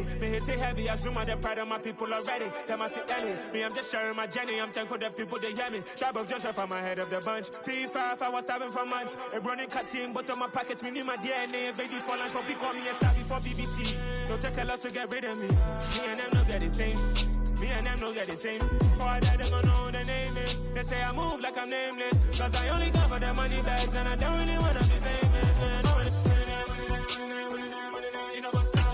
steady. Me hit it heavy, I zoom out the pride of my people already. Them I see Ellie, me I'm just sharing my journey. I'm thankful the people they hear me. Tribe of Joseph, I'm ahead of the bunch. P5, I was starving for months. A running cutscene, but on my pockets, me need my DNA. Baby for lunch, but call me and start before BBC. Don't take a lot to get rid of me. Me and them no get the same. Me and them no get the same. Boy, that they gonna know who the name is. They say I move like I'm nameless. Cause I only come for the money bags and I don't really wanna be famous, man. You know what's up?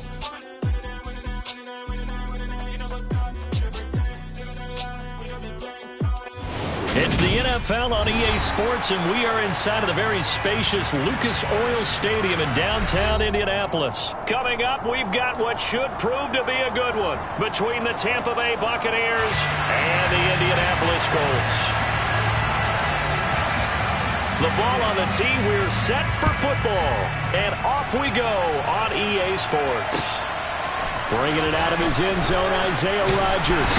It's the NFL on EA Sports, and we are inside of the very spacious Lucas Oil Stadium in downtown Indianapolis. Coming up, we've got what should prove to be a good one between the Tampa Bay Buccaneers and the Indianapolis Colts. The ball on the tee, we're set for football, and off we go on EA Sports. Bringing it out of his end zone, Isaiah Rodgers.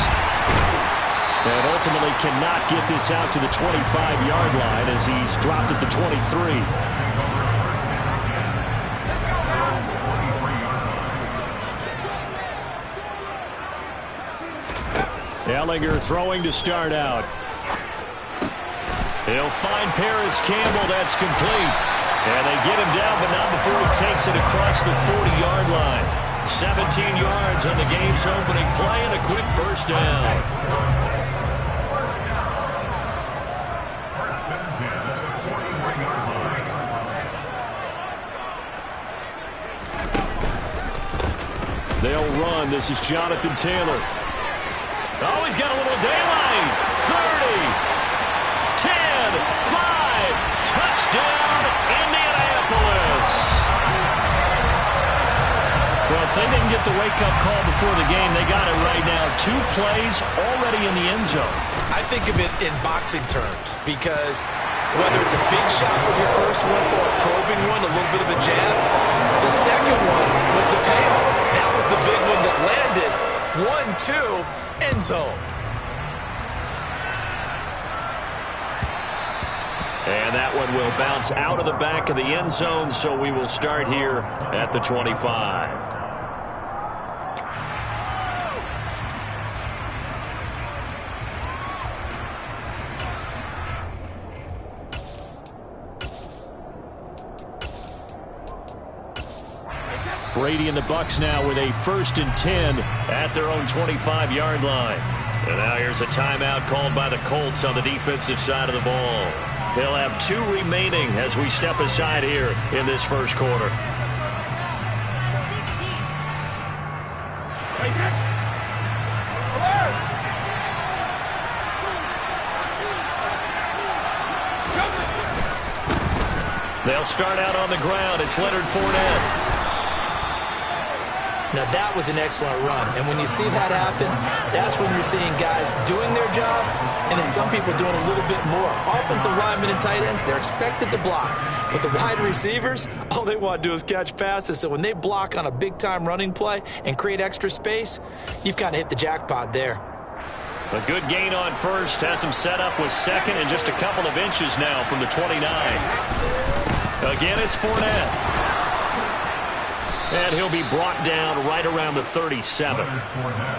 And ultimately cannot get this out to the 25-yard line as he's dropped at the 23. Ehlinger throwing to start out. He'll find Paris Campbell. That's complete. And they get him down, but not before he takes it across the 40-yard line. 17 yards on the game's opening play and a quick first down. They'll run. This is Jonathan Taylor. Oh, he's got a little daylight. 30, 10, 5, touchdown, Indianapolis. Well, if they didn't get the wake-up call before the game, they got it right now. 2 plays already in the end zone. I think of it in boxing terms because whether it's a big shot with your first one or a probing one, a little bit of a jab, the second one was the payoff. That was the big one that landed. 1-2, end zone. And that one will bounce out of the back of the end zone, so we will start here at the 25. Brady and the Bucs now with a 1st and 10 at their own 25-yard line. And now here's a timeout called by the Colts on the defensive side of the ball. They'll have 2 remaining as we step aside here in this first quarter. They'll start out on the ground. It's Leonard Fournette. Now, that was an excellent run. And when you see that happen, that's when you're seeing guys doing their job and then some people doing a little bit more. Offensive linemen and tight ends, they're expected to block. But the wide receivers, all they want to do is catch passes. So when they block on a big-time running play and create extra space, you've kind of hit the jackpot there. A good gain on first. Has him set up with second and just a couple of inches now from the 29. Again, it's Fournette. And he'll be brought down right around the 37.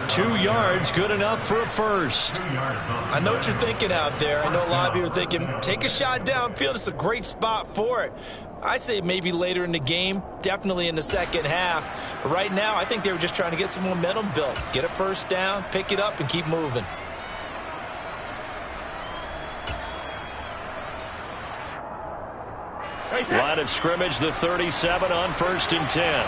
2 yards, good enough for a first. I know what you're thinking out there. I know a lot of you are thinking, take a shot downfield. It's a great spot for it. I'd say maybe later in the game, definitely in the second half. But right now, I think they were just trying to get some momentum built. Get a first down, pick it up, and keep moving. Line of scrimmage, the 37 on 1st and 10.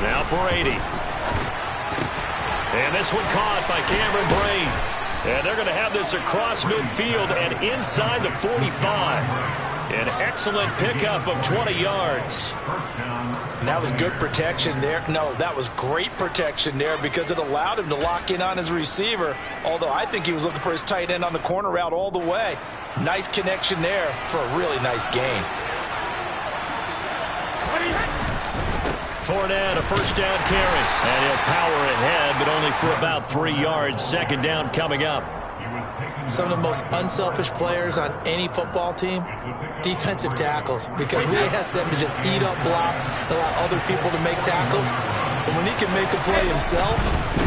Now Brady. And this one caught by Cameron Brate. And they're going to have this across midfield and inside the 45. An excellent pickup of 20 yards. And that was good protection there. No, that was great protection there because it allowed him to lock in on his receiver. Although I think he was looking for his tight end on the corner route all the way. Nice connection there for a really nice gain. Fournette, a first down carry. And he'll power ahead, but only for about 3 yards. Second down coming up. some of the most unselfish players on any football team? Defensive tackles, because we ask them to just eat up blocks and allow other people to make tackles. But when he can make a play himself,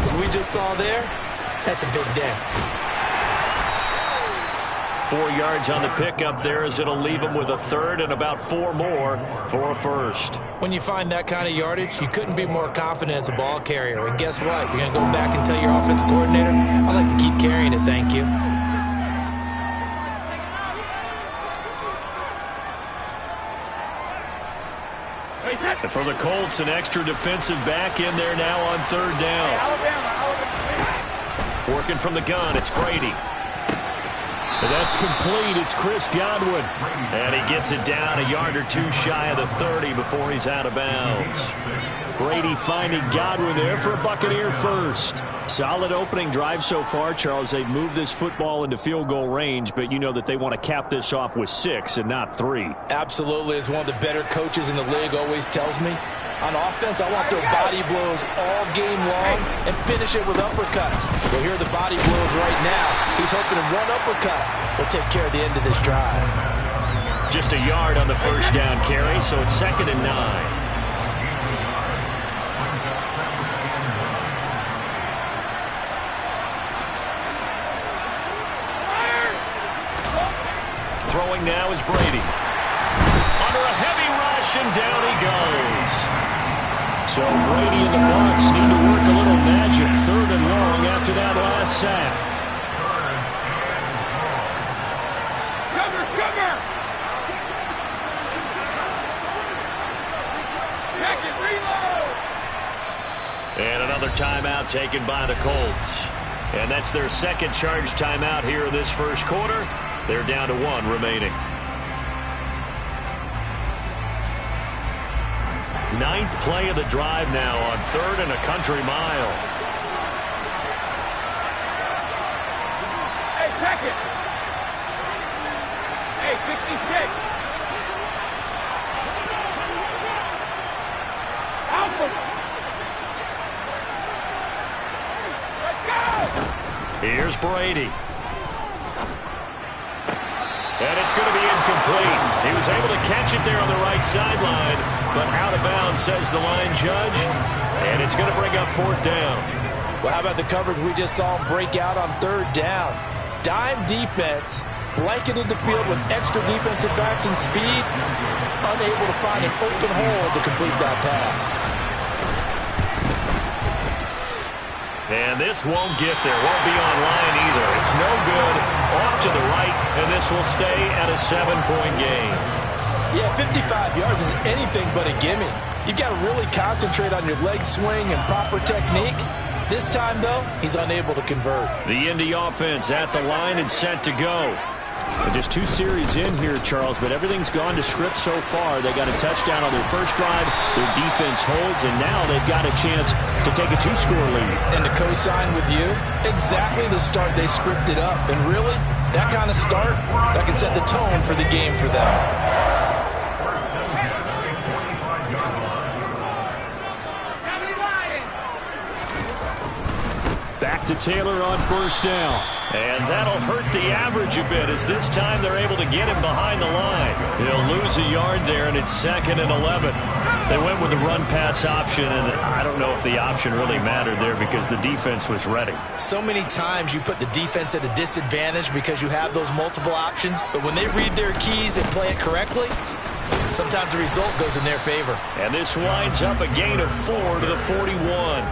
as we just saw there, that's a big day. 4 yards on the pickup there, as it'll leave him with a third and about 4 more for a first. When you find that kind of yardage, you couldn't be more confident as a ball carrier. And guess what? You're going to go back and tell your offensive coordinator, I'd like to keep carrying it, thank you. And for the Colts, an extra defensive back in there now on third down. Working from the gun, it's Brady. And that's complete. It's Chris Godwin. And he gets it down a yard or two shy of the 30 before he's out of bounds. Brady finding Godwin there for a Buccaneer first. Solid opening drive so far, Charles. They've moved this football into field goal range, but you know that they want to cap this off with 6 and not 3. Absolutely. As one of the better coaches in the league always tells me, on offense, I want their body blows all game long and finish it with uppercuts. Well, here are the body blows right now. He's hoping that one uppercut will take care of the end of this drive. Just a yard on the first down carry, so it's 2nd and 9. Throwing now is Brady. Under a heavy rush, and down he goes. So Brady and the Bucs need to work a little magic. 3rd and long after that last sack. Cover, cover! Check it, reload! And another timeout taken by the Colts. And that's their second charge timeout here in this first quarter. They're down to 1 remaining. 9th play of the drive now on 3rd and a country mile. Hey, check it! Hey, 56! Alpha! Let's go! Here's Brady. And it's going to be incomplete. He was able to catch it there on the right sideline, but out of bounds, says the line judge. And it's going to bring up 4th down. Well, how about the coverage we just saw him break out on 3rd down? Dime defense, blanketed the field with extra defensive backs and speed, unable to find an open hole to complete that pass. And this won't get there. Won't be online either. It's no good. Off to the right, and this will stay at a 7-point game. Yeah, 55 yards is anything but a gimme. You've got to really concentrate on your leg swing and proper technique. This time, though, he's unable to convert. The Indy offense at the line and set to go. And just 2 series in here, Charles, but everything's gone to script so far. They got a touchdown on their first drive. Their defense holds, and now they've got a chance to take a 2-score lead. And to co-sign with you, exactly the start they scripted up. And really, that kind of start, that can set the tone for the game for them. Back to Taylor on first down. And that'll hurt the average a bit, as this time they're able to get him behind the line. He'll lose a yard there, and it's 2nd and 11. They went with the run-pass option, and I don't know if the option really mattered there because the defense was ready. So many times you put the defense at a disadvantage because you have those multiple options, but when they read their keys and play it correctly, sometimes the result goes in their favor. And this winds up a gain of 4 to the 41.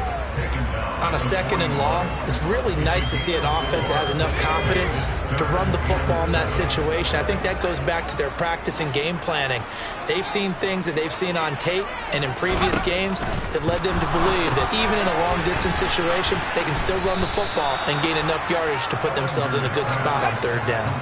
On a 2nd and long, it's really nice to see an offense that has enough confidence to run the football in that situation. I think that goes back to their practice and game planning. They've seen things that they've seen on tape and in previous games that led them to believe that even in a long-distance situation, they can still run the football and gain enough yardage to put themselves in a good spot on 3rd down.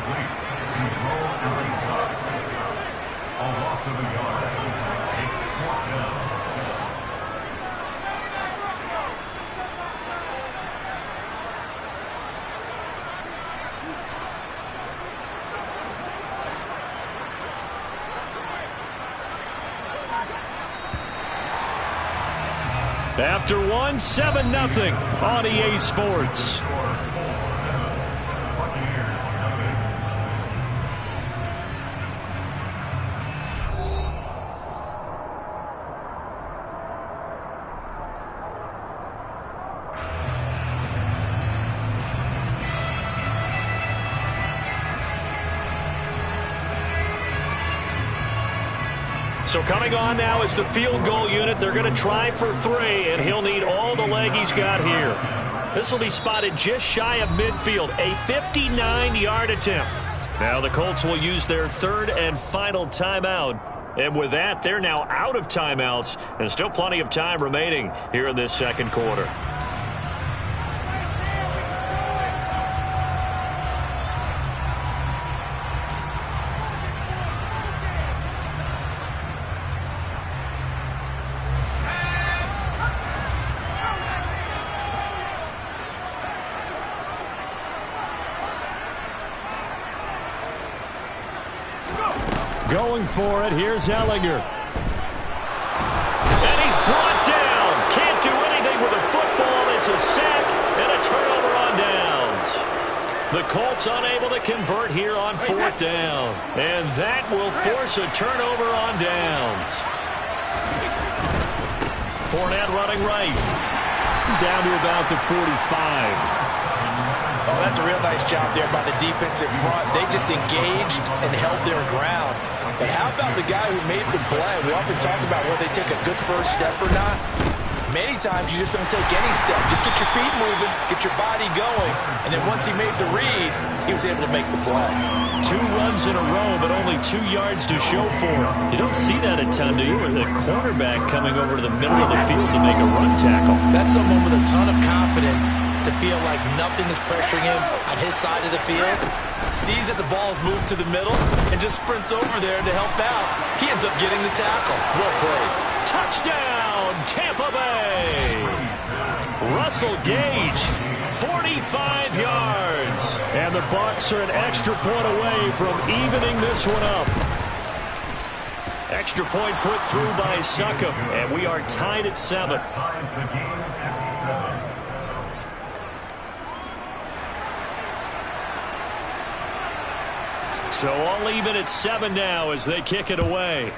After 1, 7-0 on EA Sports. So coming on now is the field goal unit. They're going to try for 3, and he'll need all the leg he's got here. This will be spotted just shy of midfield, a 59-yard attempt. Now the Colts will use their 3rd and final timeout. And with that, they're now out of timeouts, and still plenty of time remaining here in this second quarter. Going for it, here's Ehlinger. And he's brought down. Can't do anything with a football. It's a sack and a turnover on downs. The Colts unable to convert here on 4th down. And that will force a turnover on downs. Fournette running right. Down to about the 45. Oh, that's a real nice job there by the defensive front. They just engaged and held their ground. But how about the guy who made the play? We often talk about whether they take a good first step or not. Many times you just don't take any step. Just get your feet moving, get your body going, and then once he made the read, he was able to make the play. 2 runs in a row, but only 2 yards to show for it. You don't see that a ton, do you? The cornerback coming over to the middle of the field to make a run tackle. That's someone with a ton of confidence to feel like nothing is pressuring him on his side of the field. Sees that the ball is moved to the middle and just sprints over there to help out. He ends up getting the tackle. Well played. Touchdown, Tampa Bay! Russell Gage, 45 yards. And the Bucs are an extra point away from evening this one up. Extra point put through by Succop, and we are tied at 7. So all even at 7 now as they kick it away.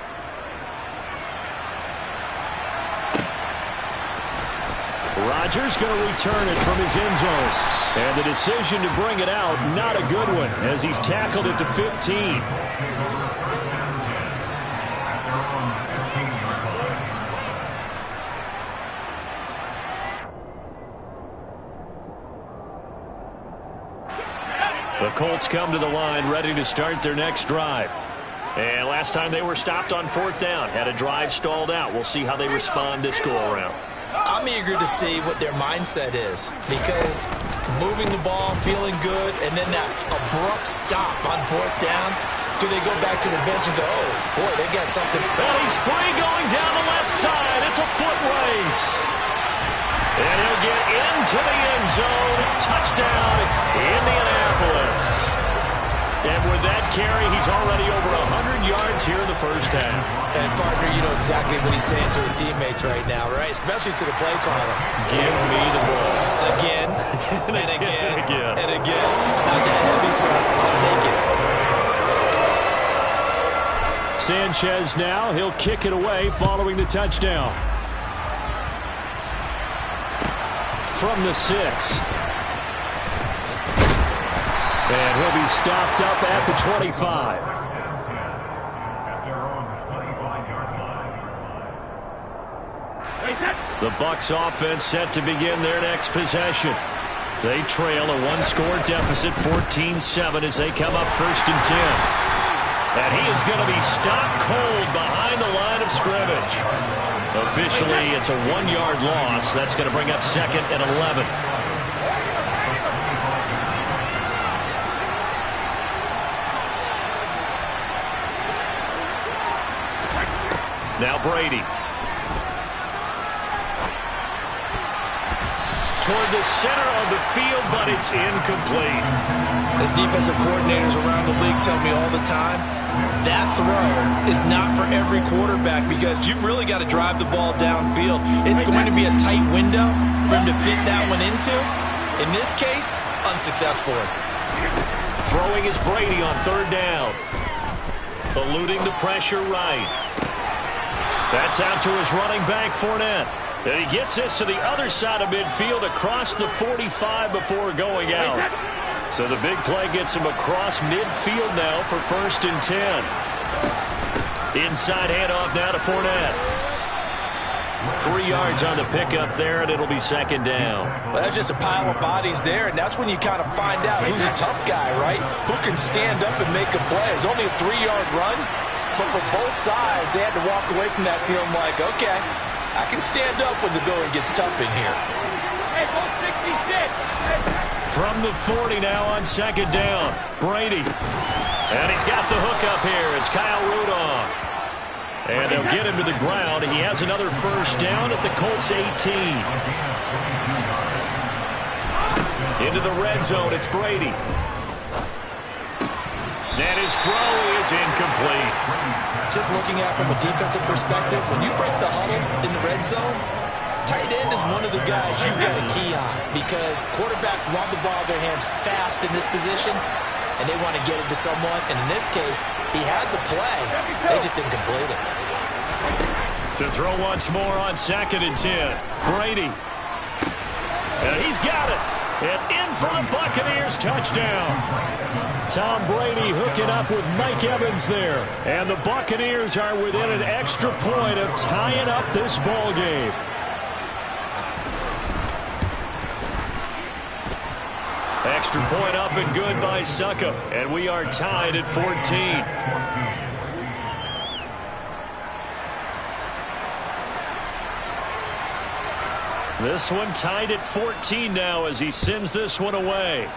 Rodgers going to return it from his end zone. And the decision to bring it out, not a good one, as he's tackled at the 15. The Colts come to the line ready to start their next drive. And last time they were stopped on 4th down, had a drive stalled out. We'll see how they respond this go-around. I'm eager to see what their mindset is, because moving the ball, feeling good, and then that abrupt stop on 4th down, do they go back to the bench and go, oh, boy, they got something. And he's free going down the left side. It's a foot race. And he'll get into the end zone. Touchdown, Indianapolis. And with that carry, he's already over 100 yards here in the first half. And, partner, you know exactly what he's saying to his teammates right now, right? Especially to the play caller. Give me the ball. Again, and again, and again. and again. It's not that heavy, so I'll take it. Sanchez now. He'll kick it away following the touchdown. From the 6. And he'll be stopped up at the 25. The Bucs offense set to begin their next possession. They trail a 1-score deficit, 14-7, as they come up 1st and 10. And he is going to be stopped cold behind the line of scrimmage. Officially, it's a 1-yard loss. That's going to bring up 2nd and 11. Now Brady. Toward the center of the field, but it's incomplete. As defensive coordinators around the league tell me all the time, that throw is not for every quarterback because you've really got to drive the ball downfield. It's going to be a tight window for him to fit that one into. In this case, unsuccessfully. Throwing is Brady on 3rd down. Eluding the pressure right. That's out to his running back, Fournette. And he gets this to the other side of midfield across the 45 before going out. So the big play gets him across midfield now for 1st and 10. Inside handoff now to Fournette. 3 yards on the pickup there, and it'll be second down. Well, that's just a pile of bodies there, and that's when you kind of find out who's a tough guy, right? Who can stand up and make a play. It's only a 3-yard run, but for both sides, they had to walk away from that feeling like, okay, I can stand up when the going gets tough in here. From the 40 now on second down, Brady. And he's got the hook up here. It's Kyle Rudolph. And they'll get him to the ground. He has another first down at the Colts 18. Into the red zone, it's Brady. And his throw is incomplete. Just looking at it from a defensive perspective, when you break the huddle in the red zone, tight end is one of the guys you've got to key on because quarterbacks want the ball in their hands fast in this position, and they want to get it to someone. And in this case, he had the play. They just didn't complete it. To throw once more on 2nd and 10. Brady. And he's got it. And in for the Buccaneers touchdown. Tom Brady hooking up with Mike Evans there. And the Buccaneers are within an extra point of tying up this ball game. Extra point up and good by Succop. And we are tied at 14. This one tied at 14 now as he sends this one away.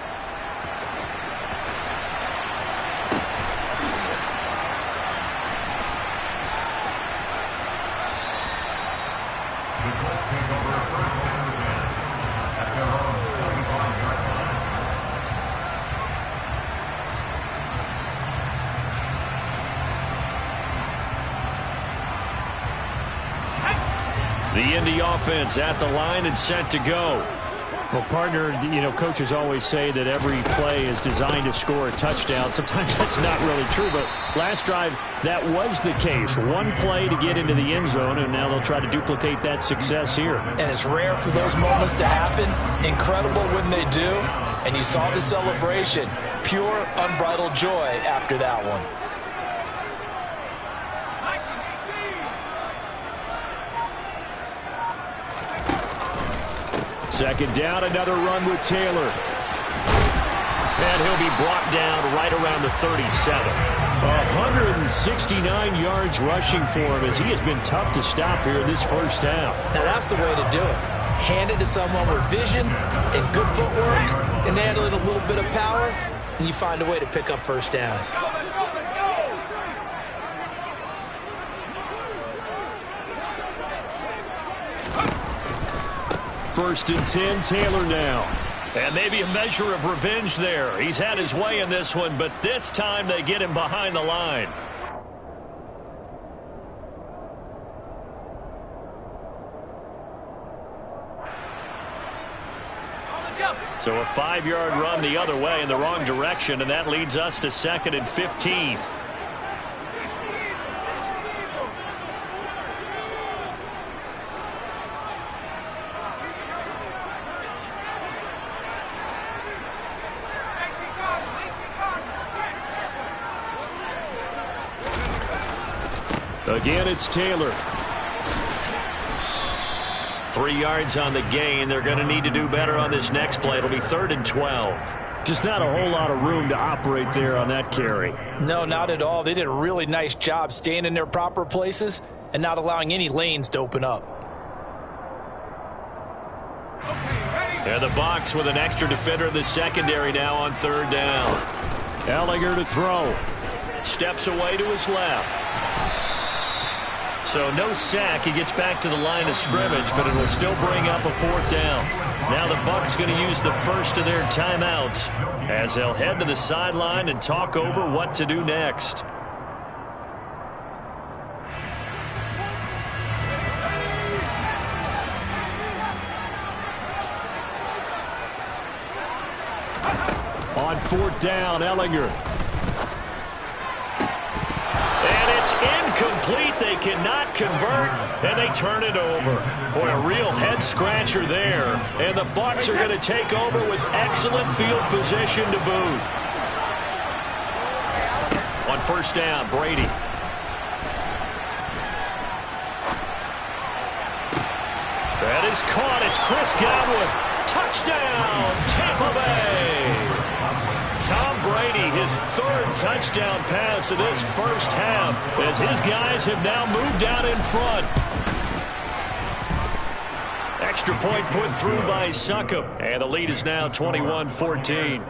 The Indy offense at the line and set to go. Well, partner, you know, coaches always say that every play is designed to score a touchdown. Sometimes that's not really true, but last drive, that was the case. One play to get into the end zone, and now they'll try to duplicate that success here. And it's rare for those moments to happen. Incredible when they do. And you saw the celebration. Pure, unbridled joy after that one. Second down, another run with Taylor. And he'll be brought down right around the 37. 169 yards rushing for him as he has been tough to stop here in this first half. Now that's the way to do it. Hand it to someone with vision and good footwork, and handle it a little bit of power, and you find a way to pick up first downs. First and 10, Taylor now. And maybe a measure of revenge there. He's had his way in this one, but this time they get him behind the line. So a 5-yard run the other way in the wrong direction, and that leads us to 2nd and 15. Again, it's Taylor. 3 yards on the gain. They're going to need to do better on this next play. It'll be 3rd and 12. Just not a whole lot of room to operate there on that carry. No, not at all. They did a really nice job staying in their proper places and not allowing any lanes to open up. And the box with an extra defender in the secondary now on 3rd down. Ehlinger to throw. Steps away to his left. So no sack. He gets back to the line of scrimmage, but it will still bring up a 4th down. Now the Bucs going to use the first of their timeouts as they'll head to the sideline and talk over what to do next. On 4th down, Ehlinger. Incomplete. They cannot convert, and they turn it over. Boy, a real head-scratcher there. And the Bucs are going to take over with excellent field position to boot. On 1st down, Brady. is caught. It's Chris Godwin. Touchdown, Tampa Bay. Tom Brady, his third touchdown pass of this first half, as his guys have now moved out in front. Extra point put through by Succop, and the lead is now 21-14.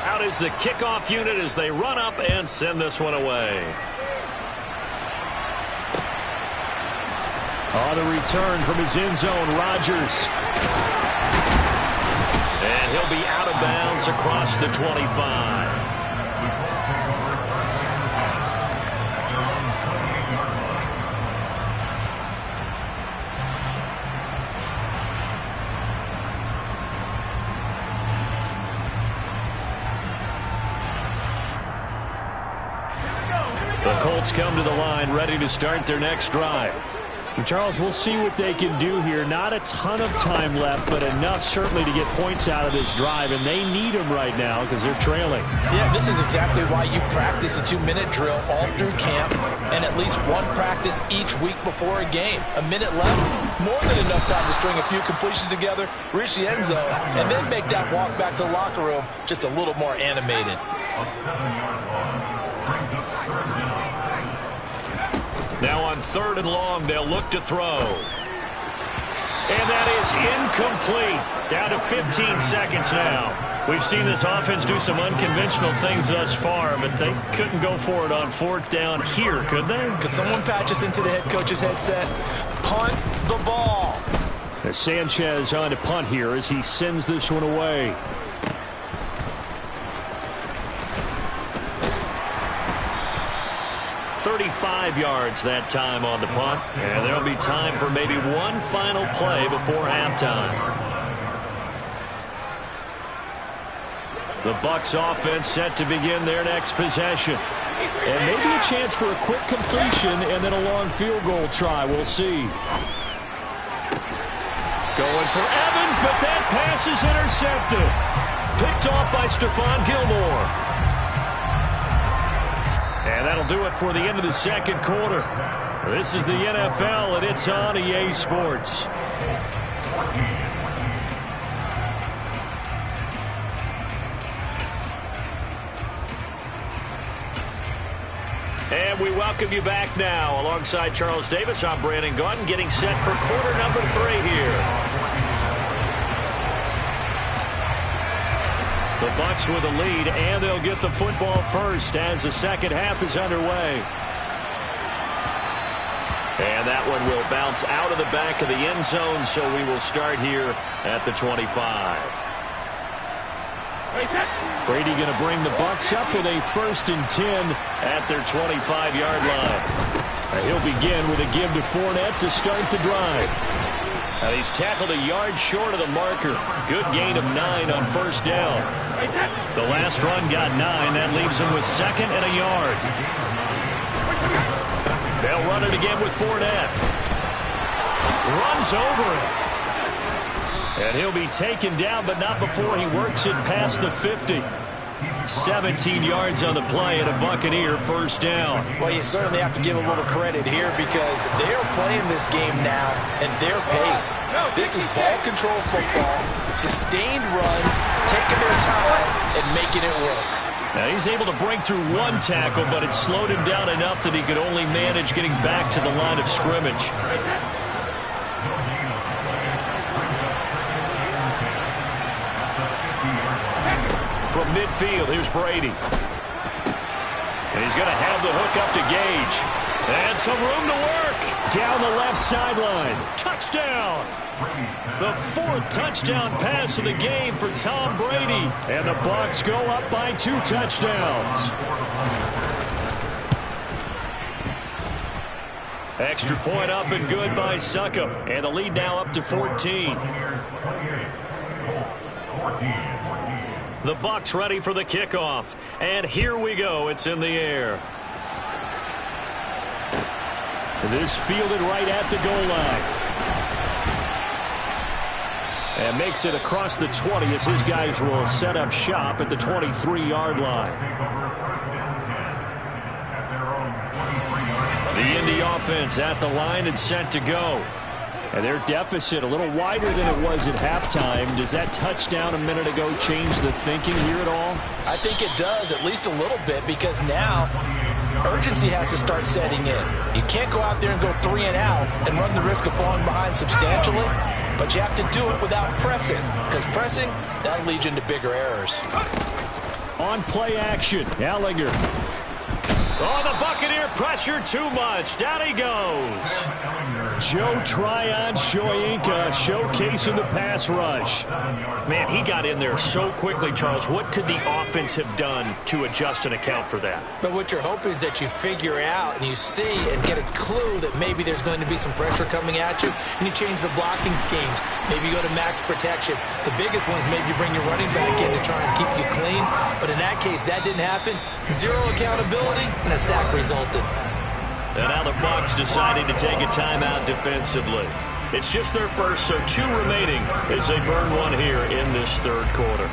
Out is the kickoff unit as they run up and send this one away. On the return from his end zone, Rodgers. And he'll be out of bounds across the 25. The Colts come to the line, ready to start their next drive. Charles, we'll see what they can do here. Not a ton of time left, but enough certainly to get points out of this drive, and they need them right now because they're trailing. Yeah, this is exactly why you practice a 2-minute drill all through camp and at least one practice each week before a game. A minute left, more than enough time to string a few completions together, reach the end zone, and then make that walk back to the locker room just a little more animated. Now on 3rd and long, they'll look to throw. And that is incomplete. Down to 15 seconds now. We've seen this offense do some unconventional things thus far, but they couldn't go for it on 4th down here, could they? Could someone patch us into the head coach's headset? Punt the ball. As Sanchez on to punt here as he sends this one away. 35 yards that time on the punt. And there'll be time for maybe one final play before halftime. The Bucs offense set to begin their next possession. And maybe a chance for a quick completion and then a long field goal try. We'll see. Going for Evans, but that pass is intercepted. Picked off by Stephon Gilmore. And that'll do it for the end of the second quarter. This is the NFL, and it's on EA Sports. And we welcome you back now. Alongside Charles Davis, I'm Brandon Gaudin, getting set for quarter number 3 here. The Bucs with a lead, and they'll get the football first as the second half is underway. And that one will bounce out of the back of the end zone, so we will start here at the 25. Brady going to bring the Bucs up with a 1st and 10 at their 25-yard line. He'll begin with a give to Fournette to start the drive. And he's tackled a yard short of the marker. Good gain of 9 on 1st down. The last run got 9. That leaves him with 2nd and a yard. They'll run it again with Fournette. Runs over it. And he'll be taken down, but not before he works it past the 50. 17 yards on the play and a Buccaneer 1st down. Well, you certainly have to give a little credit here because they're playing this game now at their pace. This is ball control football, sustained runs, taking their time and making it work. Now he's able to break through one tackle, but it slowed him down enough that he could only manage getting back to the line of scrimmage. From midfield, here's Brady. And he's going to have the hook up to Gage. And some room to work. Down the left sideline. Touchdown. The 4th touchdown pass of the game for Tom Brady. And the Bucs go up by 2 touchdowns. Extra point up and good by Succop. And the lead now up to 14. The Bucs ready for the kickoff. And here we go. It's in the air. This fielded right at the goal line. And makes it across the 20 as his guys will set up shop at the 23-yard line. The Indy offense at the line and set to go. And their deficit a little wider than it was at halftime. Does that touchdown a minute ago change the thinking here at all? I think it does, at least a little bit, because now urgency has to start setting in. You can't go out there and go 3 and out and run the risk of falling behind substantially, but you have to do it without pressing, because pressing, that'll lead you into bigger errors. On play action, Ehlinger. Oh, the Buccaneer pressure too much. Down he goes. Joe Tryon-Shoyinka showcasing the pass rush. Man, he got in there so quickly, Charles. What could the offense have done to adjust and account for that? But what you're hoping is that you figure out and you see and get a clue that maybe there's going to be some pressure coming at you, and you change the blocking schemes. Maybe you go to max protection. The biggest one is maybe you bring your running back in to try and keep you clean. But in that case, that didn't happen. Zero accountability, and a sack resulted. And now the Bucs deciding to take a timeout defensively. It's just their first, so 2 remaining as they burn one here in this third quarter.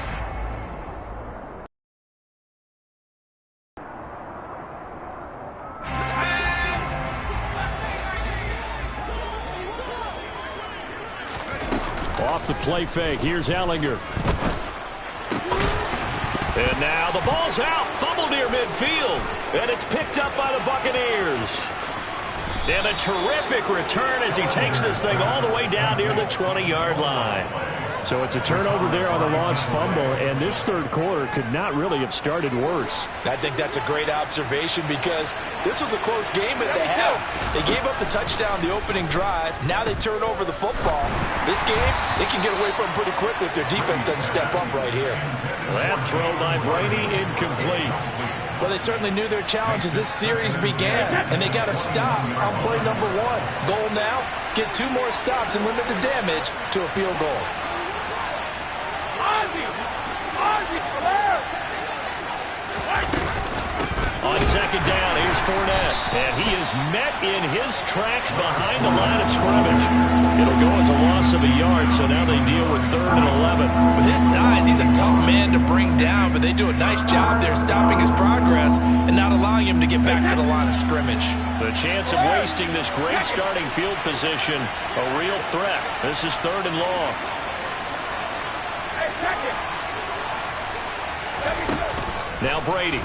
Off the play fake, here's Ehlinger. And now the ball's out, fumbled near midfield, and it's picked up by the Buccaneers. And a terrific return as he takes this thing all the way down near the 20-yard line. So it's a turnover there on the lost fumble, and this third quarter could not really have started worse. I think that's a great observation because this was a close game at the half. They gave up the touchdown the opening drive. Now they turn over the football. This game, they can get away from pretty quickly if their defense doesn't step up right here. That throw by Brady incomplete. Well, they certainly knew their challenge as this series began, and they got to stop on play number 1. Goal now, get 2 more stops and limit the damage to a field goal. On second down, here's Fournette. And he is met in his tracks behind the line of scrimmage. It'll go as a loss of a yard, so now they deal with 3rd and 11. With his size, he's a tough man to bring down, but they do a nice job there stopping his progress and not allowing him to get back to the line of scrimmage. The chance of wasting this great starting field position, a real threat. This is 3rd and long. Now Brady.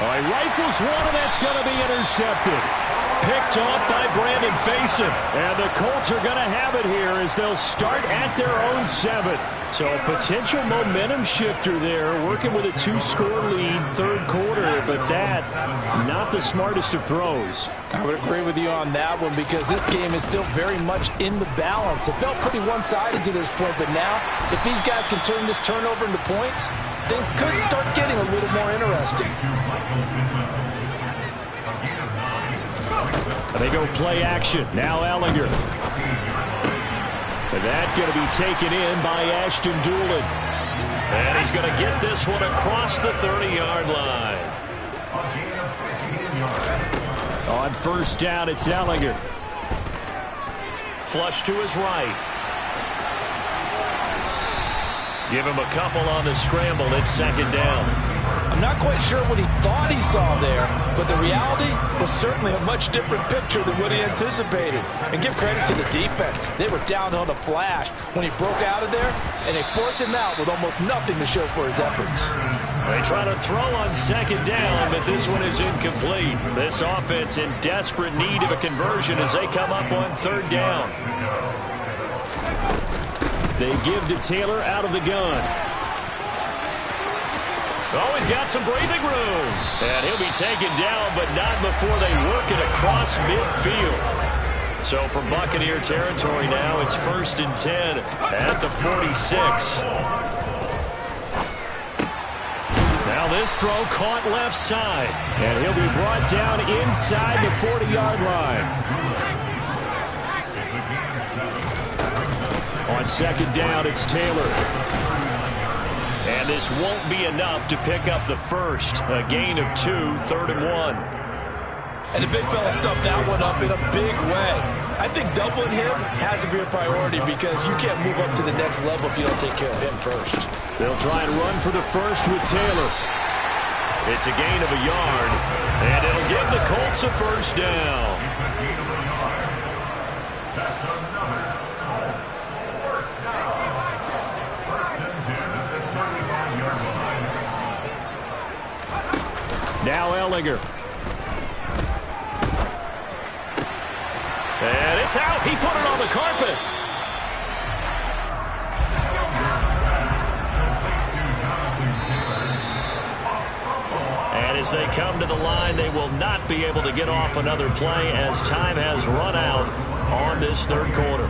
All right, rifles one, and that's going to be intercepted. Picked off by Brandon Facyson. And the Colts are going to have it here as they'll start at their own 7. So a potential momentum shifter there, working with a 2-score lead, third quarter, but that, not the smartest of throws. I would agree with you on that one because this game is still very much in the balance. It felt pretty one-sided to this point, but now, if these guys can turn this turnover into points, things could start getting a little more interesting. They go play action. Now Ehlinger. And that going to be taken in by Ashton Dulin. And he's going to get this one across the 30-yard line. On first down, it's Ehlinger. Flush to his right. Give him a couple on the scramble. It's second down. I'm not quite sure what he thought he saw there, but the reality was certainly a much different picture than what he anticipated. And give credit to the defense. They were down on the flash when he broke out of there, and they forced him out with almost nothing to show for his efforts. They try to throw on second down, but this one is incomplete. This offense in desperate need of a conversion as they come up on third down. They give to Taylor out of the gun. Oh, he's got some breathing room. And he'll be taken down, but not before they work it across midfield. So from Buccaneer territory now, it's 1st and 10 at the 46. Now this throw caught left side. And he'll be brought down inside the 40-yard line. On second down, it's Taylor. And this won't be enough to pick up the first. A gain of 2, 3rd and 1. And the big fella stuffed that one up in a big way. I think doubling him has to be a priority because you can't move up to the next level if you don't take care of him first. They'll try and run for the first with Taylor. It's a gain of a yard. And it'll give the Colts a first down. Now Ehlinger. And it's out. He put it on the carpet. And as they come to the line, they will not be able to get off another play as time has run out on this third quarter.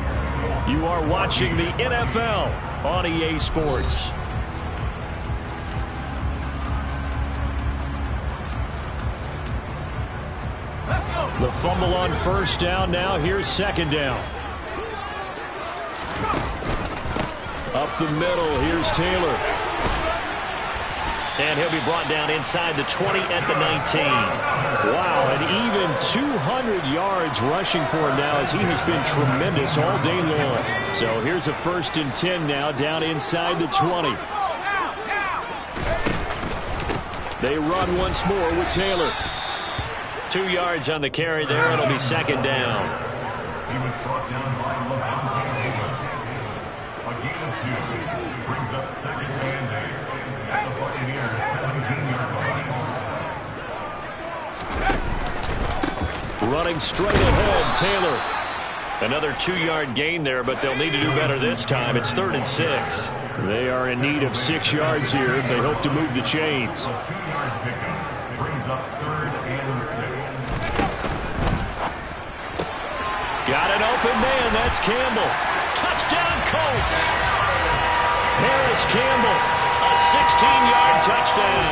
You are watching the NFL on EA Sports. The fumble on first down. Now here's second down. Up the middle. Here's Taylor. And he'll be brought down inside the 20 at the 19. Wow, and even 200 yards rushing for him now as he has been tremendous all day long. So here's a 1st and 10 now down inside the 20. They run once more with Taylor. 2 yards on the carry there. It'll be second down. He was brought down by a gain of 2. Brings up second man at the Buccaneers, 17-yard line. Running straight ahead, Taylor. Another 2-yard gain there, but they'll need to do better this time. It's 3rd and 6. They are in need of 6 yards here if they hope to move the chains. 2-yard pickup brings up 3rd and 6. Got an open man. That's Campbell. Touchdown, Colts. Paris Campbell, a 16-yard touchdown.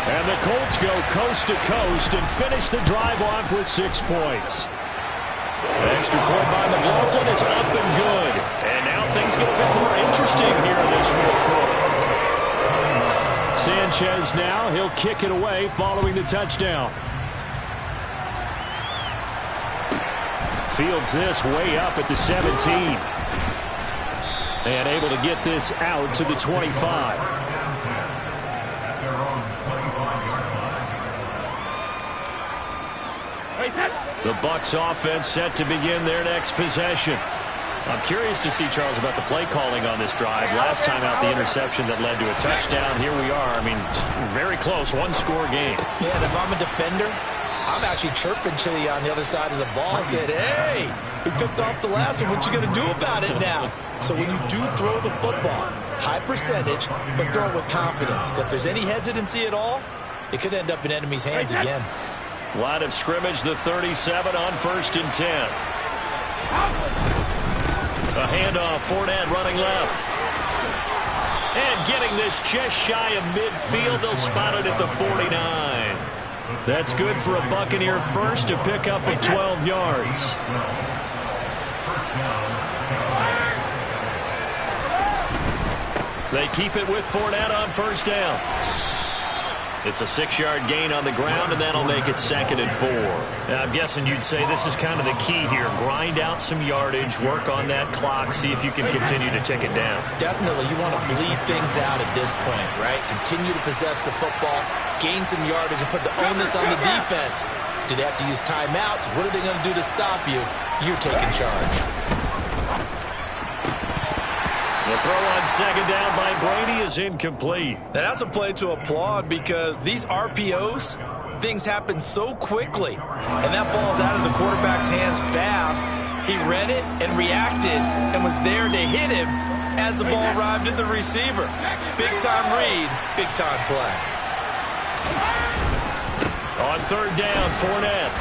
And the Colts go coast to coast and finish the drive off with 6 points. Extra point by McLaughlin is up and good. And now things get a bit more interesting here in this fourth quarter. Sanchez now, he'll kick it away following the touchdown. Fields this way up at the 17. And able to get this out to the 25. The Bucs offense set to begin their next possession. I'm curious to see, Charles, about the play calling on this drive. Last time out, the interception that led to a touchdown. Here we are. I mean, very close, one-score game. Yeah, and if I'm a defender, I'm actually chirping Chili on the other side of the ball and said, hey, we picked off the last one. What you going to do about it now? So when you do throw the football, high percentage, but throw it with confidence. If there's any hesitancy at all, it could end up in enemy's hands again. Line of scrimmage, the 37 on 1st and 10. A handoff, Fournette running left. And getting this just shy of midfield, they'll spot it at the 49. That's good for a Buccaneer first, a pickup of 12 yards. They keep it with Fournette on first down. It's a 6-yard gain on the ground, and that'll make it 2nd and 4. Now, I'm guessing you'd say this is kind of the key here. Grind out some yardage, work on that clock, see if you can continue to tick it down. Definitely. You want to bleed things out at this point, right? Continue to possess the football, gain some yardage, and put the onus on the defense. Do they have to use timeouts? What are they going to do to stop you? You're taking charge. The throw on second down by Brady is incomplete. Now that's a play to applaud because these RPOs, things happen so quickly. And that ball's out of the quarterback's hands fast. He read it and reacted and was there to hit him as the ball arrived at the receiver. Big-time read, big-time play. On third down, Fournette.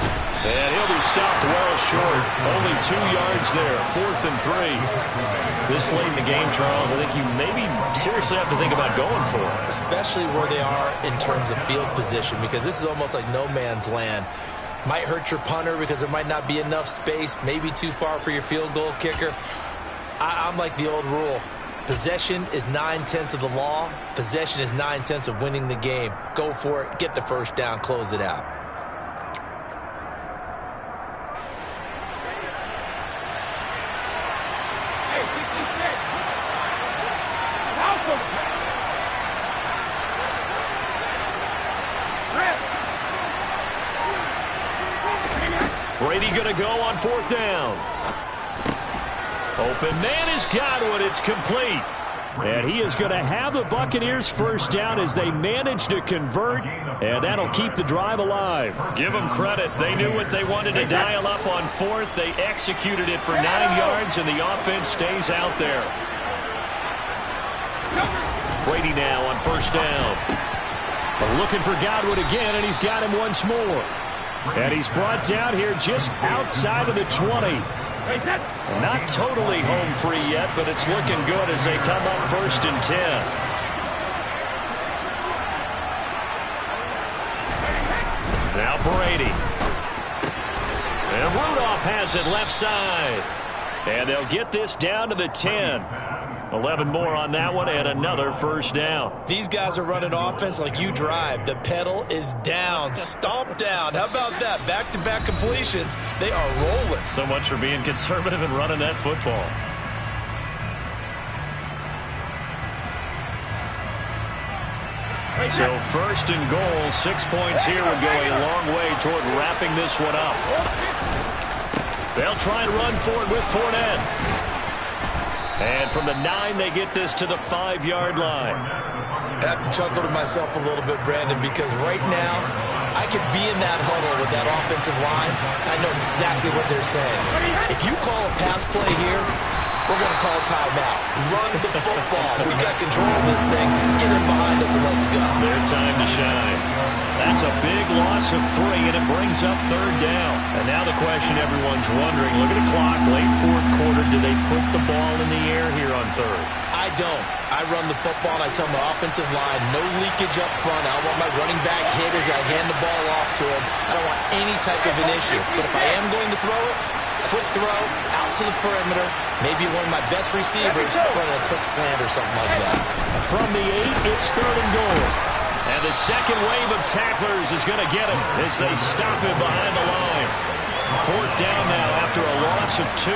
And he'll be stopped well short. Only 2 yards there. 4th and 3. This late in the game, Charles, I think you maybe seriously have to think about going for it. Especially where they are in terms of field position, because this is almost like no man's land. Might hurt your punter because there might not be enough space, maybe too far for your field goal kicker. I'm like the old rule. Possession is 9/10 of the law. Possession is 9/10 of winning the game. Go for it. Get the first down. Close it out. Brady going to go on 4th down. Open man is Godwin. It's complete. And he is going to have the Buccaneers first down as they manage to convert, and that'll keep the drive alive. Give them credit. They knew what they wanted to dial up on 4th. They executed it for 9 yards, and the offense stays out there. Brady now on 1st down. Looking for Godwin again, and he's got him once more. And he's brought down here just outside of the 20. Not totally home free yet, but it's looking good as they come up 1st and 10. Now Brady. And Rudolph has it left side. And they'll get this down to the 10. 11 more on that one and another first down. These guys are running offense like you drive. The pedal is down, stomp down. How about that? Back-to-back completions. They are rolling. So much for being conservative and running that football. So 1st and goal, 6 points here would go a long way toward wrapping this one up. They'll try and run for it with Fournette. And from the 9, they get this to the 5-yard line. I have to chuckle to myself a little bit, Brandon, because right now I could be in that huddle with that offensive line. I know exactly what they're saying. If you call a pass play here, we're going to call a timeout. Run the football. We got control of this thing. Get it behind us and let's go. Their time to shine. That's a big loss of 3, and it brings up 3rd down. And now the question everyone's wondering, look at the clock, late 4th quarter, do they put the ball in the air here on 3rd? I don't. I run the football, and I tell my offensive line, no leakage up front. I don't want my running back hit as I hand the ball off to him. I don't want any type of an issue. But if I am going to throw it, quick throw, out to the perimeter, maybe one of my best receivers running a quick slant or something like that. From the 8, it's 3rd and goal. And the second wave of tacklers is going to get him as they stop him behind the line. 4th down now after a loss of 2.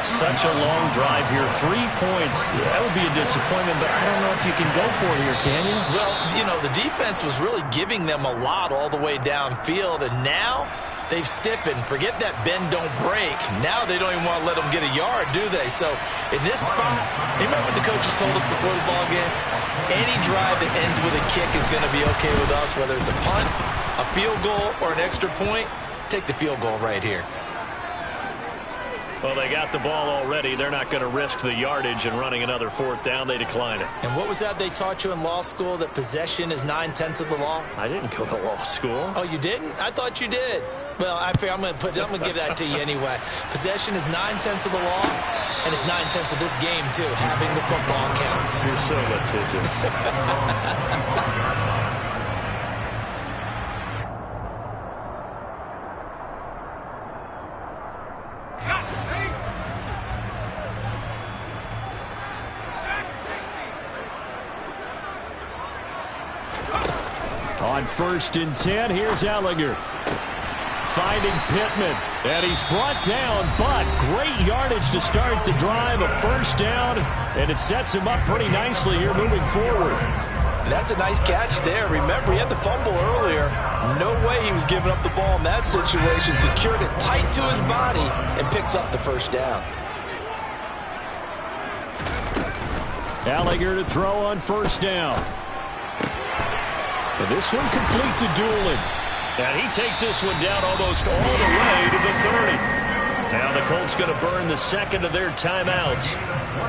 Such a long drive here. 3 points. That would be a disappointment, but I don't know if you can go for it here, can you? Well, you know, the defense was really giving them a lot all the way downfield, and now they've stiffened. Forget that bend, don't break. Now they don't even want to let them get a yard, do they? So in this spot, you remember what the coaches told us before the ball game? Any drive that ends with a kick is going to be okay with us, whether it's a punt, a field goal, or an extra point. Take the field goal right here. Well, they got the ball already. They're not going to risk the yardage and running another 4th down. They decline it. And what was that they taught you in law school, that possession is 9/10 of the law? I didn't go to law school. Oh, you didn't? I thought you did. Well, I'm going to give that to you anyway. Possession is 9/10 of the law, and it's 9/10 of this game, too. Having the football counts. You're so litigious. On 1st and 10, here's Ehlinger. Finding Pittman. And he's brought down, but great yardage to start the drive. A 1st down, and it sets him up pretty nicely here moving forward. That's a nice catch there. Remember, he had the fumble earlier. No way he was giving up the ball in that situation. Secured it tight to his body and picks up the 1st down. Ehlinger to throw on 1st down. And this one complete to Doolin. And he takes this one down almost all the way to the 30. Now the Colts going to burn the second of their timeouts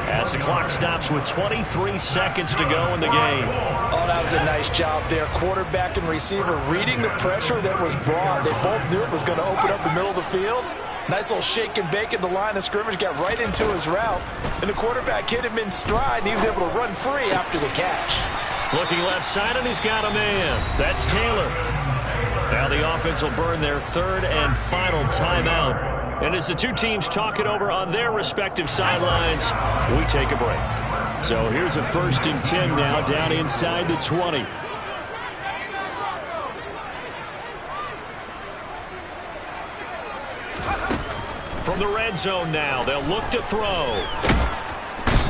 as the clock stops with 23 seconds to go in the game. Oh, that was a nice job there. Quarterback and receiver reading the pressure that was brought. They both knew it was going to open up the middle of the field. Nice little shake and bake at the line of scrimmage, got right into his route. And the quarterback hit him in stride, and he was able to run free after the catch. Looking left side, and he's got a man. That's Taylor. Now the offense will burn their 3rd and final timeout. And as the two teams talk it over on their respective sidelines, we take a break. So here's a 1st and 10 now down inside the 20. From the red zone now, they'll look to throw.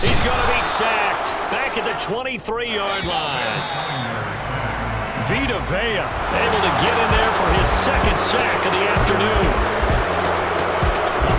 He's going to be sacked back at the 23-yard line. Vita Vea able to get in there for his 2nd sack of the afternoon. 2 And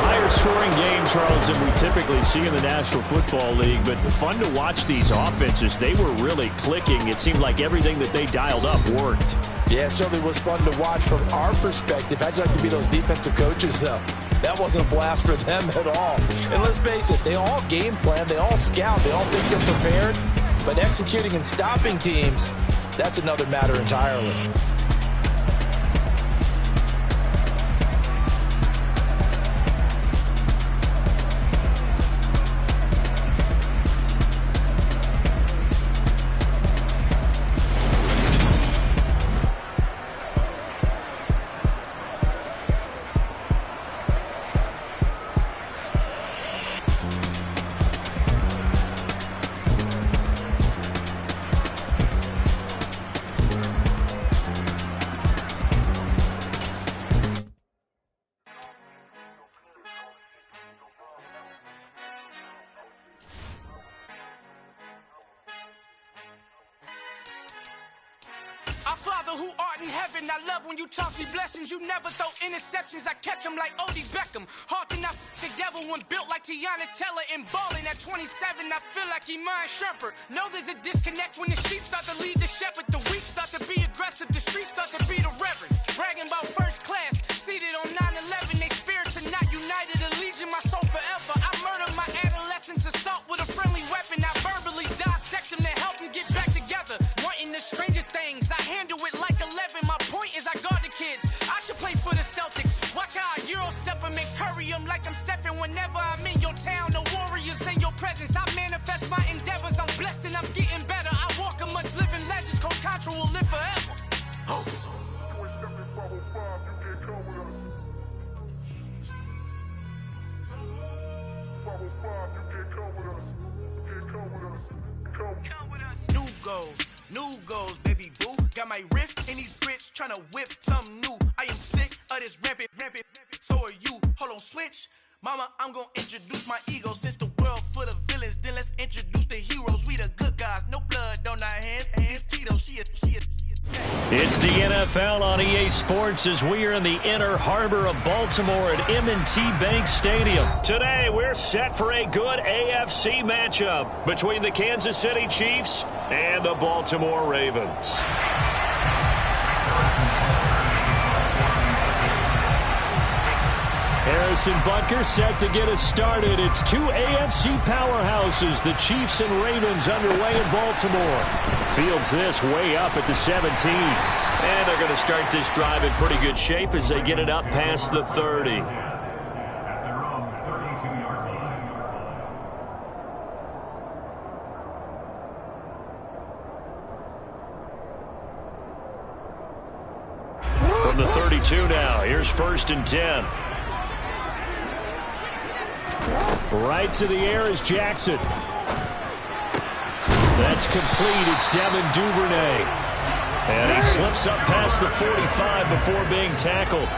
higher scoring game, Charles, than we typically see in the National Football League, but fun to watch these offenses. They were really clicking. It seemed like everything that they dialed up worked. Yeah, it certainly was fun to watch from our perspective. How'd you like to be those defensive coaches, though? That wasn't a blast for them at all. And let's face it, they all game plan, they all scout, they all think they're prepared, but executing and stopping teams, that's another matter entirely. Our Father who art in heaven, I love when you toss me blessings. You never throw interceptions, I catch them like Odie Beckham. Hard to not the devil when built like Tiana Teller and balling at 27. I feel like Iman Shumpert. Know there's a disconnect when the sheep start to lead the shepherd. The weak start to be aggressive, the streets start to be the reverend. Bragging about first class, seated on 9/11. They spirits are not united, a legion, my soul forever. I murder my adolescence, assault with a friendly weapon. I verbally dissect them to help them get back together. Wanting the stranger things, I handle it like 11. My point is I guard the kids. I should play for the Celtics. Watch how I Euro step them and curry them like I'm Stephen. Whenever I'm in your town, the Warriors in your presence. I manifest my endeavors. I'm blessed and I'm getting better. I walk amongst living legends. Coach Contra will live forever. New goals, baby boo. Got my wrist in these grits, tryna whip something new. I am sick of this rampant. So are you. Hold on, switch. Mama, I'm gonna introduce my ego. Since the world full of villains, then let's introduce the heroes. We the good guys, no blood on our hands. Hands Tito, she is. It's the NFL on EA Sports as we are in the inner harbor of Baltimore at M&T Bank Stadium. Today, we're set for a good AFC matchup between the Kansas City Chiefs and the Baltimore Ravens. Harrison Butker set to get us started. It's two AFC powerhouses, the Chiefs and Ravens, underway in Baltimore. Fields this way up at the 17. And they're going to start this drive in pretty good shape as they get it up past the 30. At their own 32-yard line. From the 32 now, here's 1st and 10. Right to the air is Jackson. That's complete. It's Devin Duvernay. And he slips up past the 45 before being tackled.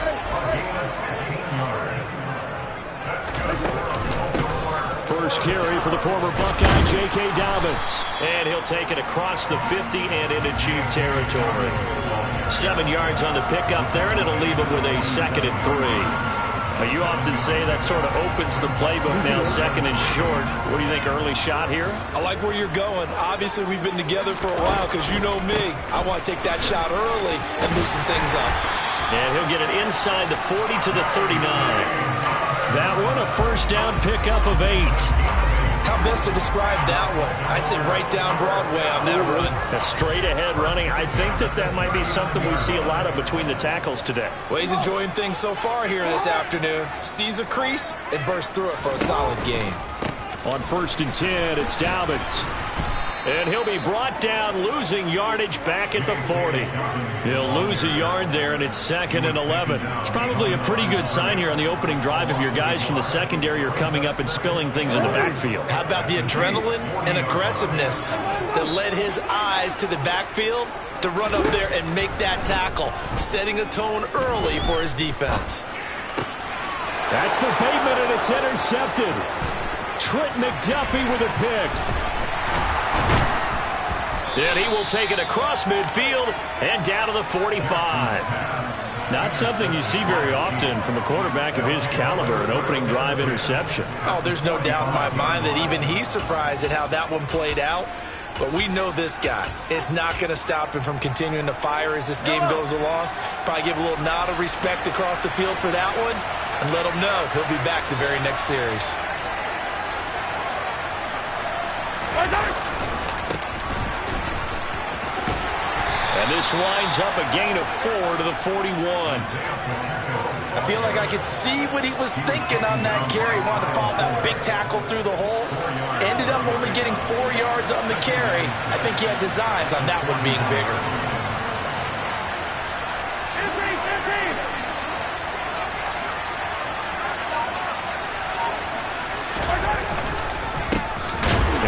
First carry for the former Buckeye, J.K. Dobbins. And he'll take it across the 50 and into Chief territory. 7 yards on the pickup there, and it'll leave him with a 2nd and 3. You often say that sort of opens the playbook now, 2nd and short. What do you think, early shot here? I like where you're going. Obviously, we've been together for a while because you know me. I want to take that shot early and loosen things up. And he'll get it inside the 40 to the 39. That one, a first down pickup of 8. How best to describe that one? I'd say right down Broadway on that run. A straight-ahead running. I think that might be something we see a lot of between the tackles today. Well, he's enjoying things so far here this afternoon. Sees a crease and bursts through it for a solid gain. On 1st and 10, it's Dobbins. And he'll be brought down, losing yardage back at the 40. He'll lose a yard there, and it's 2nd and 11. It's probably a pretty good sign here on the opening drive if your guys from the secondary are coming up and spilling things in the backfield. How about the adrenaline and aggressiveness that led his eyes to the backfield to run up there and make that tackle, setting a tone early for his defense. That's for Bateman, and it's intercepted. Trent McDuffie with a pick. And he will take it across midfield and down to the 45. Not something you see very often from a quarterback of his caliber, an opening drive interception. Oh, there's no doubt in my mind that even he's surprised at how that one played out. But we know this guy is not going to stop him from continuing to fire as this game goes along. Probably give a little nod of respect across the field for that one and let him know he'll be back the very next series. And this winds up a gain of 4 to the 41. I feel like I could see what he was thinking on that carry. Wanted to follow that big tackle through the hole. Ended up only getting 4 yards on the carry. I think he had designs on that one being bigger.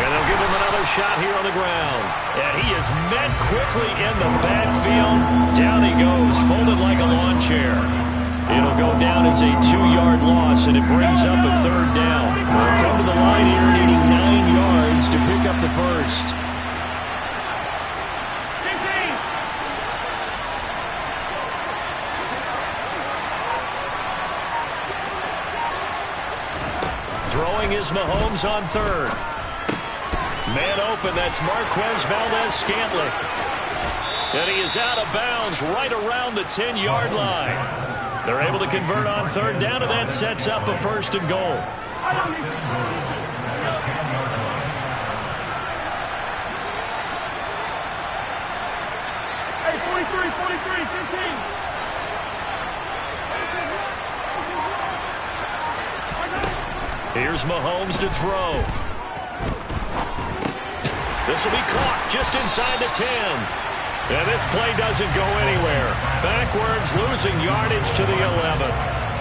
And they'll give him another shot here on the ground. And he is met quickly in the backfield. Down he goes, folded like a lawn chair. It'll go down as a 2-yard loss, and it brings up a 3rd down. We'll come to the line here needing 9 yards to pick up the first. Throwing is Mahomes on 3rd. Man open, that's Marquez Valdes-Scantling. And he is out of bounds right around the 10-yard line. They're able to convert on 3rd down, and that sets up a 1st and goal. Hey, 43, 15. Here's Mahomes to throw. This will be caught just inside the 10. And this play doesn't go anywhere. Backwards, losing yardage to the 11.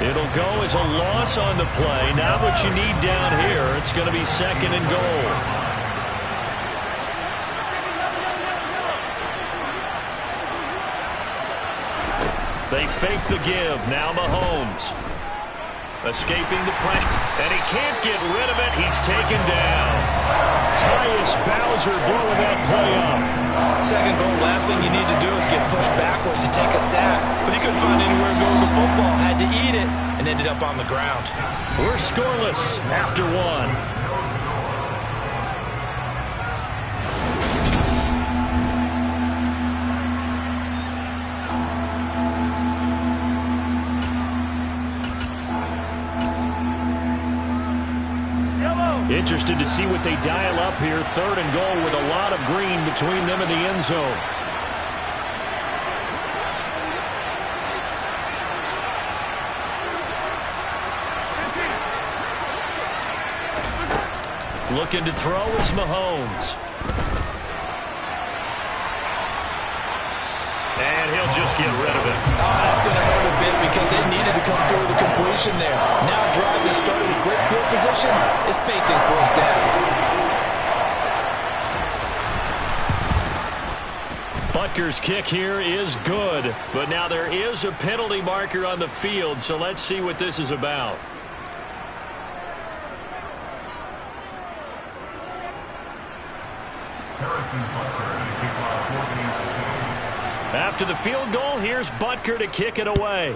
It'll go as a loss on the play. Not what you need down here. It's going to be 2nd and goal. They fake the give. Now Mahomes. Escaping the pressure. And he can't get rid of it. He's taken down. Tyus Bowser blowing that play up. 2nd goal, last thing you need to do is get pushed backwards to take a sack. But he couldn't find anywhere to go with the football. Had to eat it and ended up on the ground. We're scoreless after 1. Interested to see what they dial up here. 3rd and goal with a lot of green between them and the end zone. Looking to throw is Mahomes. And he'll just get rid of it. That's going to hurt a bit because they needed to come through the completion there. Now drive that started with great field position is facing 4th down. Butker's kick here is good, but now there is a penalty marker on the field, so let's see what this is about. After the field goal, here's Butker to kick it away.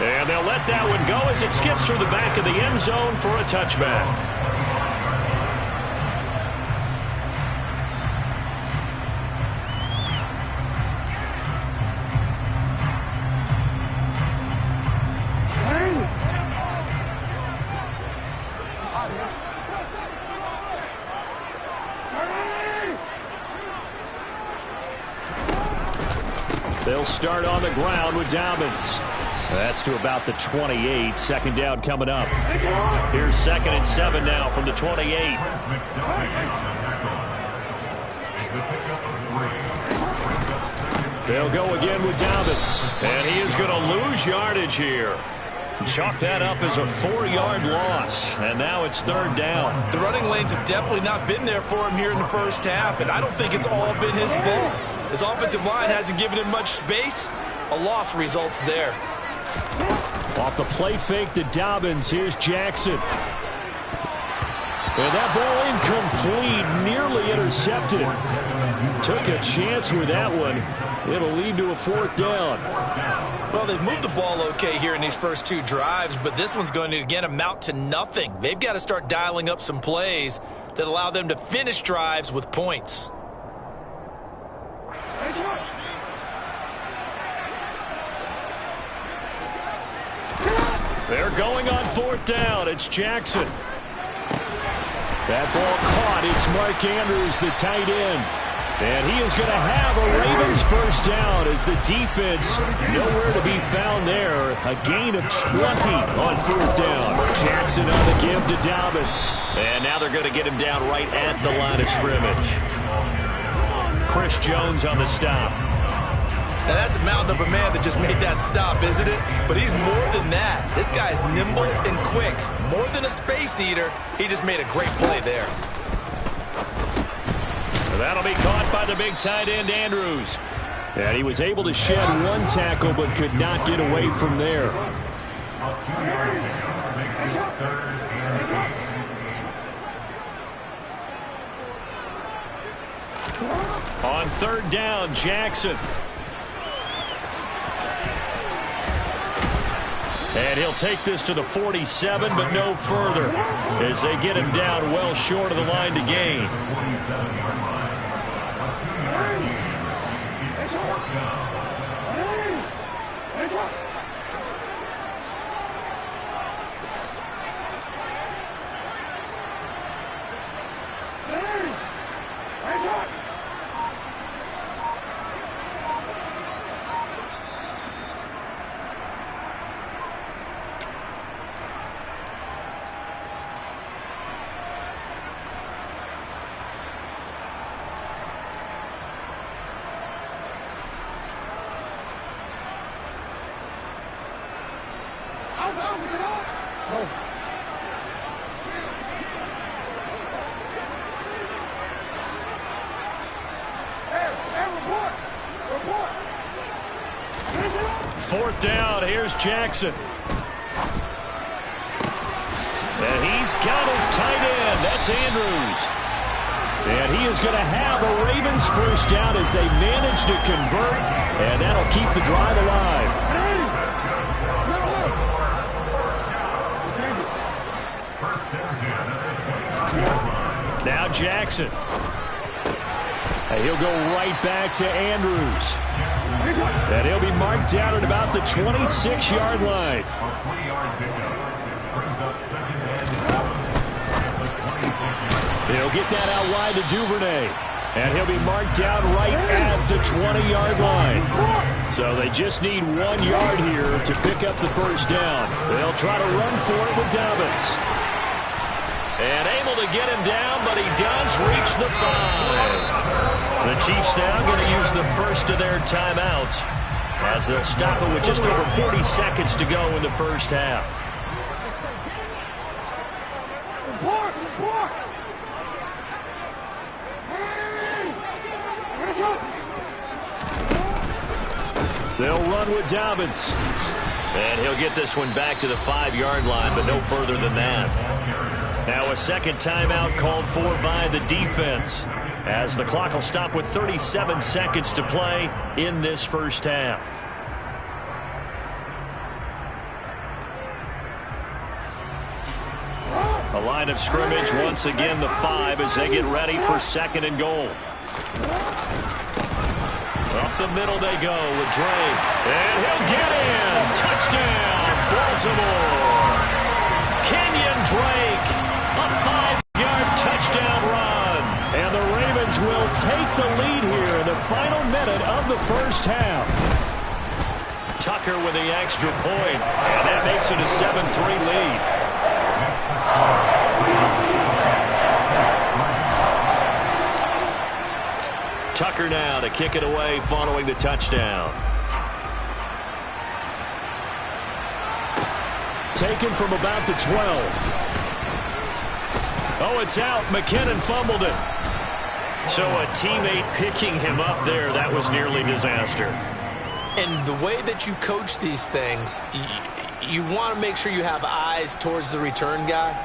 And they'll let that one go as it skips through the back of the end zone for a touchback. They'll start on the ground with Dobbins. That's to about the 28. 2nd down coming up. Here's 2nd and 7 now from the 28. They'll go again with Dobbins. And he is going to lose yardage here. Chalk that up as a 4-yard loss. And now it's 3rd down. The running lanes have definitely not been there for him here in the first half, and I don't think it's all been his fault. His offensive line hasn't given him much space. A loss results there. Off the play fake to Dobbins, here's Jackson. And that ball incomplete, nearly intercepted. Took a chance with that one. It'll lead to a 4th down. Well, they've moved the ball okay here in these first 2 drives, but this one's going to, again, amount to nothing. They've got to start dialing up some plays that allow them to finish drives with points. They're going on 4th down. It's Jackson. That ball caught. It's Mark Andrews, the tight end. And he is going to have a Ravens 1st down as the defense nowhere to be found there. A gain of 20 on 4th down. Jackson on the give to Dobbins. And now they're going to get him down right at the line of scrimmage. Chris Jones on the stop. Now, that's a mountain of a man that just made that stop, isn't it? But he's more than that. This guy's nimble and quick. More than a space eater, he just made a great play there. That'll be caught by the big tight end, Andrews. And he was able to shed 1 tackle but could not get away from there. On 3rd down, Jackson. And he'll take this to the 47, but no further, as they get him down well short of the line to gain. Fourth down, here's Jackson. And he's got his tight end. That's Andrews. And he is going to have a Ravens 1st down as they manage to convert. And that'll keep the drive alive. Now Jackson. And he'll go right back to Andrews. And he'll be marked down at about the 26-yard line. He'll get that out wide to Duvernay. And he'll be marked down right at the 20-yard line. So they just need 1 yard here to pick up the 1st down. They'll try to run for it with Dobbins. And able to get him down, but he does reach the 5. The Chiefs now going to use the first of their timeouts as they'll stop it with just over 40 seconds to go in the 1st half. They'll run with Dobbins. And he'll get this one back to the 5-yard line, but no further than that. Now a second timeout called for by the defense, as the clock will stop with 37 seconds to play in this 1st half. A line of scrimmage, once again the 5 as they get ready for 2nd and goal. Up the middle they go with Drake. And he'll get in. Touchdown, Baltimore. Kenyon Drake, a 5-yard touchdown run. And the Ravens will take the lead here in the final minute of the 1st half. Tucker with the extra point, and that makes it a 7-3 lead. Tucker now to kick it away following the touchdown. Taken from about the 12. Oh, it's out. McKinnon fumbled it. So a teammate picking him up there, that was nearly disaster. And the way that you coach these things, you want to make sure you have eyes towards the return guy.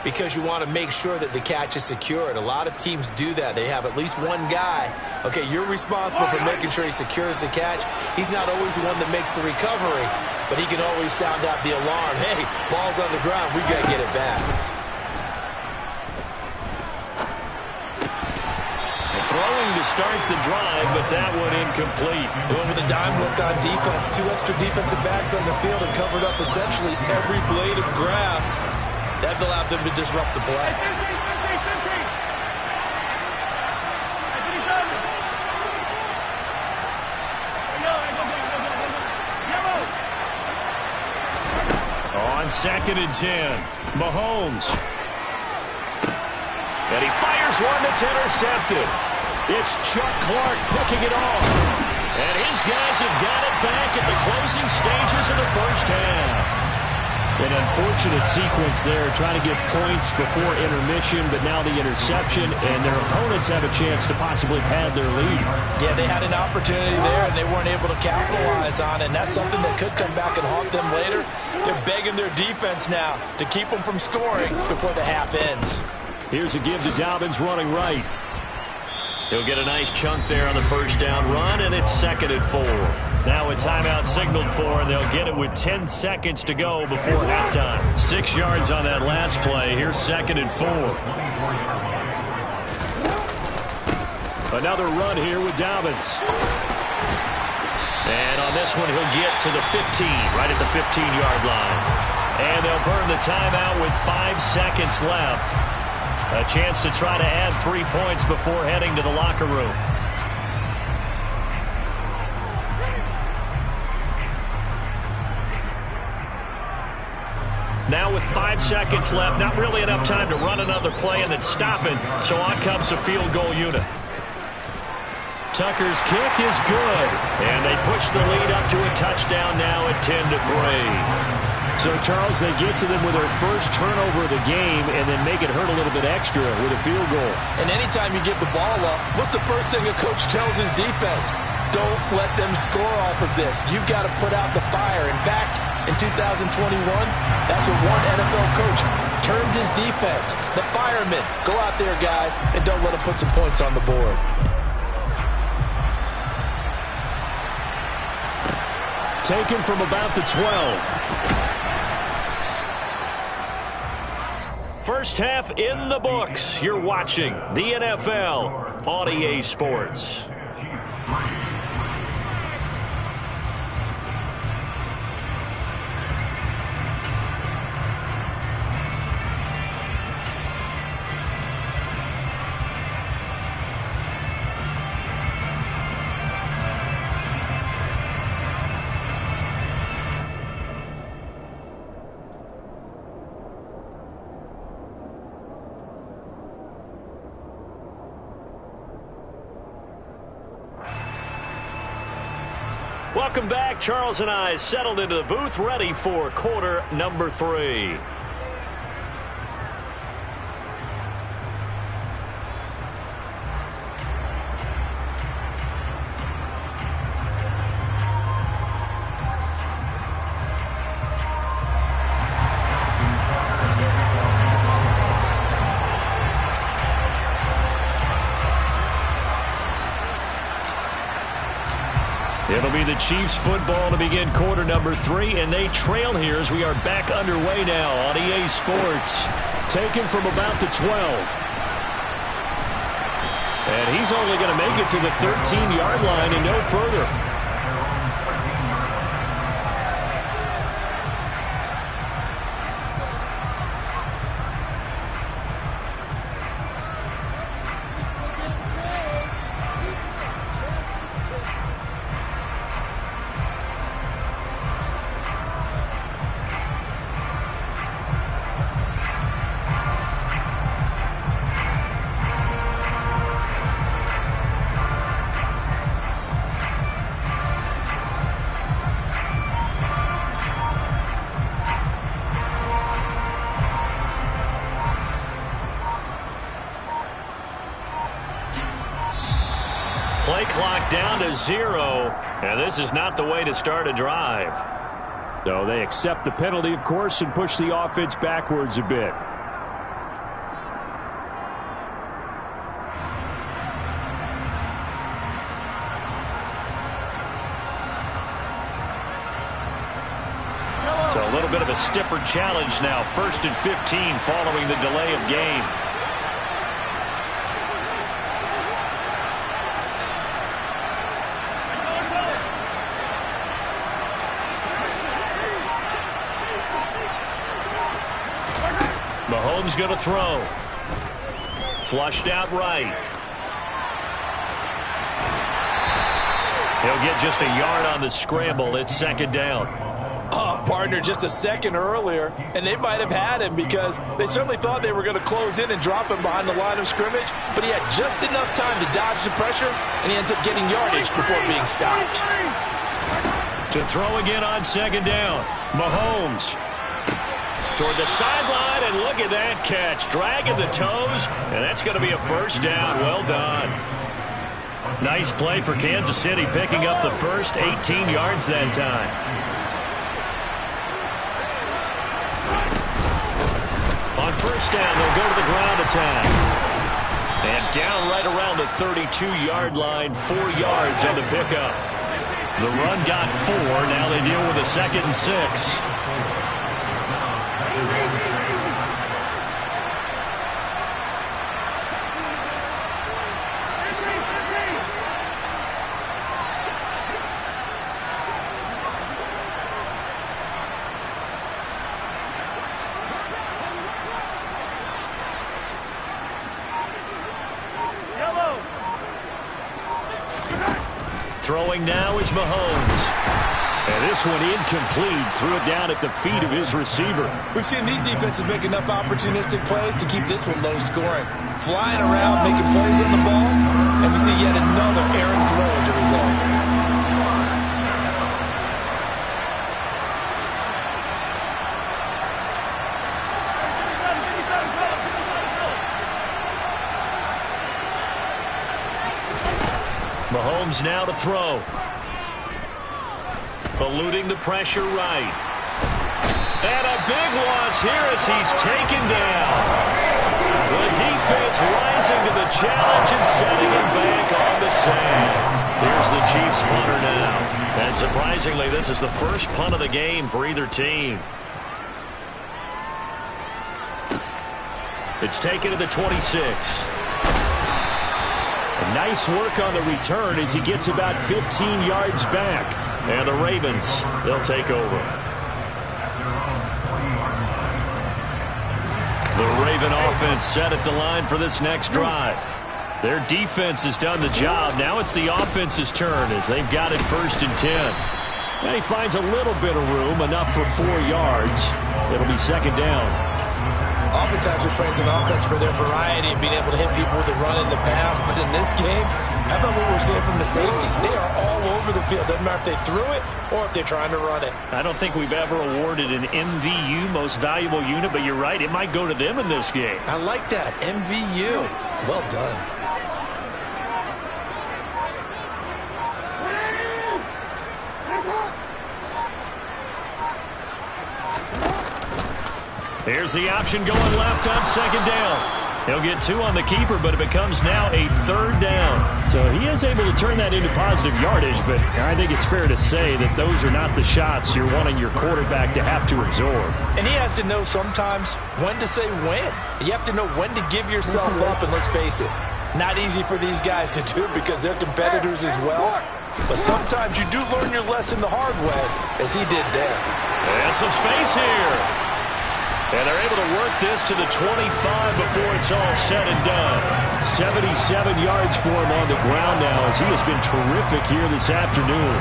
because you want to make sure that the catch is secured. A lot of teams do that. They have at least one guy. Okay, you're responsible for making sure he secures the catch. He's not always the one that makes the recovery, but he can always sound out the alarm. Hey, ball's on the ground. We've got to get it back. Throwing to start the drive, but that one incomplete. They went with a dime look on defense. 2 extra defensive backs on the field and covered up essentially every blade of grass. That allowed them to disrupt the play. On 2nd and 10, Mahomes. And he fires one that's intercepted. It's Chuck Clark picking it off. And his guys have got it back at the closing stages of the first half. An unfortunate sequence there, trying to get points before intermission, but now the interception, and their opponents have a chance to possibly pad their lead. Yeah, they had an opportunity there, and they weren't able to capitalize on it, and that's something that could come back and haunt them later. They're begging their defense now to keep them from scoring before the half ends. Here's a give to Dobbins running right. He'll get a nice chunk there on the first down run, and it's 2nd and 4. Now a timeout signaled for, and they'll get it with 10 seconds to go before halftime. 6 yards on that last play. Here's 2nd and 4. Another run here with Dobbins. And on this one, he'll get to the 15, right at the 15-yard line. And they'll burn the timeout with 5 seconds left. A chance to try to add 3 points before heading to the locker room. Now with 5 seconds left, not really enough time to run another play and then stop it, so on comes the field goal unit. Tucker's kick is good, and they push the lead up to a touchdown now at 10-3. So, Charles, they get to them with their first turnover of the game and then make it hurt a little bit extra with a field goal. And anytime you give the ball up, what's the first thing a coach tells his defense? Don't let them score off of this. You've got to put out the fire. In fact, in 2021, that's what one NFL coach termed his defense. The firemen. Go out there, guys, and don't let them put some points on the board. Taken from about the 12. First half in the books. You're watching the NFL on EA Sports. Welcome back. Charles and I settled into the booth, ready for quarter number 3. It'll be the Chiefs football to begin quarter number 3, and they trail here as we are back underway now on EA Sports. Taken from about the 12. And he's only going to make it to the 13-yard line and no further. Play clock down to 0, and this is not the way to start a drive. So they accept the penalty, of course, and push the offense backwards a bit. So a little bit of a stiffer challenge now. 1st and 15 following the delay of game. Mahomes going to throw. Flushed out right. He'll get just a yard on the scramble. It's 2nd down. Oh, partner, just a second earlier, and they might have had him because they certainly thought they were going to close in and drop him behind the line of scrimmage, but he had just enough time to dodge the pressure, and he ends up getting yardage before being stopped. To throw again on 2nd down. Mahomes toward the sideline, and look at that catch. Dragging the toes, and that's going to be a 1st down. Well done. Nice play for Kansas City, picking up the first, 18 yards that time. On 1st down, they'll go to the ground attack. And down right around the 32-yard line, 4 yards on the pickup. The run got 4. Now they deal with a 2nd and 6. Throwing now is Mahomes. And this one incomplete. Threw it down at the feet of his receiver. We've seen these defenses make enough opportunistic plays to keep this one low scoring. Flying around, making plays on the ball, and we see yet another errant throw as a result. Mahomes now to throw. Eluding the pressure right. And a big loss here as he's taken down. The defense rising to the challenge and setting him back on the sand. Here's the Chiefs punter now. And surprisingly, this is the first punt of the game for either team. It's taken to the 26. Nice work on the return as he gets about 15 yards back. And the Ravens, they'll take over. The Raven offense set at the line for this next drive. Their defense has done the job. Now it's the offense's turn as they've got it 1st and 10. And he finds a little bit of room, enough for 4 yards. It'll be 2nd down. Oftentimes we praise an offense for their variety and being able to hit people with the run in the pass. But in this game, how about what we're seeing from the safeties? They are all over the field. Doesn't matter if they threw it or if they're trying to run it. I don't think we've ever awarded an MVU, most valuable unit, but you're right. It might go to them in this game. I like that. MVU. Well done. Here's the option going left on 2nd down. He'll get 2 on the keeper, but it becomes now a 3rd down. So he is able to turn that into positive yardage, but I think it's fair to say that those are not the shots you're wanting your quarterback to have to absorb. And he has to know sometimes when to say when. You have to know when to give yourself up, and let's face it, not easy for these guys to do because they're competitors as well. But sometimes you do learn your lesson the hard way, as he did there. And some space here. And they're able to work this to the 25 before it's all said and done. 77 yards for him on the ground now as he has been terrific here this afternoon.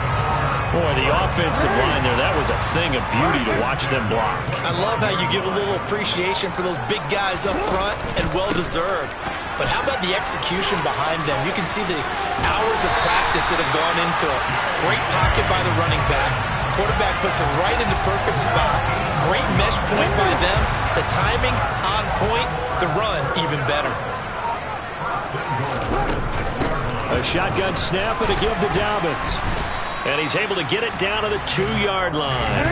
Boy, the offensive line there, that was a thing of beauty to watch them block. I love how you give a little appreciation for those big guys up front, and well-deserved. But how about the execution behind them? You can see the hours of practice that have gone into it. Great pocket by the running back. Quarterback puts it right in the perfect spot. Great mesh point by them. The timing on point. The run even better. A shotgun snap and a give to Dobbins. And he's able to get it down to the 2-yard line.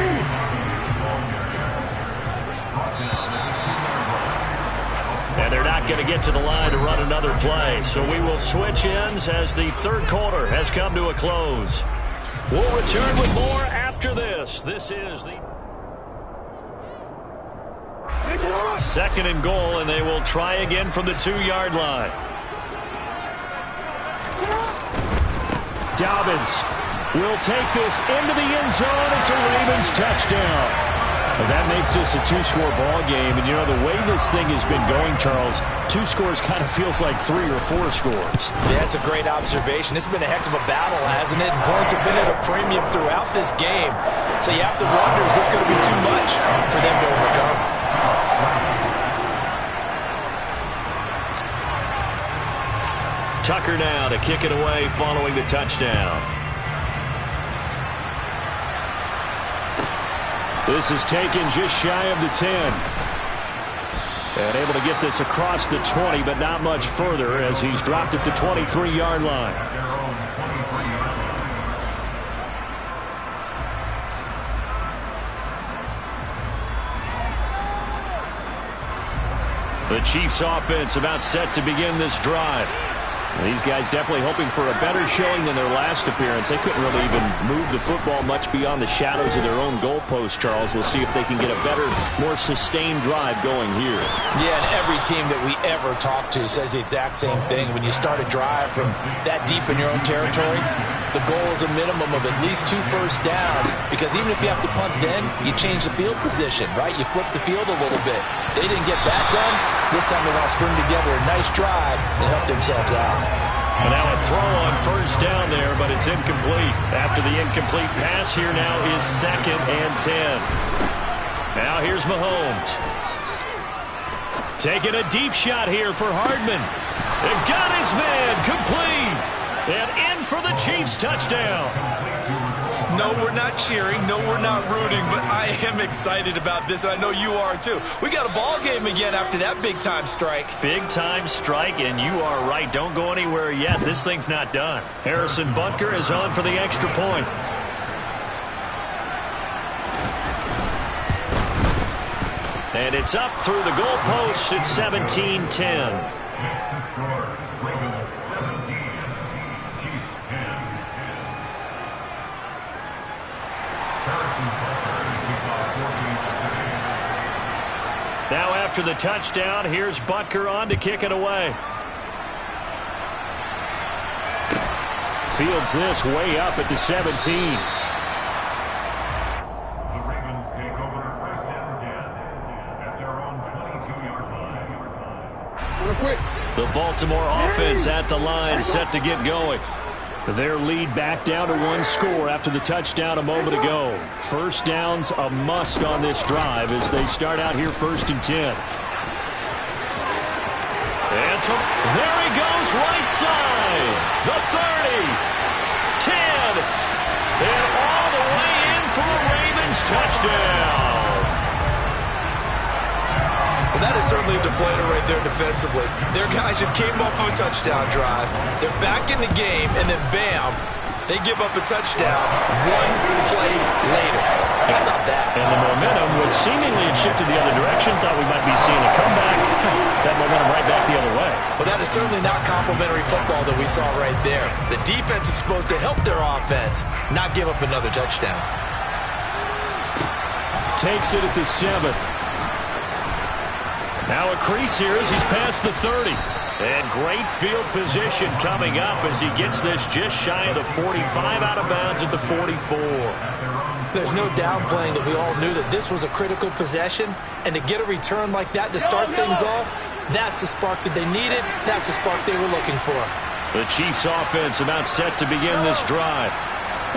And they're not going to get to the line to run another play. So we will switch ends as the 3rd quarter has come to a close. We'll return with more after this. This is the... 2nd and goal, and they will try again from the 2-yard line. Dobbins will take this into the end zone. It's a Ravens touchdown. And that makes this a 2-score ball game. And, you know, the way this thing has been going, Charles, 2 scores kind of feels like 3 or 4 scores. Yeah, that's a great observation. It's been a heck of a battle, hasn't it? And points have been at a premium throughout this game. So you have to wonder, is this going to be too much for them to overcome? Tucker now to kick it away following the touchdown. This is taken just shy of the 10. And able to get this across the 20, but not much further as he's dropped it to 23-yard line. The Chiefs offense about set to begin this drive. These guys definitely hoping for a better showing than their last appearance. They couldn't really even move the football much beyond the shadows of their own goalpost, Charles. We'll see if they can get a better, more sustained drive going here. Yeah, and every team that we ever talk to says the exact same thing. When you start a drive from that deep in your own territory, the goal is a minimum of at least 2 first downs, because even if you have to punt then, you change the field position, right? You flip the field a little bit. They didn't get that done. This time they want to string together a nice drive and help themselves out. And now a throw on first down there, but it's incomplete. After the incomplete pass, here now is 2nd and 10. Now here's Mahomes. Taking a deep shot here for Hardman. And got his man complete. And in for the Chiefs touchdown. No, we're not cheering. No, we're not rooting. But I am excited about this, and I know you are too. We got a ball game again after that big-time strike. Big-time strike, and you are right. Don't go anywhere yet. This thing's not done. Harrison Butker is on for the extra point. And it's up through the goalpost. It's 17-10. Now after the touchdown, here's Butker on to kick it away. Fields this way up at the 17. The Ravens take over 1st and 10 at their own 22-yard line. The Baltimore offense at the line, set to get going. Their lead back down to 1 score after the touchdown a moment ago. First down's a must on this drive as they start out here 1st and 10. And so there he goes, right side. The 30, 10, and all the way in for a Ravens touchdown. Well, that is certainly a deflator right there defensively. Their guys just came off of a touchdown drive. They're back in the game, and then bam, they give up a touchdown 1 play later. How about that? And the momentum, which seemingly had shifted the other direction, thought we might be seeing a comeback. That momentum right back the other way. Well, that is certainly not complimentary football that we saw right there. The defense is supposed to help their offense, not give up another touchdown. Takes it at the 7. Now a crease here as he's past the 30. And great field position coming up as he gets this just shy of the 45, out of bounds at the 44. There's no downplaying that we all knew that this was a critical possession, and to get a return like that to start things off, that's the spark that they needed. That's the spark they were looking for. The Chiefs offense about set to begin this drive.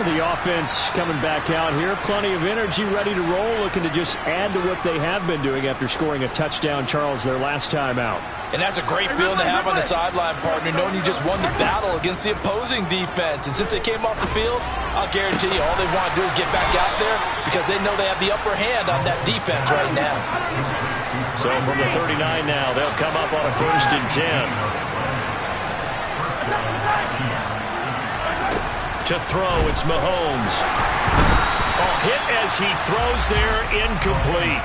The offense coming back out here. Plenty of energy, ready to roll, looking to just add to what they have been doing after scoring a touchdown, Charles, their last time out. And that's a great feeling to have on the sideline, partner, knowing you just won the battle against the opposing defense. And since they came off the field, I'll guarantee you all they want to do is get back out there because they know they have the upper hand on that defense right now. So from the 39 now, they'll come up on a 1st and 10. To throw, it's Mahomes. Hit as he throws there, incomplete.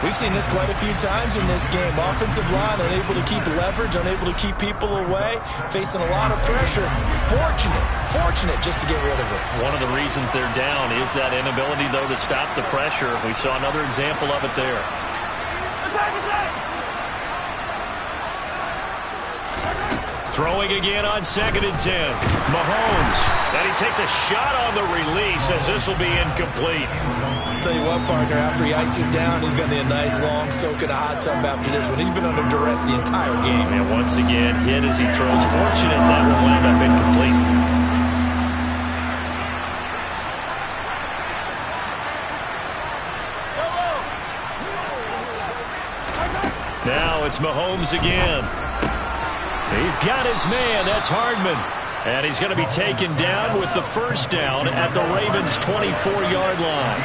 We've seen this quite a few times in this game. Offensive line unable to keep leverage, unable to keep people away, facing a lot of pressure. Fortunate just to get rid of it. One of the reasons they're down is that inability, though, to stop the pressure. We saw another example of it there. Throwing again on 2nd and 10. Mahomes. And he takes a shot on the release as this will be incomplete. Tell you what, partner, after he ices down, he's going to need a nice long soak in a hot tub after this one. He's been under duress the entire game. And once again, hit as he throws. Fortunate that will end up incomplete. Now it's Mahomes again. He's got his man. That's Hardman. And he's going to be taken down with the first down at the Ravens' 24-yard line.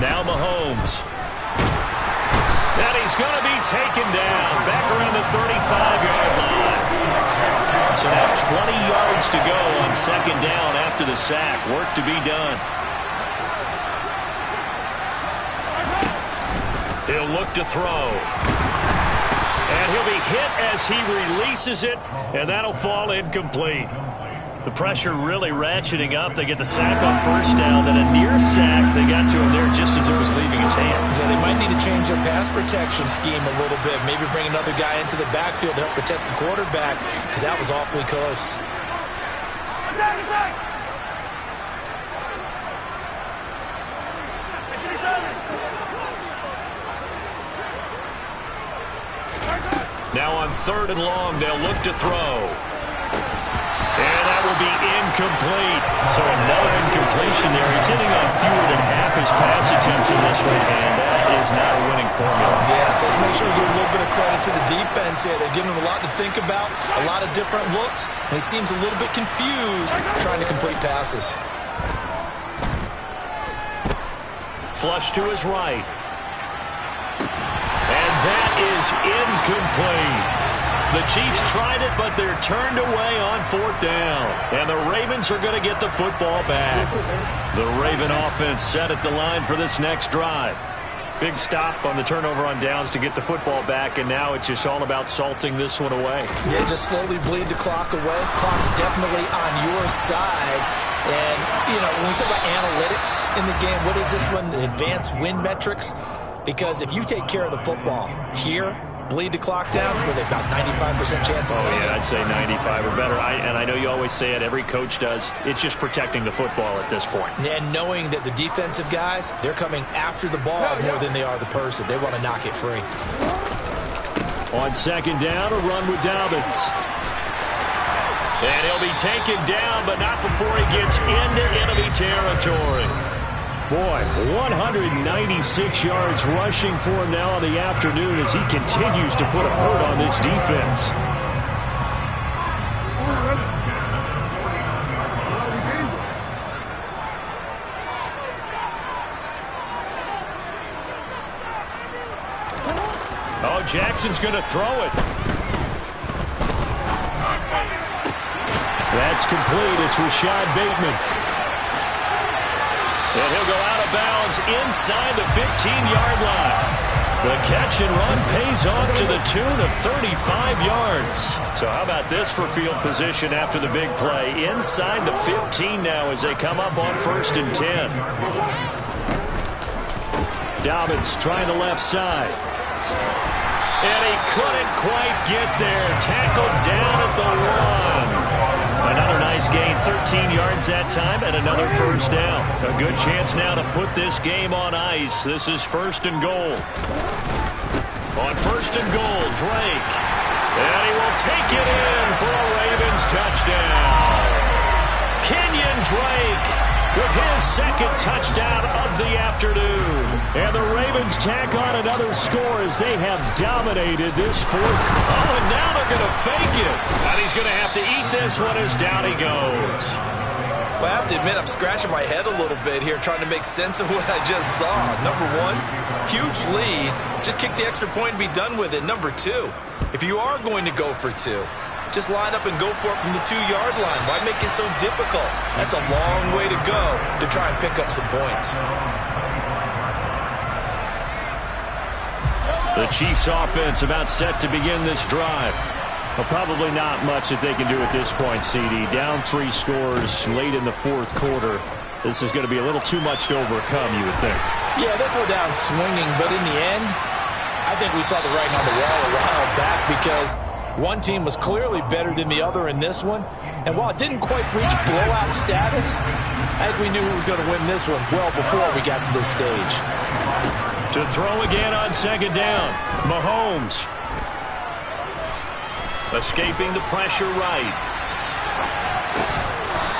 Now Mahomes. And he's going to be taken down back around the 35-yard line. So now 20 yards to go on 2nd down after the sack. Work to be done. He'll look to throw. And he'll be hit as he releases it, and that'll fall incomplete. The pressure really ratcheting up. They get the sack on first down, then a near sack. They got to him there just as it was leaving his hand. Yeah, they might need to change their pass protection scheme a little bit. Maybe bring another guy into the backfield to help protect the quarterback, because that was awfully close. Now on 3rd and long, they'll look to throw. And that will be incomplete. So another incompletion there. He's hitting on fewer than half his pass attempts in this one, and that is not a winning formula. Yeah, so let's make sure we give a little bit of credit to the defense here. They're giving him a lot to think about, a lot of different looks, and he seems a little bit confused trying to complete passes. Flush to his right. And that is incomplete. The Chiefs tried it, but they're turned away on 4th down. And the Ravens are going to get the football back. The Raven offense set at the line for this next drive. Big stop on the turnover on downs to get the football back, and now it's just all about salting this one away. Yeah, just slowly bleed the clock away. Clock's definitely on your side. And, you know, when we talk about analytics in the game, what is this one? Advanced win metrics? Because if you take care of the football here, bleed the clock down, with about 95% chance of winning. Oh, yeah, I'd say 95 or better. And I know you always say it, every coach does. It's just protecting the football at this point. And knowing that the defensive guys, they're coming after the ball more than they are the person. They want to knock it free. On 2nd down, a run with Dobbins. And he'll be taken down, but not before he gets into enemy territory. Boy, 196 yards rushing for him now in the afternoon as he continues to put a hurt on this defense. Oh, Jackson's going to throw it. That's complete. It's Rashad Bateman. And he'll go out of bounds inside the 15-yard line. The catch and run pays off to the tune of 35 yards. So how about this for field position after the big play? Inside the 15 now as they come up on 1st and 10. Dobbins trying the left side. And he couldn't quite get there. Tackled down at the 1. Another nice gain, 13 yards that time, and another first down. A good chance now to put this game on ice. This is 1st and goal. On 1st and goal, Drake. And he will take it in for a Ravens touchdown. Kenyon Drake with his 2nd touchdown of the afternoon. And the Ravens tack on another score as they have dominated this 4th. Oh, and now they're going to fake it. And he's going to have to eat this one as down he goes. Well, I have to admit, I'm scratching my head a little bit here trying to make sense of what I just saw. Number 1, huge lead. Just kick the extra point and be done with it. Number 2, if you are going to go for 2, just line up and go for it from the 2-yard line. Why make it so difficult? That's a long way to go to try and pick up some points. The Chiefs offense about set to begin this drive. Well, probably not much that they can do at this point, CD. Down 3 scores late in the 4th quarter. this is going to be a little too much to overcome, you would think. Yeah, they'll go down swinging, but in the end, I think we saw the writing on the wall a while back because one team was clearly better than the other in this one. And while it didn't quite reach blowout status, I think we knew who was going to win this one well before we got to this stage. To throw again on second down, Mahomes. Escaping the pressure right.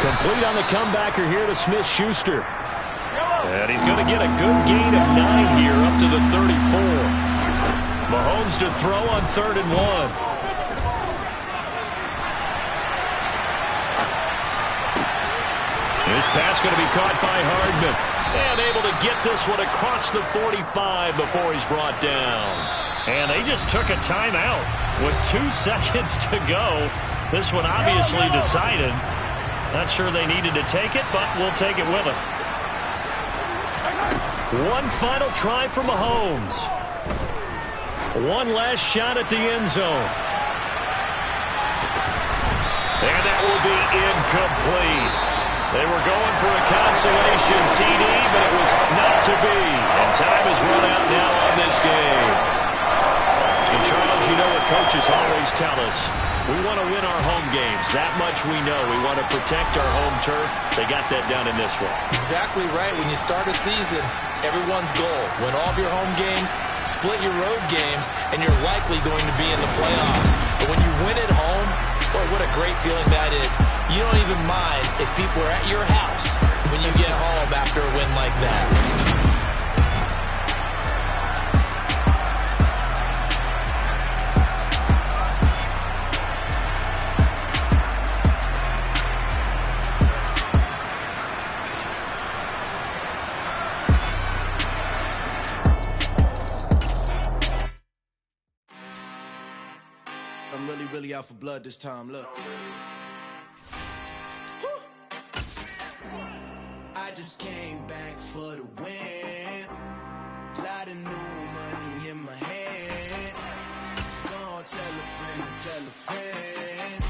Complete on the comebacker here to Smith-Schuster. And he's going to get a good gain of 9 here up to the 34. Mahomes to throw on 3rd and 1. This pass going to be caught by Hardman. And able to get this one across the 45 before he's brought down. And they just took a timeout with 2 seconds to go. This one obviously decided. Not sure they needed to take it, but we'll take it with them. One final try for Mahomes. One last shot at the end zone. And that will be incomplete. They were going for a consolation TD, but it was not to be. And time has run out now on this game. And Charles, you know what coaches always tell us. We want to win our home games. That much we know. We want to protect our home turf. They got that done in this one. Exactly right. When you start a season, everyone's goal, win all of your home games, split your road games, and you're likely going to be in the playoffs. But when you win at home, boy, what a great feeling that is. You don't even mind if people are at your house when you get home after a win like that. Really out for blood this time, look. I just came back for the win. Lot of new money in my hand. Gonna tell a friend to tell a friend.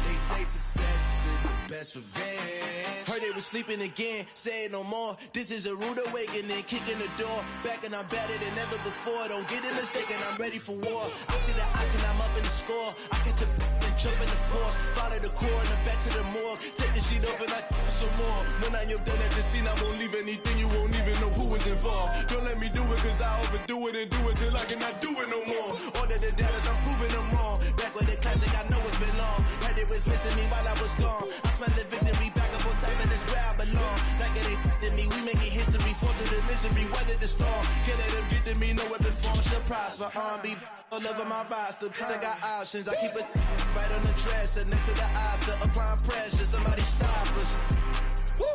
They say success is the best revenge. Heard they was sleeping again, say it no more. This is a rude awakening, kicking the door. Back and I'm better than ever before. Don't get it mistaken, I'm ready for war. I see the option, I'm up in the score. I catch a and jump in the course. Follow the core and the back to the morgue. Take the sheet off and I some more. When I am done at the scene, I won't leave anything. You won't even know who is involved. Don't let me do it, cause I overdo it and do it till I cannot do it no more. All of the doubters, I'm proving them wrong. Back with the classic, I know it's been long. Heard it was missing me while I was gone. I smell the victory back up on time, and it's where I belong. Like it ain't to me, we making history. Fall through the misery, weather the storm. Can't let them get to me, no weapon form shall prosper. R&B all over my roster, I got options. I keep it right on the dresser, next to the Oscar. Applying pressure, somebody stop us. Woo!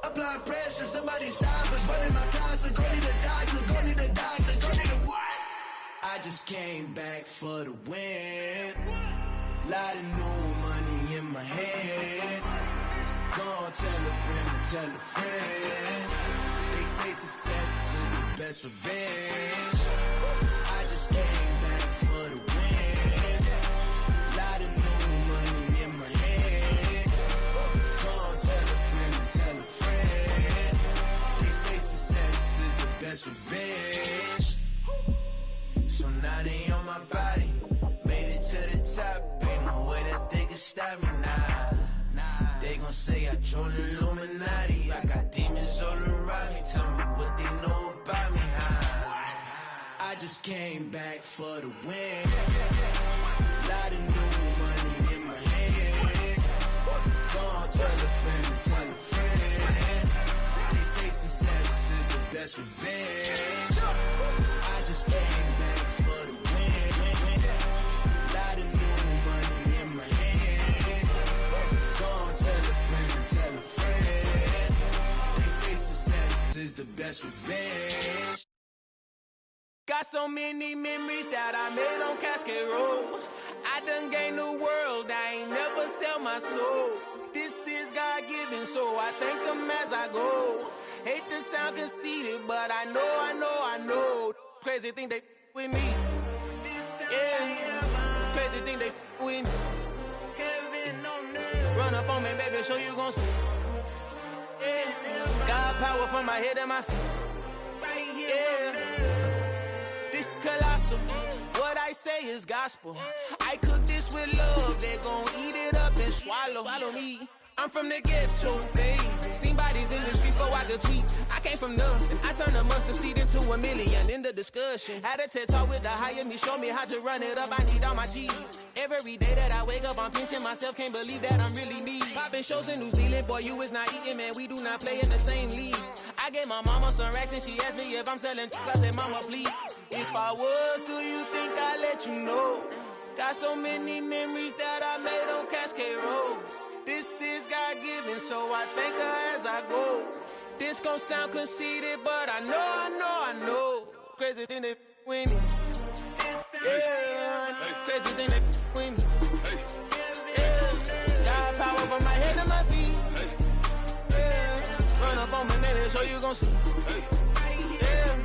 Applying pressure, somebody stop us. Running my closet, go need a doctor, go need a doctor, go need a what? I just came back for the win. Lot of new money in my hand. Gonna tell a friend to tell a friend. They say success is the best revenge. I just came back for the win. Lot of new money in my hand. Gonna tell a friend to tell a friend. They say success is the best revenge. So now they on my body. Made it to the top. Ain't no way that they can stop me now. They gon' say I joined the Illuminati. I got demons all around me. Tell me what they know about me, huh? I just came back for the win. Lot of new money in my hand. Gonna tell a friend to tell a friend. They say success is the best revenge. I just came back for the win. Lot of new money in my hand. Gonna tell a friend to tell a friend. They say success is the best revenge. Got so many memories that I made on Cascade Road. I done gained the world, I ain't never sell my soul. This is God-given, so I thank him as I go. Hate to sound conceited, but I know. Crazy thing they with me. Yeah, crazy thing they with me. Run up on me, baby, show you gon' see. Yeah. God power from my head and my feet. Yeah. This colossal. What I say is gospel. I cook this with love. They gon' eat it up and swallow me. I'm from the ghetto, baby. Seen bodies in the street before I could tweet. I came from nothing. I turned a mustard seed into a million. In the discussion, had a TED talk with the higher me. Show me how to run it up. I need all my cheese. Every day that I wake up, I'm pinching myself. Can't believe that I'm really me. Popping shows in New Zealand, boy, you is not eating, man. We do not play in the same league. I gave my mama some racks and she asked me if I'm selling. I said, mama, please. If I was, do you think I'd let you know? Got so many memories that I made on Cascade Road. This is God-given, so I thank her as I go. This gon' sound conceited, but I know. Crazy thing they with me. Yeah, crazy thing they with me. Yeah, got power from my head to my feet. Yeah, run up on me, baby, so you gon' see. Yeah.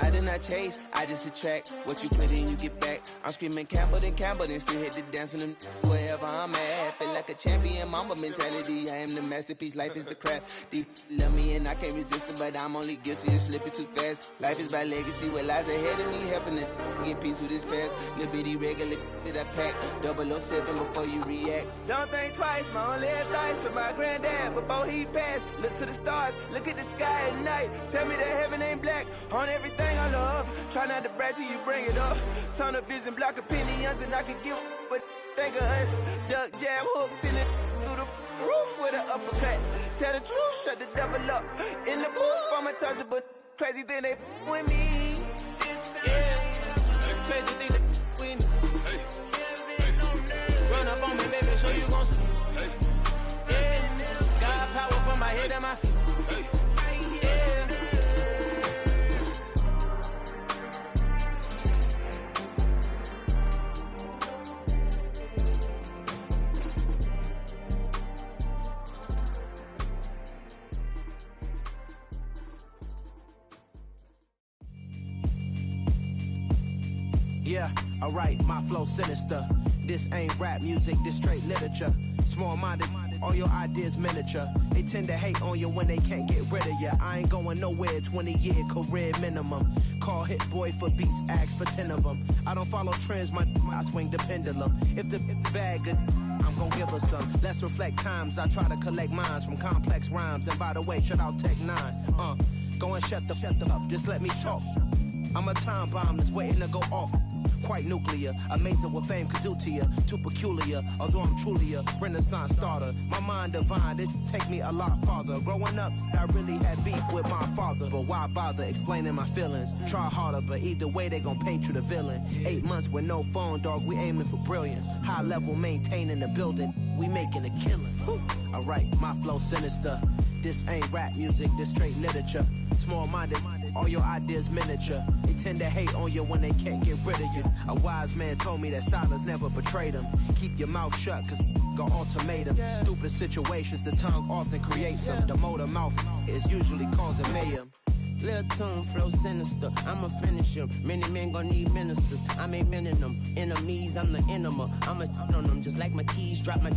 I did not chase, I just attract. What you put in, you get back. I'm screaming Campbell, then still hit the dance and wherever I'm at. Feel like a champion, mama mentality. I am the masterpiece, life is the crap. These love me and I can't resist it, but I'm only guilty of slipping too fast. Life is by legacy, what lies ahead of me, helping to get peace with this past. Little bitty regular that I pack, 007 before you react. Don't think twice, my only advice for my granddad before he passed. Look to the stars, look at the sky at night. Tell me that heaven ain't black on everything I love. Try not to brag till you bring it up. Tunnel vision, block opinions, and I could give but think of us. Duck jab hooks in it through the roof with an uppercut. Tell the truth, shut the devil up. In the booth, I'm untouchable. Crazy thing they with me. Yeah, crazy thing they with me. Run up on me, baby, so you gon' see. Yeah, got power from my head and my feet. Yeah, alright, my flow sinister. This ain't rap music, this straight literature. Small-minded, all your ideas miniature. They tend to hate on you when they can't get rid of you. I ain't going nowhere, 20-year career minimum. Call Hit Boy for beats, ask for 10 of them. I don't follow trends, I swing the pendulum. If the bag good, I'm gon' give her some. Let's reflect times, I try to collect minds from complex rhymes. And by the way, shut out Tech 9. Go and shut the up, just let me talk. I'm a time bomb that's waiting to go off. Quite nuclear, amazing what fame could do to you. Too peculiar, although I'm truly a renaissance starter. My mind divine, it take me a lot farther. Growing up, I really had beef with my father. But why bother explaining my feelings? Try harder, but either way they gon' paint you the villain. 8 months with no phone, dog, we aiming for brilliance. High level maintaining the building, we making a killing. Alright, my flow sinister. This ain't rap music, this straight literature. Small-minded, all your ideas miniature. They tend to hate on you when they can't get rid of you. A wise man told me that silence never betrayed him. Keep your mouth shut, cause got ultimatums. Stupid situations, the tongue often creates them. The motor mouth is usually causing mayhem. Lil' tune, flow sinister, I'ma finish him. Many men gon' need ministers, I'm a men in them. Enemies, I'm the enema, I'm a on them. Just like my keys, drop my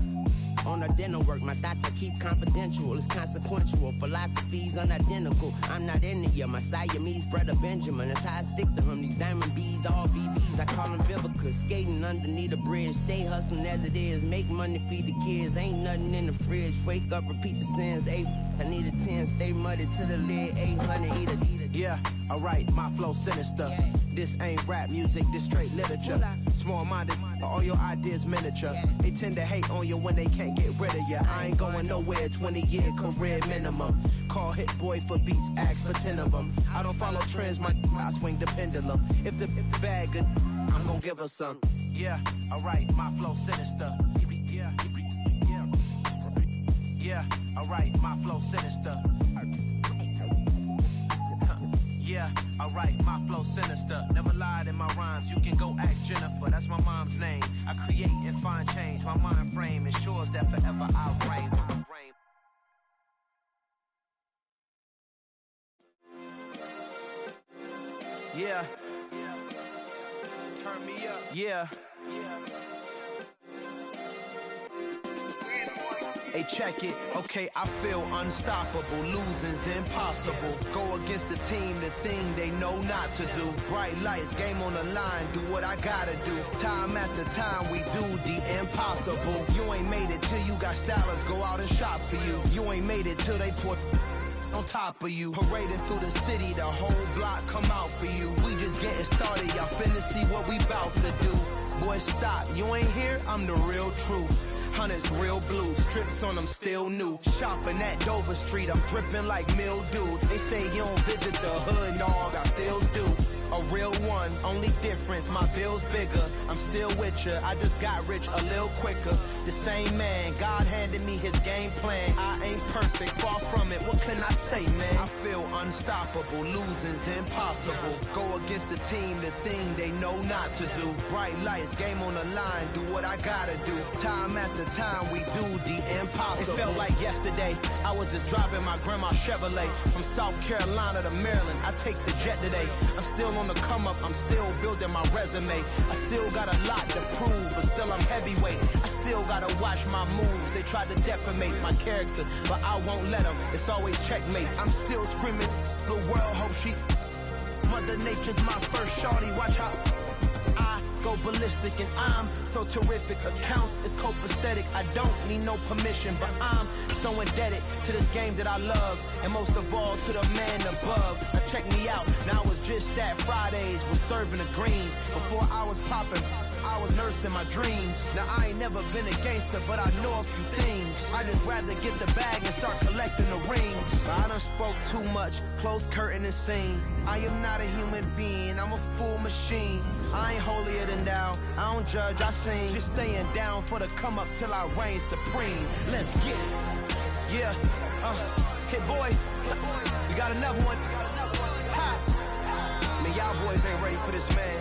on a dinner work. My thoughts I keep confidential, it's consequential. Philosophies unidentical, I'm not in it yet. My Siamese brother Benjamin, that's how I stick to him. These diamond bees, all BBs, I call them Vivica. Skating underneath a bridge, stay hustling as it is. Make money, feed the kids, ain't nothing in the fridge. Wake up, repeat the sins, I need a 10, stay muddy to the lid, 800, eat a. Yeah, alright, my flow sinister. This ain't rap music, this straight literature. Small-minded, all your ideas miniature. They tend to hate on you when they can't get rid of you. I ain't going nowhere, 20-year career minimum. Call Hit Boy for beats, ask for 10 of them. I don't follow trends, I swing the pendulum. If the bag good, I'm gon' give her some. Yeah, alright, my flow sinister. Yeah, alright, my flow sinister. Yeah, alright, my flow sinister. Never lied in my rhymes, you can go ask Jennifer. That's my mom's name. I create and find change. My mind frame ensures that forever I reign. Yeah. Turn me up. Yeah. Hey, check it. Okay, I feel unstoppable. Losing's impossible. Go against the team, the thing they know not to do. Bright lights, game on the line. Do what I gotta do. Time after time, we do the impossible. You ain't made it till you got stylers go out and shop for you. You ain't made it till they pour on top of you. Parading through the city, the whole block come out for you. We just getting started, y'all finna see what we bout to do. Boy, stop, you ain't here, I'm the real truth. Hunters, real blue, strips on them still new. Shopping at Dover Street, I'm dripping like mildew. They say you don't visit the hood, dog, I still do. A real one, only difference, my bill's bigger. I'm still with ya, I just got rich a little quicker. The same man, God handed me his game plan. I ain't perfect, far from it, what can I say, man? I feel unstoppable, losing's impossible. Go against the team, the thing they know not to do. Bright lights, game on the line, do what I gotta do. Time after time, we do the impossible. It felt like yesterday, I was just driving my grandma's Chevrolet. From South Carolina to Maryland, I take the jet today. I'm still on the come up, I'm still building my resume. I still got a lot to prove, but still I'm heavyweight. I still gotta watch my moves. They try to defamate my character, but I won't let them. It's always checkmate. I'm still screaming, the world hope she. Mother Nature's my first shorty, watch how I go ballistic and I'm so terrific. Accounts is copacetic, I don't need no permission, but I'm so indebted to this game that I love, and most of all to the man above. Now check me out, now it's just that Fridays was serving the greens. Before I was popping, I was nursing my dreams. Now I ain't never been a gangster, but I know a few things. I just rather get the bag and start collecting the rings. I done spoke too much, close curtain and scene. I am not a human being, I'm a full machine. I ain't holier than thou, I don't judge, I sing. Just staying down for the come up till I reign supreme. Let's get it. Yeah, hit boy, we got another one. Ha. Man, y'all boys ain't ready for this, man.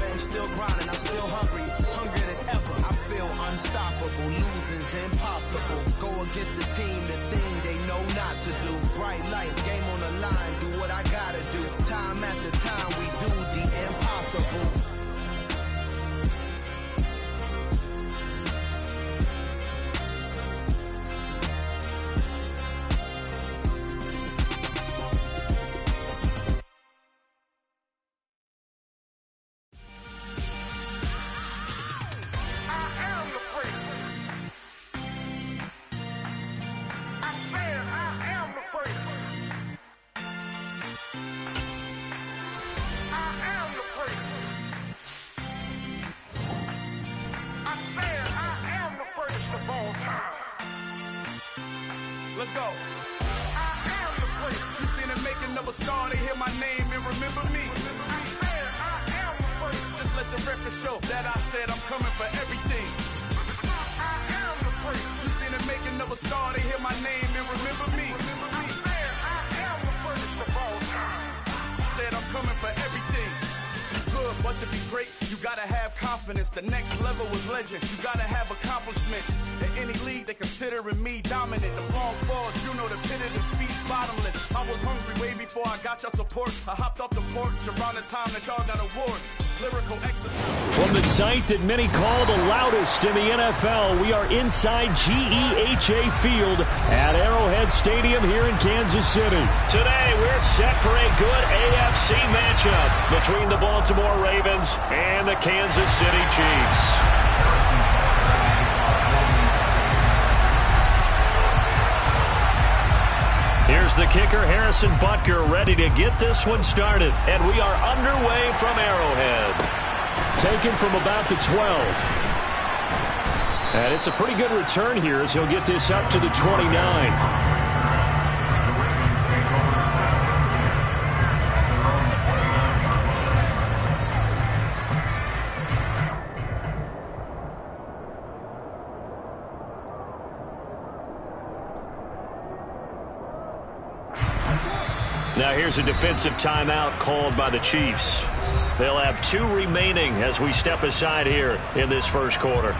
I'm still grinding, I'm still hungry, hungrier than ever. I feel unstoppable, losing's impossible. Go against the team, the thing they know not to do. Bright lights, game on the line, do what I gotta do. Time after time, we do the impossible. Let's go. I am the prince. You seen the making of a star, they hear my name and remember me. I am the prince. Just let the record show that I said I'm coming for everything. I am the prince. You seen the making of a star, they hear my name and remember me. I am the prince of all time. Said I'm coming for everything. Good, but to be great, you gotta have confidence. The next level was legend. You gotta have accomplishments. In any league, they considering me dominant. The long falls, you know the pit of defeat, bottomless. I was hungry way before I got your support. I hopped off the porch around the time that y'all got awards. Lyrical exercise. From the site that many call the loudest in the NFL, we are inside GEHA Field at Arrowhead Stadium here in Kansas City. Today, we're set for a good AFC matchup between the Baltimore Ravens and the Kansas City Chiefs. Here's the kicker, Harrison Butker, ready to get this one started. And we are underway from Arrowhead. Taken from about the 12. And it's a pretty good return here as he'll get this up to the 29. Now here's a defensive timeout called by the Chiefs. They'll have 2 remaining as we step aside here in this first quarter.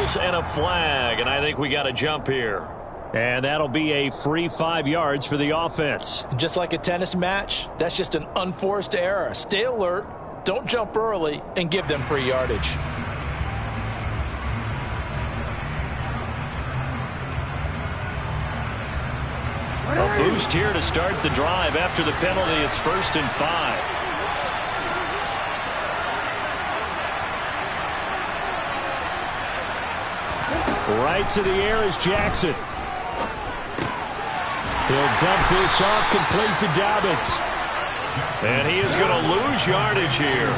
whistles and a flag, and I think we got a jump here. And that'll be a free 5 yards for the offense. Just like a tennis match, that's just an unforced error. Stay alert, don't jump early, and give them free yardage. A boost here to start the drive. After the penalty, it's 1st and 5. Right to the air is Jackson. He'll dump this off, complete to Dobbins. And he is going to lose yardage here.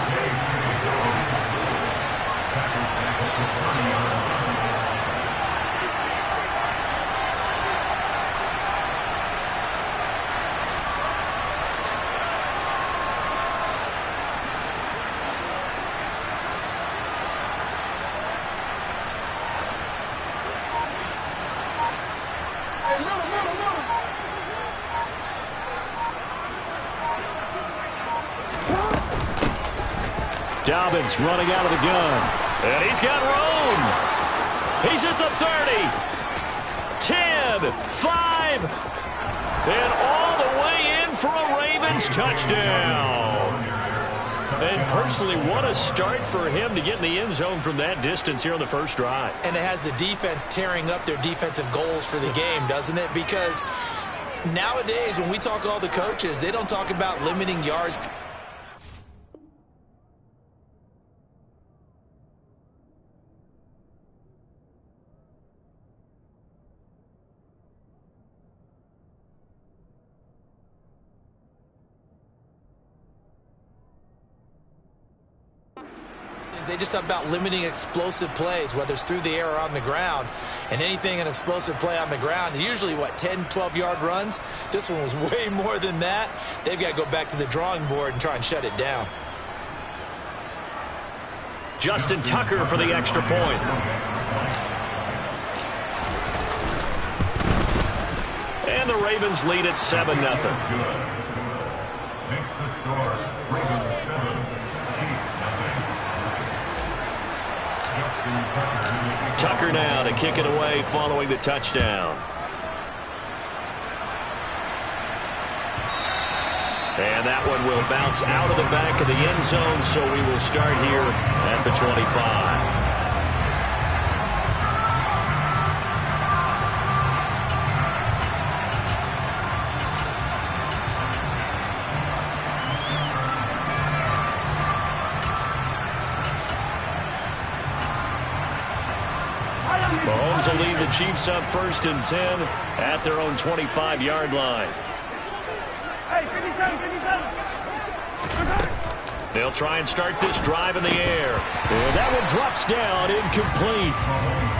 Dobbins running out of the gun. And he's got room. He's at the 30. 10, 5, and all the way in for a Ravens touchdown. And personally, what a start for him to get in the end zone from that distance here on the first drive. And it has the defense tearing up their defensive goals for the game, doesn't it? Because nowadays, when we talk to all the coaches, they don't talk about limiting yards. They just about limiting explosive plays, whether it's through the air or on the ground. And anything an explosive play on the ground is usually, 10, 12-yard runs. This one was way more than that. They've got to go back to the drawing board and try and shut it down. Justin Tucker for the extra point. And the Ravens lead at 7-0. Makes the score Ravens 7, Chiefs 0. Tucker now to kick it away following the touchdown. And that one will bounce out of the back of the end zone, so we will start here at the 25. Mahomes will lead the Chiefs up 1st and 10 at their own 25-yard line. They'll try and start this drive in the air. And that one drops down, incomplete.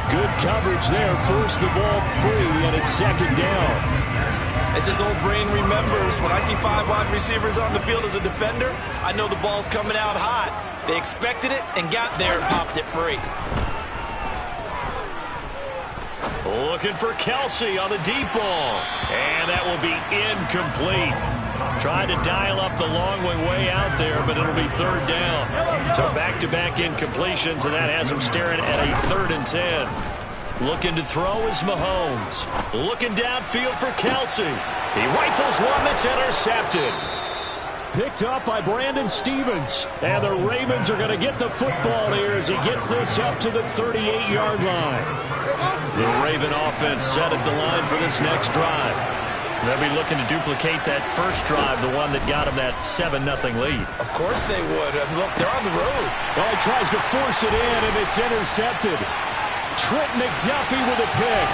Good coverage there. Forced the ball free, and it's 2nd down. As his old brain remembers, when I see 5 wide receivers on the field as a defender, I know the ball's coming out hot. They expected it and got there and popped it free. Looking for Kelsey on the deep ball. And that will be incomplete. Tried to dial up the long way out there, but it'll be 3rd down. So back-to-back incompletions, and that has him staring at a 3rd and 10. Looking to throw is Mahomes. Looking downfield for Kelsey. He rifles one that's intercepted. Picked up by Brandon Stevens. And the Ravens are going to get the football here as he gets this up to the 38-yard line. The Raven offense set at the line for this next drive. They'll be looking to duplicate that first drive, the one that got them that 7-0 lead. Of course they would. Look, they're on the road. Well, he tries to force it in, and it's intercepted. Trent McDuffie with a pick.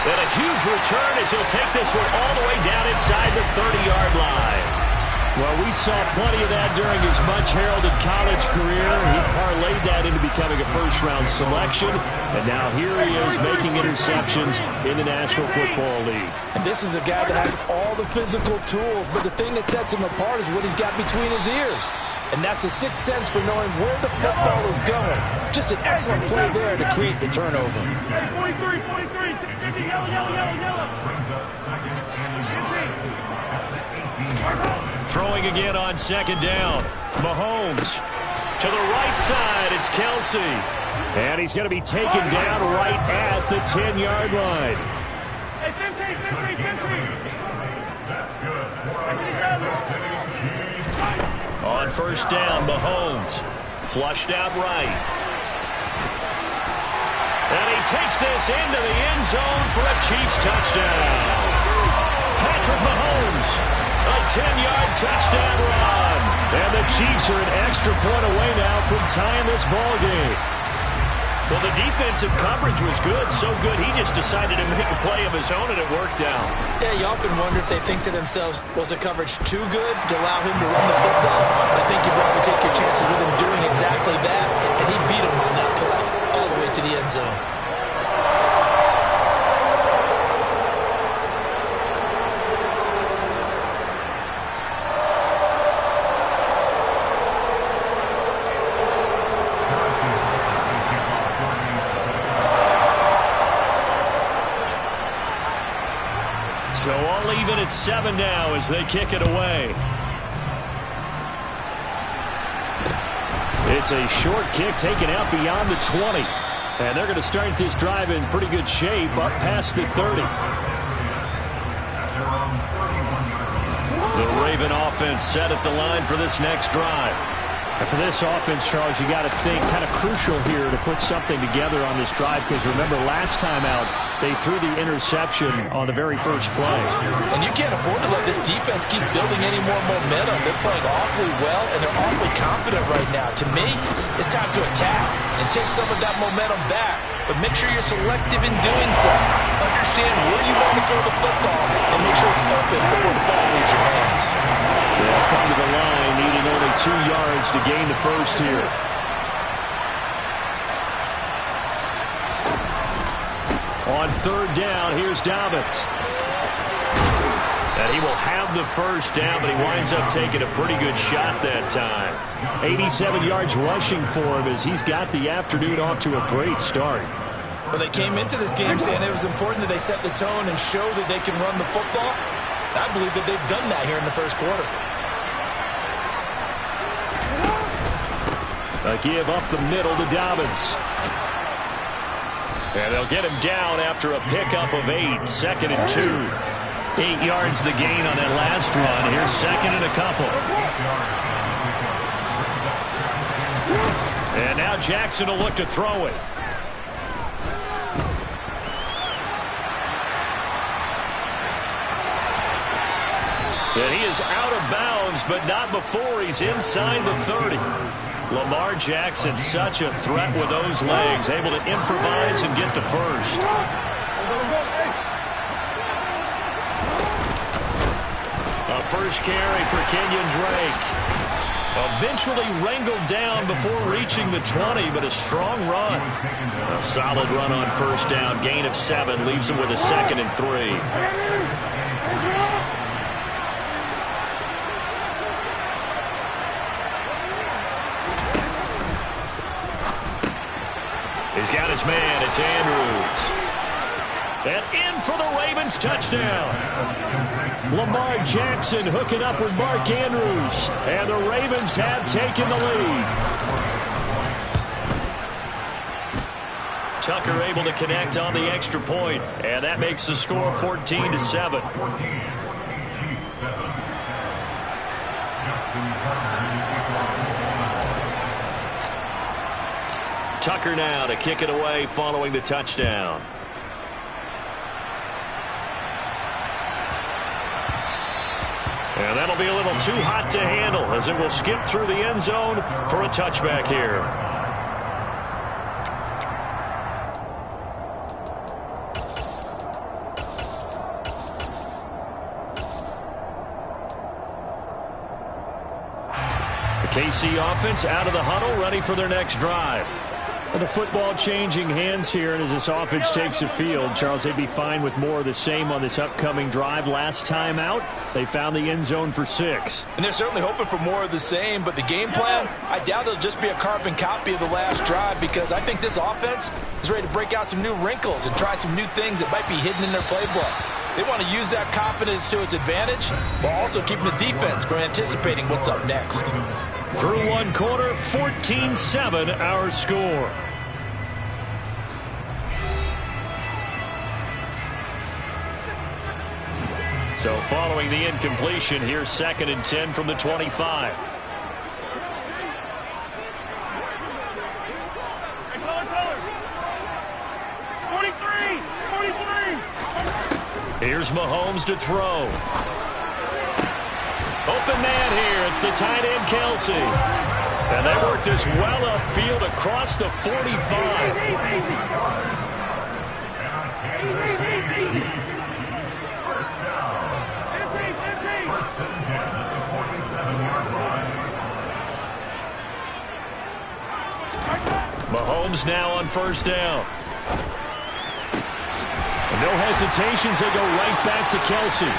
And a huge return as he'll take this one all the way down inside the 30-yard line. Well, we saw plenty of that during his much-heralded college career. He parlayed that into becoming a first-round selection, and now here he is making interceptions in the National Football League. And this is a guy that has all the physical tools, but the thing that sets him apart is what he's got between his ears. And that's the sixth sense for knowing where the football is going. Just an excellent play there to create the turnover. 43, yellow. Brings up 2nd and 18. Throwing again on 2nd down. Mahomes to the right side. It's Kelsey. And he's going to be taken down right at the 10-yard line. Hey, 15. That's good. On first down, Mahomes. Flushed out right. And he takes this into the end zone for a Chiefs touchdown. Patrick Mahomes, a 10-yard touchdown run. And the Chiefs are an extra point away now from tying this ball game. Well, the defensive coverage was good, so good he just decided to make a play of his own, and it worked out. Yeah, you often wonder if they think to themselves, was the coverage too good to allow him to run the football? I think you'd rather take your chances with him doing exactly that, and he beat him on that play all the way to the end zone. So all even at 7 now as they kick it away. It's a short kick taken out beyond the 20. And they're going to start this drive in pretty good shape up past the 30. The Raven offense set at the line for this next drive. And for this offense, Charles, you got to think kind of crucial here to put something together on this drive, because remember last time out they threw the interception on the very first play. And you can't afford to let this defense keep building any more momentum. They're playing awfully well, and they're awfully confident right now. To me, it's time to attack and take some of that momentum back. But make sure you're selective in doing so. Understand where you want to throw the football and make sure it's open before the ball leaves your hands. They'll come to the line, needing only 2 yards to gain the first here. On third down, here's Dobbins. And he will have the first down, but he winds up taking a pretty good shot that time. 87 yards rushing for him as he's got the afternoon off to a great start. Well, they came into this game saying it was important that they set the tone and show that they can run the football. I believe that they've done that here in the first quarter. A give up the middle to Dobbins. And they'll get him down after a pickup of 8, 2nd and 2. 8 yards the gain on that last run. Here's 2nd and a couple. And now Jackson will look to throw it. And he is out of bounds, but not before he's inside the 30. Lamar Jackson, such a threat with those legs, able to improvise and get the first. A first carry for Kenyon Drake. Eventually wrangled down before reaching the 20, but a strong run. A solid run on first down, gain of 7, leaves him with a 2nd and 3. He's got his man. It's Andrews. And in for the Ravens touchdown. Lamar Jackson hooking up with Mark Andrews. And the Ravens have taken the lead. Tucker able to connect on the extra point. And that makes the score 14-7. Tucker now to kick it away following the touchdown. And that'll be a little too hot to handle as it will skip through the end zone for a touchback here. The KC offense out of the huddle, ready for their next drive. And the football changing hands here, and as this offense takes the field, Charles, they'd be fine with more of the same on this upcoming drive. Last time out, they found the end zone for 6. And they're certainly hoping for more of the same, but the game plan, I doubt it'll just be a carbon copy of the last drive, because I think this offense is ready to break out some new wrinkles and try some new things that might be hidden in their playbook. They want to use that confidence to its advantage while also keeping the defense from anticipating what's up next. Through one quarter, 14-7 our score. So following the incompletion, here's 2nd and 10 from the 25. Here's Mahomes to throw. Open man here. It's the tight end, Kelsey. And they work this well upfield across the 45. Mahomes now on 1st down. And no hesitations. They go right back to Kelsey.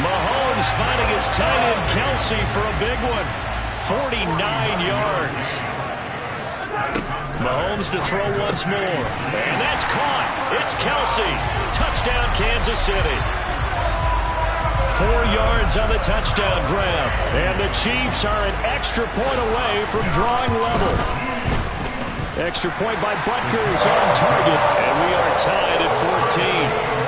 Mahomes finding his tight end Kelsey for a big one. 49 yards. Mahomes to throw once more. And that's caught. It's Kelsey. Touchdown, Kansas City. 4 yards on the touchdown grab. And the Chiefs are an extra point away from drawing level. Extra point by Butker is on target. And we are tied at 14.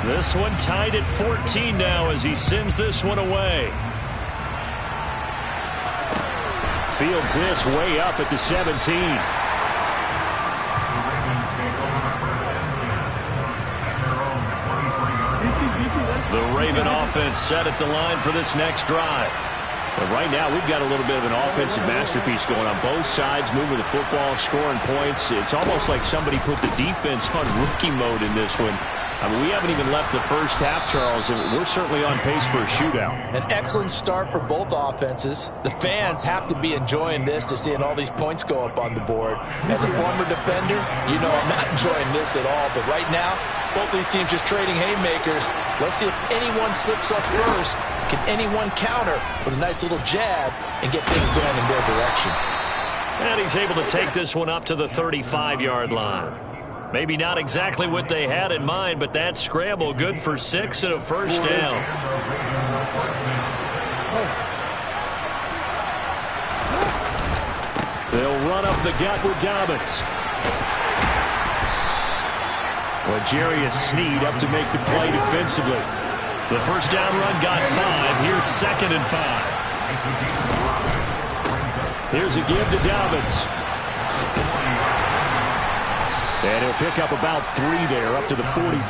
This one tied at 14 now as he sends this one away. Fields this way up at the 17. The Raven offense set at the line for this next drive. But right now, we've got a little bit of an offensive masterpiece going on both sides, moving the football, scoring points. It's almost like somebody put the defense on rookie mode in this one. I mean, we haven't even left the first half, Charles, and we're certainly on pace for a shootout. An excellent start for both offenses. The fans have to be enjoying this to seeing all these points go up on the board. As a former defender, you know I'm not enjoying this at all. But right now, both these teams just trading haymakers. Let's see if anyone slips up first. Can anyone counter with a nice little jab and get things going in their direction? And he's able to take this one up to the 35-yard line. Maybe not exactly what they had in mind, but that scramble good for 6 and a first down. They'll run up the gut with Dobbins. L'Jarius Sneed up to make the play defensively. The first down run got 5. Here's 2nd and 5. Here's a give to Dobbins. And he'll pick up about 3 there, up to the 43. They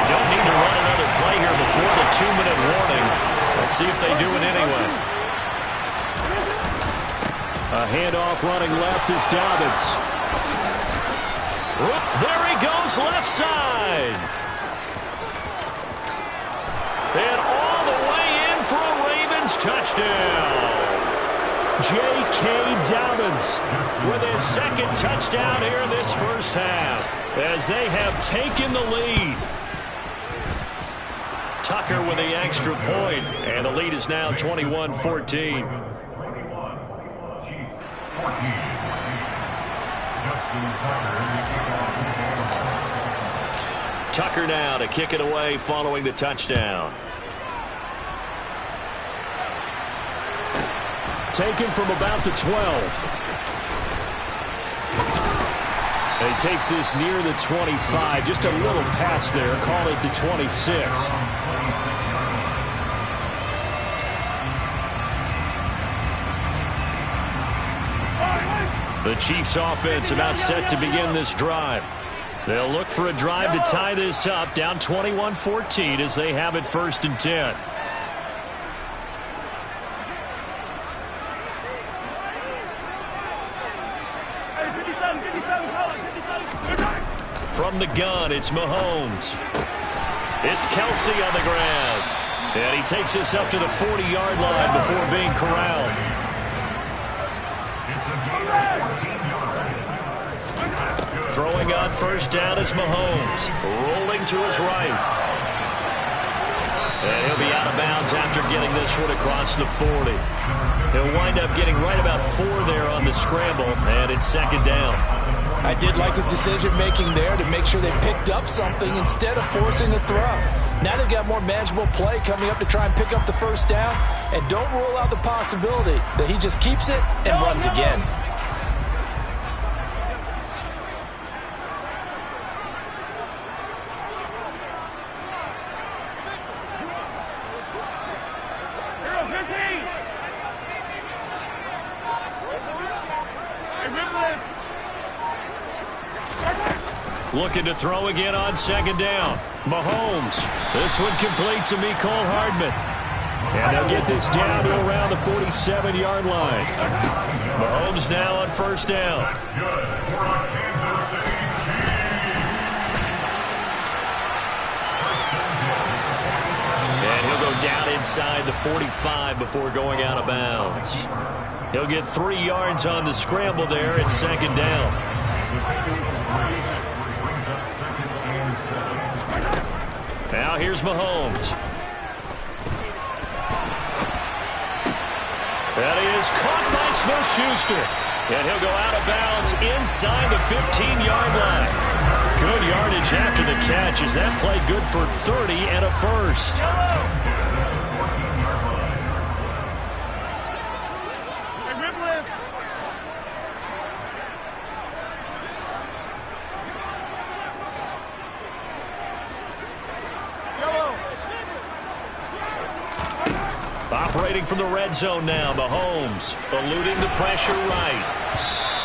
don't need to run another play here before the 2-minute warning. Let's see if they do it anyway. A handoff running left is Dobbins. There he goes, left side. And all the way in for a Ravens touchdown. J.K. Dobbins with his 2nd touchdown here in this first half as they have taken the lead. Tucker with the extra point, and the lead is now 21-14. Tucker now to kick it away following the touchdown. Taken from about the 12. And he takes this near the 25. Just a little pass there. Call it the 26. The Chiefs offense about set to begin this drive. They'll look for a drive to tie this up, down 21-14 as they have it 1st and 10. From the gun, it's Mahomes. It's Kelsey on the ground. And he takes this up to the 40-yard line before being corralled. Throwing on first down is Mahomes. Rolling to his right. And he'll be out of bounds after getting this one across the 40. He'll wind up getting right about 4 there on the scramble, and it's second down. I did like his decision-making there to make sure they picked up something instead of forcing a throw. Now they've got more manageable play coming up to try and pick up the first down, and don't rule out the possibility that he just keeps it and runs again. Looking to throw again on second down. Mahomes. This one complete to Mecole Hardman. And they'll get this down to around the 47-yard line. Mahomes now on first down. And he'll go down inside the 45 before going out of bounds. He'll get 3 yards on the scramble there at second down. Now here's Mahomes. That is caught by Smith-Schuster. And he'll go out of bounds inside the 15-yard line. Good yardage after the catch. Is that play good for 30 and a first? Operating from the red zone now, Mahomes eluding the pressure right.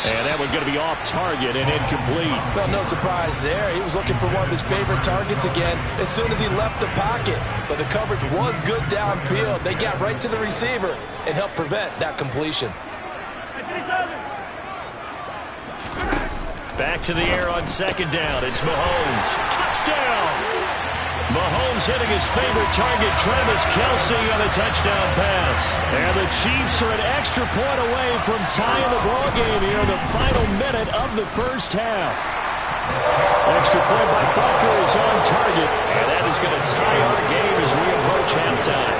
And that one's going to be off target and incomplete. Well, no surprise there. He was looking for one of his favorite targets again as soon as he left the pocket. But the coverage was good downfield. They got right to the receiver and helped prevent that completion. Back to the air on second down. It's Mahomes. Touchdown! Mahomes hitting his favorite target, Travis Kelce, on a touchdown pass. And the Chiefs are an extra point away from tying the ball game here in the final minute of the first half. Extra point by Butker is on target, and that is going to tie our game as we approach halftime.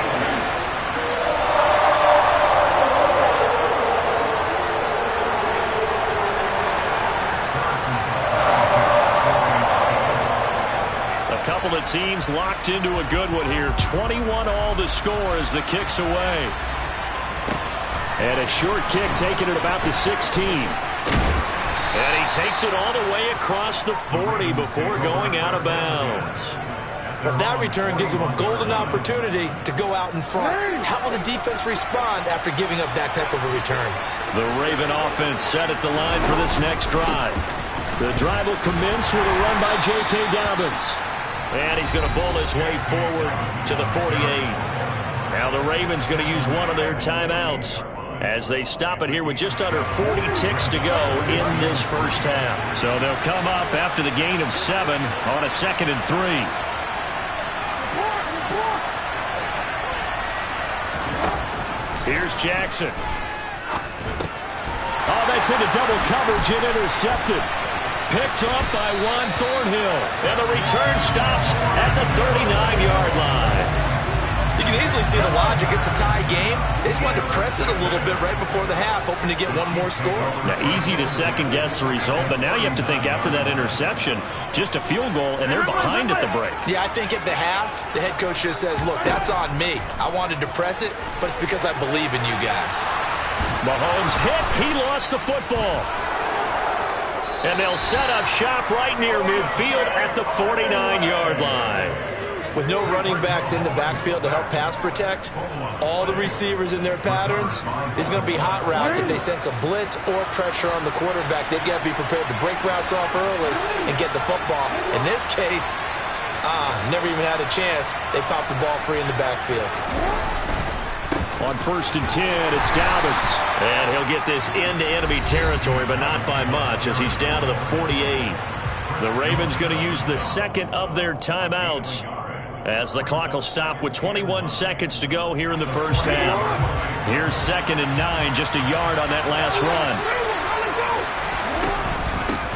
Couple of teams locked into a good one here. 21-all the score as the kick's away. And a short kick taken at about the 16. And he takes it all the way across the 40 before going out of bounds. But that return gives them a golden opportunity to go out in front. How will the defense respond after giving up that type of a return? The Raven offense set at the line for this next drive. The drive will commence with a run by J.K. Dobbins. And he's going to bowl his way forward to the 48. Now the Ravens going to use one of their timeouts as they stop it here with just under 40 ticks to go in this first half. So they'll come up after the gain of 7 on a 2nd and 3. Here's Jackson. Oh, that's into double coverage and intercepted. Picked up by Juan Thornhill. And the return stops at the 39-yard line. You can easily see the logic. It's a tie game. They just wanted to press it a little bit right before the half, hoping to get one more score. Now, easy to second-guess the result, but now you have to think after that interception, just a field goal, and they're behind at the break. Yeah, I think at the half, the head coach just says, look, that's on me. I wanted to press it, but it's because I believe in you guys. Mahomes hit. He lost the football. And they'll set up shop right near midfield at the 49-yard line. With no running backs in the backfield to help pass protect, all the receivers in their patterns, these are going to be hot routes if they sense a blitz or pressure on the quarterback. They've got to be prepared to break routes off early and get the football. In this case, never even had a chance. They popped the ball free in the backfield. On 1st and 10, it's Dobbins. And he'll get this into enemy territory, but not by much as he's down to the 48. The Ravens going to use the second of their timeouts as the clock will stop with 21 seconds to go here in the first half. Here's 2nd and 9, just a yard on that last run.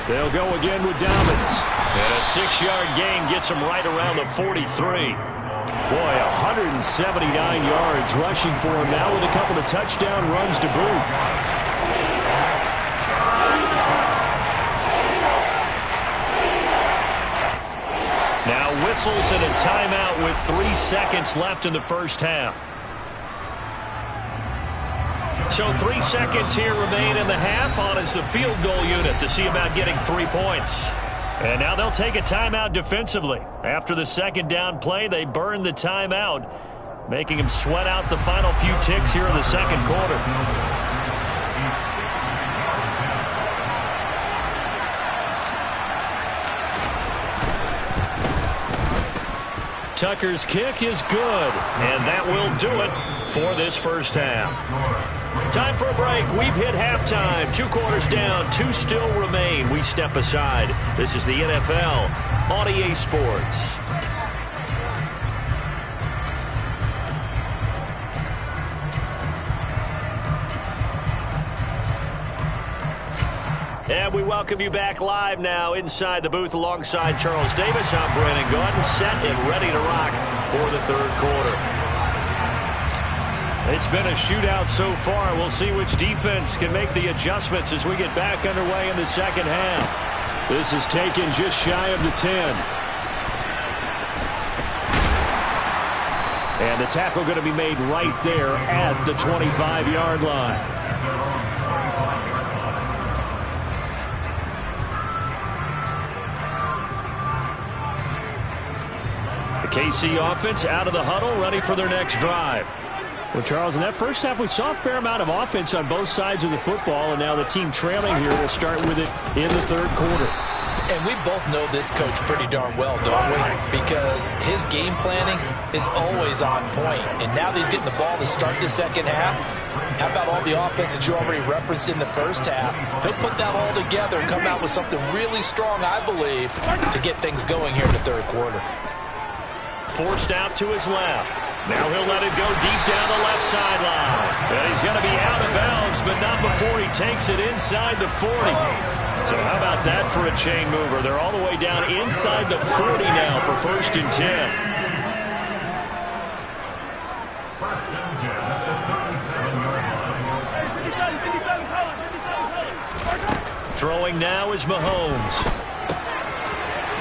They'll go again with Dobbins. And a 6-yard gain gets him right around the 43. Boy, 179 yards rushing for him now with a couple of touchdown runs to boot. Now whistles and a timeout with 3 seconds left in the first half. So 3 seconds here remain in the half. On is the field goal unit to see about getting 3 points. And now they'll take a timeout defensively. After the second down play, they burn the timeout, making him sweat out the final few ticks here in the second quarter. Tucker's kick is good, and that will do it for this first half. Time for a break. We've hit halftime. 2 quarters down, 2 still remain. We step aside. This is the NFL on EA Sports. And we welcome you back live now inside the booth alongside Charles Davis. I'm Brandon Gaudin, set and ready to rock for the third quarter. It's been a shootout so far. We'll see which defense can make the adjustments as we get back underway in the second half. This is taken just shy of the 10. And the tackle going to be made right there at the 25-yard line. The KC offense out of the huddle, ready for their next drive. Well, Charles, in that first half, we saw a fair amount of offense on both sides of the football, and now the team trailing here will start with it in the third quarter. And we both know this coach pretty darn well, don't we? Because his game planning is always on point. And now that he's getting the ball to start the second half, how about all the offense that you already referenced in the first half? He'll put that all together and come out with something really strong, I believe, to get things going here in the third quarter. Forced out to his left. Now he'll let it go deep down the left sideline. And he's going to be out of bounds, but not before he takes it inside the 40. So how about that for a chain mover? They're all the way down inside the 40 now for 1st and 10. Throwing now is Mahomes.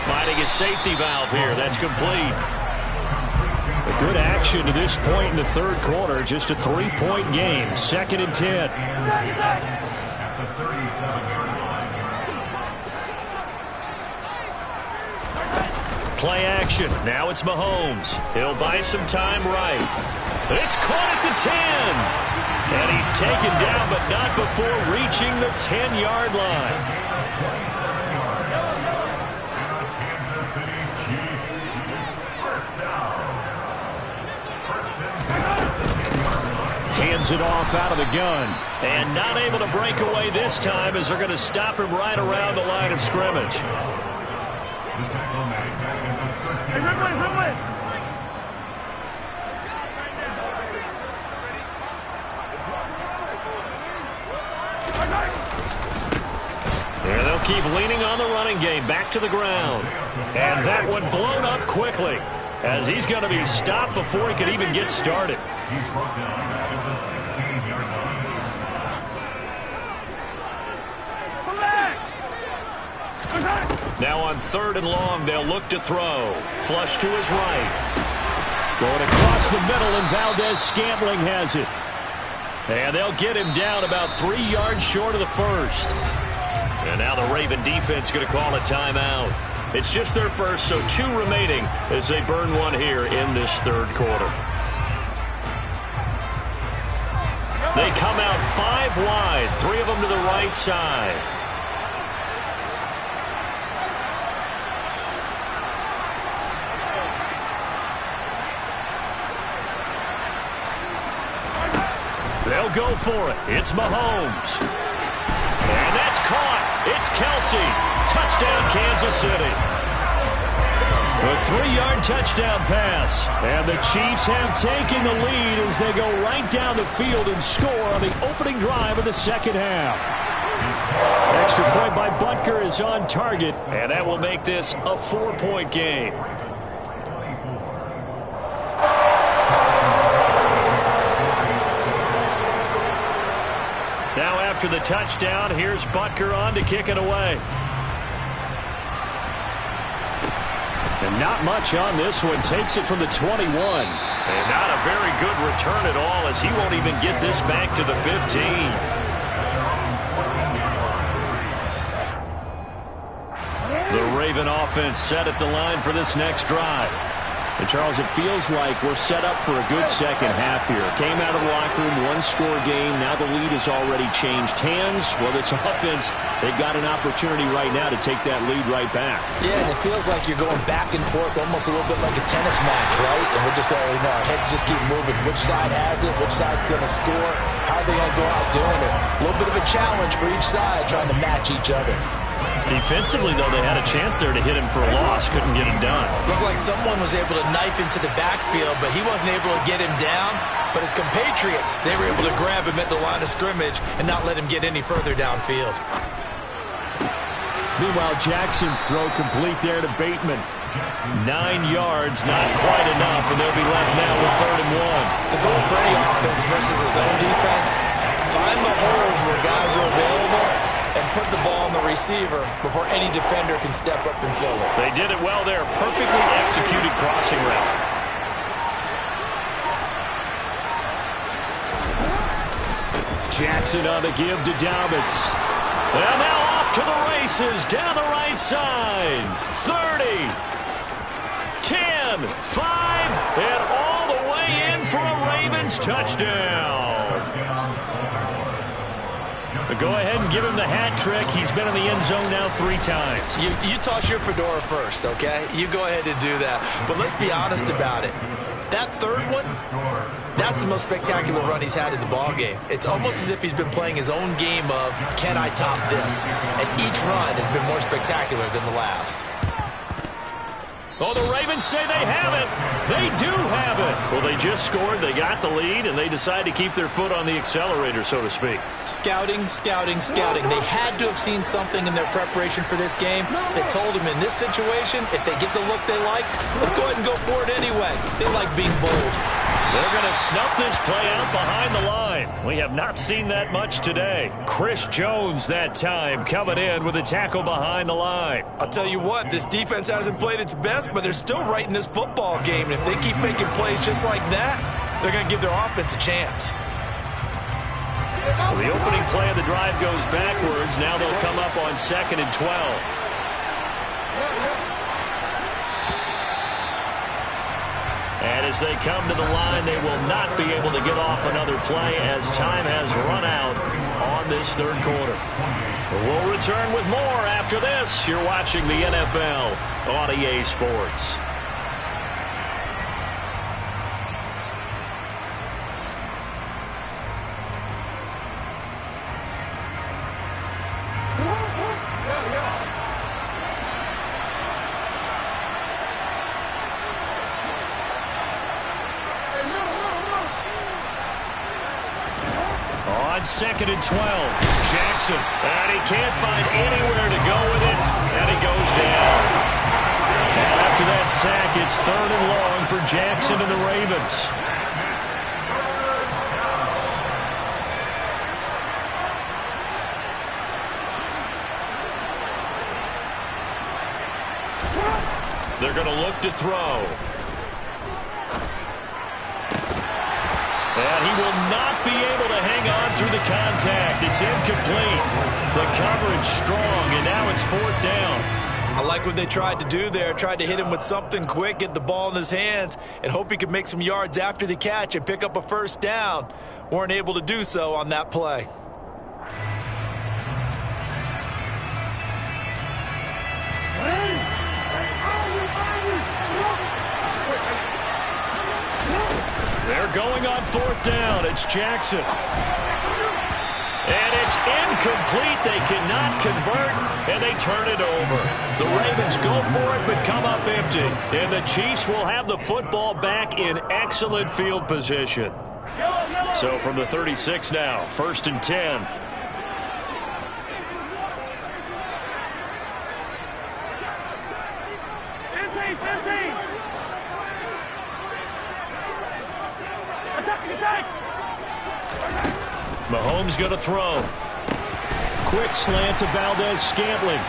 Finding his safety valve here. That's complete. A good action to this point in the third quarter. Just a 3-point game. 2nd and 10. Play action. Now it's Mahomes. He'll buy some time right. It's caught at the 10. And he's taken down, but not before reaching the 10-yard line. Hands it off out of the gun. And not able to break away this time as they're going to stop him right around the line of scrimmage. And they'll keep leaning on the running game. Back to the ground. And that one blown up quickly, as he's going to be stopped before he could even get started. Now on 3rd and long, they'll look to throw. Flush to his right. Going across the middle, and Valdez-Scantling has it. And they'll get him down about 3 yards short of the first. And now the Raven defense going to call a timeout. It's just their first, so 2 remaining as they burn one here in this third quarter. They come out 5 wide, 3 of them to the right side. They'll go for it. It's Mahomes. And that's caught. It's Kelsey. Touchdown, Kansas City. A 3-yard touchdown pass. And the Chiefs have taken the lead as they go right down the field and score on the opening drive of the second half. Extra point by Butker is on target, and that will make this a 4-point game. Now after the touchdown, here's Butker on to kick it away. And not much on this one. Takes it from the 21. And not a very good return at all, as he won't even get this back to the 15. The Raven offense set at the line for this next drive. And, Charles, it feels like we're set up for a good second half here. Came out of the locker room, one-score game. Now the lead has already changed hands. Well, this offense, they've got an opportunity right now to take that lead right back. Yeah, and it feels like you're going back and forth, almost a little bit like a tennis match, right? And we're just all, our heads just keep moving. Which side has it? Which side's going to score? How are they going to go out doing it? A little bit of a challenge for each side, trying to match each other. Defensively, though, they had a chance there to hit him for a loss. Couldn't get him done. Looked like someone was able to knife into the backfield, but he wasn't able to get him down. But his compatriots, they were able to grab him at the line of scrimmage and not let him get any further downfield. Meanwhile, Jackson's throw complete there to Bateman. 9 yards, not quite enough, and they'll be left now with 3rd and 1. The goal for any offense versus his own defense, find the holes where guys are available and put the ball on the receiver before any defender can step up and fill it. They did it well there. Perfectly executed crossing route. Jackson on the give to Dobbins. And now off to the races down the right side. 30, 10, 5, and all the way in for a Ravens touchdown. But go ahead and give him the hat trick. He's been in the end zone now 3 times. You toss your fedora first, okay? You go ahead and do that. But let's be honest about it. That third one, that's the most spectacular run he's had in the ballgame. It's almost as if he's been playing his own game of, can I top this? And each run has been more spectacular than the last. Oh, the Ravens say they have it. They do have it. Well, they just scored, they got the lead, and they decide to keep their foot on the accelerator, so to speak. Scouting, scouting, scouting. They had to have seen something in their preparation for this game that told them in this situation, if they get the look they like, let's go ahead and go for it anyway. They like being bold. They're going to snuff this play out behind the line. We have not seen that much today. Chris Jones that time coming in with a tackle behind the line. I'll tell you what, this defense hasn't played its best, but they're still right in this football game. And if they keep making plays just like that, they're going to give their offense a chance. Well, the opening play of the drive goes backwards. Now they'll come up on 2nd and 12. And as they come to the line, they will not be able to get off another play as time has run out on this 3rd quarter. We'll return with more after this. You're watching the NFL on EA Sports. On 2nd and 12, Jackson, and he can't find anywhere to go with it, and he goes down. And after that sack, it's 3rd and long for Jackson and the Ravens. They're going to look to throw. And he will not be able to hang on through the contact. It's incomplete. The coverage strong, and now it's 4th down. I like what they tried to do there. Tried to hit him with something quick, get the ball in his hands, and hope he could make some yards after the catch and pick up a 1st down. Weren't able to do so on that play. They're going on 4th down. It's Jackson. And it's incomplete. They cannot convert, and they turn it over. The Ravens go for it, but come up empty. And the Chiefs will have the football back in excellent field position. So from the 36 now, 1st and 10. Mahomes going to throw. Quick slant to Valdez-Scantling.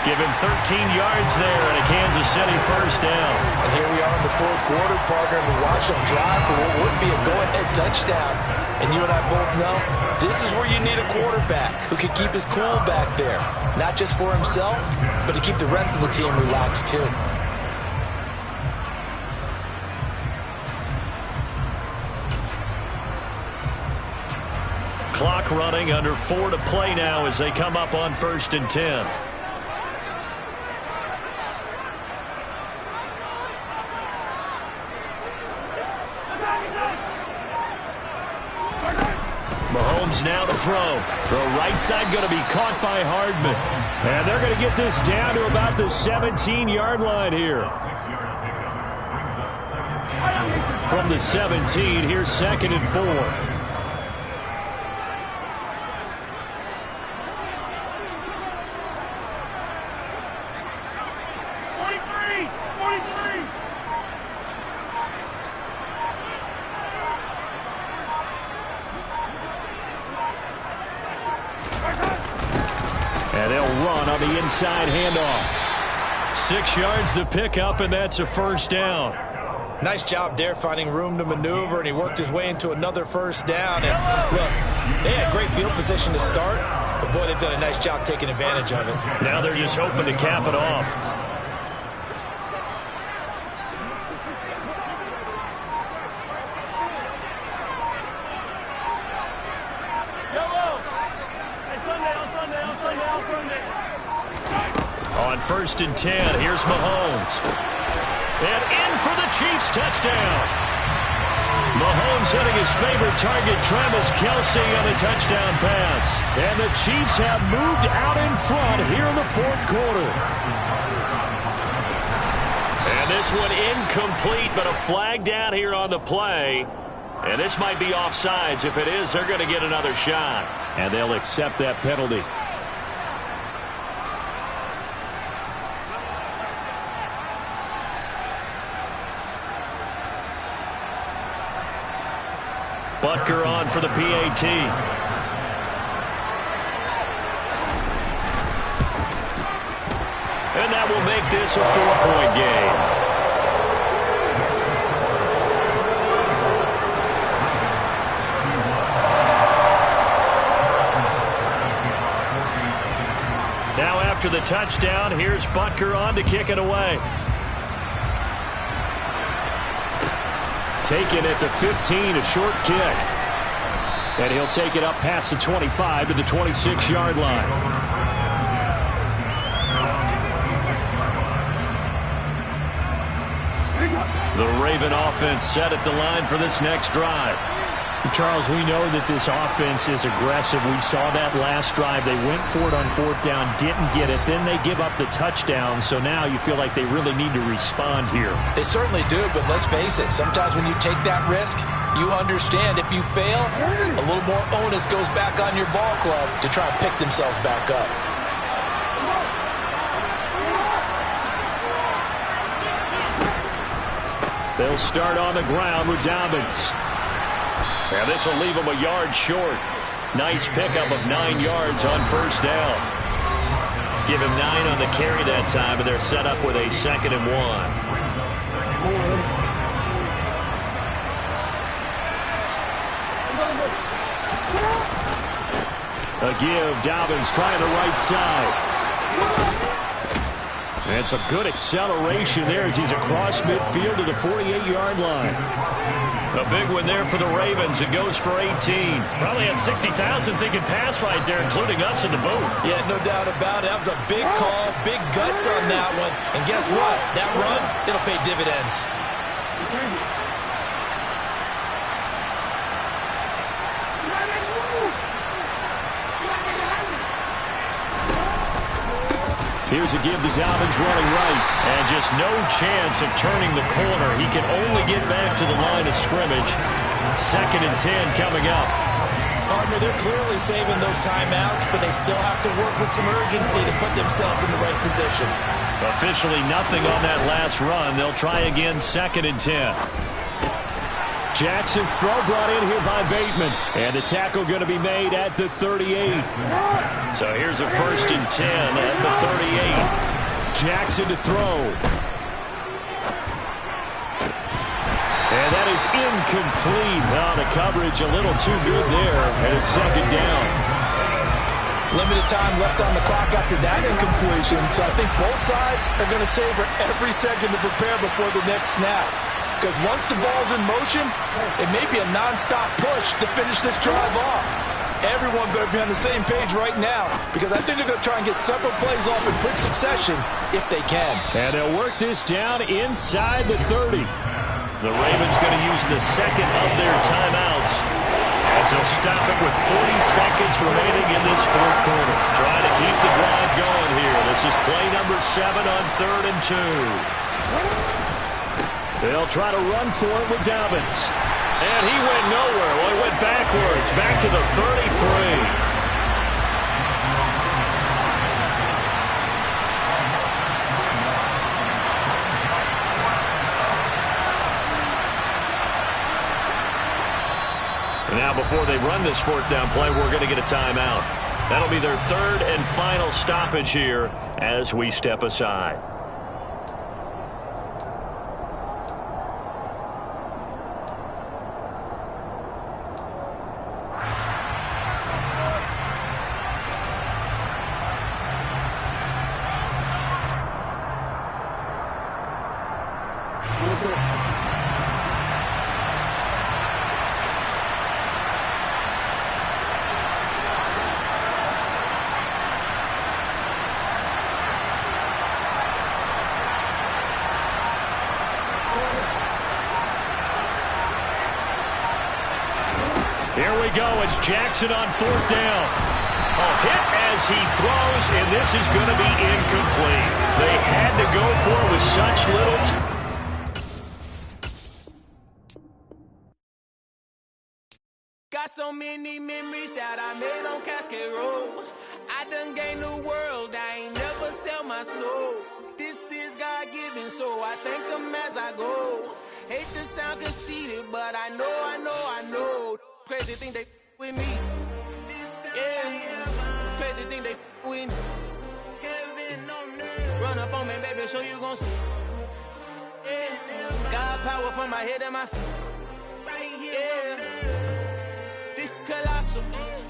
Give him 13 yards there and a Kansas City first down. And here we are in the 4th quarter, partner, to watch them drive for what would be a go-ahead touchdown. And you and I both know this is where you need a quarterback who can keep his cool back there. Not just for himself, but to keep the rest of the team relaxed too. Clock running, under 4 to play now as they come up on 1st and 10. Mahomes now to throw. Throw right side going to be caught by Hardman. And they're going to get this down to about the 17-yard line here. From the 17, here's 2nd and 4. And they'll run on the inside handoff. 6 yards the pickup, and that's a first down. Nice job there finding room to maneuver, and he worked his way into another first down. And look, they had great field position to start, but boy, they've done a nice job taking advantage of it. Now they're just hoping to cap it off. On 1st and 10, here's Mahomes. And in for the Chiefs touchdown. Mahomes hitting his favorite target, Travis Kelce, on a touchdown pass. And the Chiefs have moved out in front here in the 4th quarter. And this one incomplete, but a flag down here on the play. And this might be offsides. If it is, they're going to get another shot. And they'll accept that penalty. Butker on for the PAT. And that will make this a 4-point game. Now after the touchdown, here's Butker on to kick it away. Taken at the 15, a short kick. And he'll take it up past the 25 to the 26-yard line. The Raven offense set at the line for this next drive. Charles, we know that this offense is aggressive. We saw that last drive. They went for it on 4th down, didn't get it. Then they give up the touchdown. So now you feel like they really need to respond here. They certainly do, but let's face it. Sometimes when you take that risk, you understand if you fail, a little more onus goes back on your ball club to try and pick themselves back up. They'll start on the ground with Dobbins. And this will leave them a yard short. Nice pickup of 9 yards on 1st down. Give him 9 on the carry that time, and they're set up with a 2nd and 1. A give, Dobbins trying the right side. And it's a good acceleration there as he's across midfield to the 48-yard line. A big one there for the Ravens. It goes for 18. Probably had 60,000 thinking pass right there, including us in the booth. Yeah, no doubt about it. That was a big call, big guts on that one. And guess what? That run, it'll pay dividends. Here's a give to Dobbins running right. And just no chance of turning the corner. He can only get back to the line of scrimmage. 2nd and 10 coming up. Partner, they're clearly saving those timeouts, but they still have to work with some urgency to put themselves in the right position. Officially nothing on that last run. They'll try again 2nd and 10. Jackson's throw brought in here by Bateman. And the tackle going to be made at the 38. So here's a 1st and 10 at the 38. Jackson to throw. And that is incomplete. Oh, the coverage a little too good there. And it's 2nd down. Limited time left on the clock after that incompletion. So I think both sides are going to savor every second to prepare before the next snap. Because once the ball's in motion, it may be a nonstop push to finish this drive off. Everyone better be on the same page right now, because I think they're going to try and get several plays off in quick succession if they can. And they'll work this down inside the 30. The Ravens going to use the 2nd of their timeouts as they'll stop it with 40 seconds remaining in this 4th quarter. Trying to keep the drive going here. This is play number 7 on 3rd and 2. They'll try to run for it with Dobbins. And he went nowhere. Well, he went backwards, back to the 33. Now, before they run this 4th down play, we're going to get a timeout. That'll be their 3rd and final stoppage here as we step aside. Here we go. It's Jackson on 4th down. A hit as he throws, and this is going to be incomplete. They had to go for it with such little time. Got so many memories that I made on Cascade Road. I done gained the world, I ain't never sell my soul. This is God-given, so I thank him as I go. Hate to sound conceited, but I know. Crazy thing they with me. Yeah, crazy thing they with me. Run up on me, baby, show you gon' see. Yeah, God power from my head and my feet. Yeah, this colossal.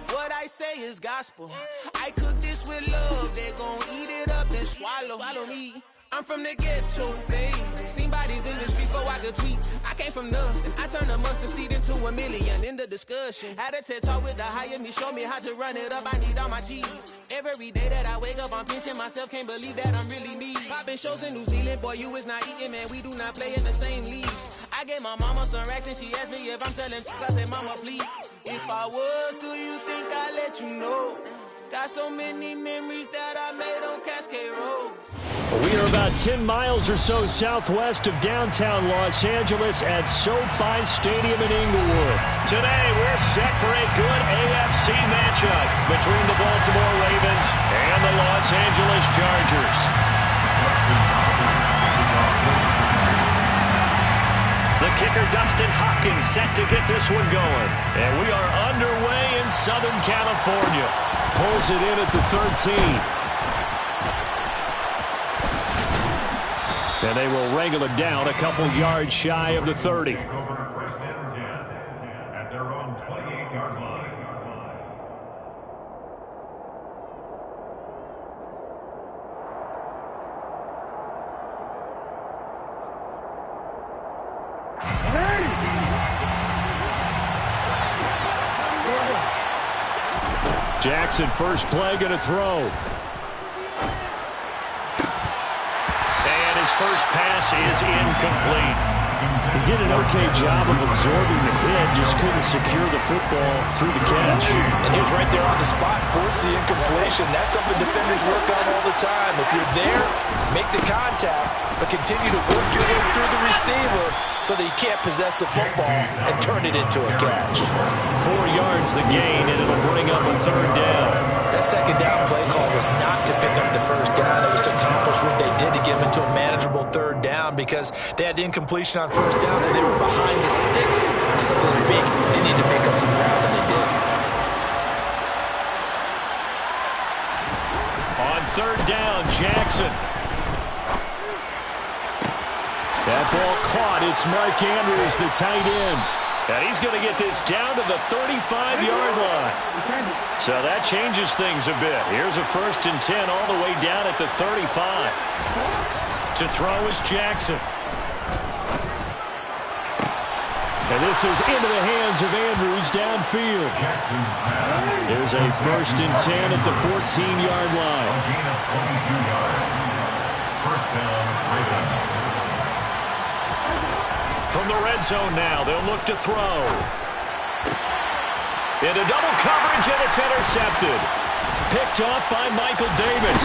What I say is gospel. I cook this with love, they gon' eat it up and swallow me. I'm from the ghetto, babe. Seen bodies in the street before I could tweet. I came from nothing. I turned a mustard seed into a million in the discussion. Had a TED talk with the higher me, show me how to run it up. I need all my cheese. Every day that I wake up, I'm pinching myself. Can't believe that I'm really me. Popping shows in New Zealand, boy, you is not eating, man. We do not play in the same league. I gave my mama some racks and she asked me if I'm selling. I said, mama, please. If I was, do you think I'd let you know? Got so many memories that I made on Cascade Road. We are about 10 miles or so southwest of downtown Los Angeles at SoFi Stadium in Inglewood. Today, we're set for a good AFC matchup between the Baltimore Ravens and the Los Angeles Chargers. The kicker, Dustin Hopkins, set to get this one going. And we are underway in Southern California. Pulls it in at the 13. And they will wrangle it down a couple yards shy of the 30. Over 1st and 10 at their own 28-yard line. Jackson, first play, going to throw. And his first pass is incomplete. He did an okay job of absorbing the hit, just couldn't secure the football through the catch. And he was right there on the spot, forced the incompletion. That's something defenders work on all the time. If you're there, make the contact, but continue to work your way through the receiver so that you can't possess the football and turn it into a catch. 4 yards the gain, and it'll bring up a third down. That second down play call was not to pick up the first down. It was to accomplish what they did to get them into a manageable third down because they had incompletion on first down, so they were behind the sticks, so to speak. They needed to make up some ground, and they did. On third down, Jackson. That ball caught. It's Mark Andrews, the tight end. And he's going to get this down to the 35-yard line. So that changes things a bit. Here's a 1st and 10 all the way down at the 35. To throw is Jackson. And this is into the hands of Andrews downfield. There's a 1st and 10 at the 14-yard line. First down, Ravens. From the red zone now, they'll look to throw. Into double coverage, and it's intercepted. Picked off by Michael Davis.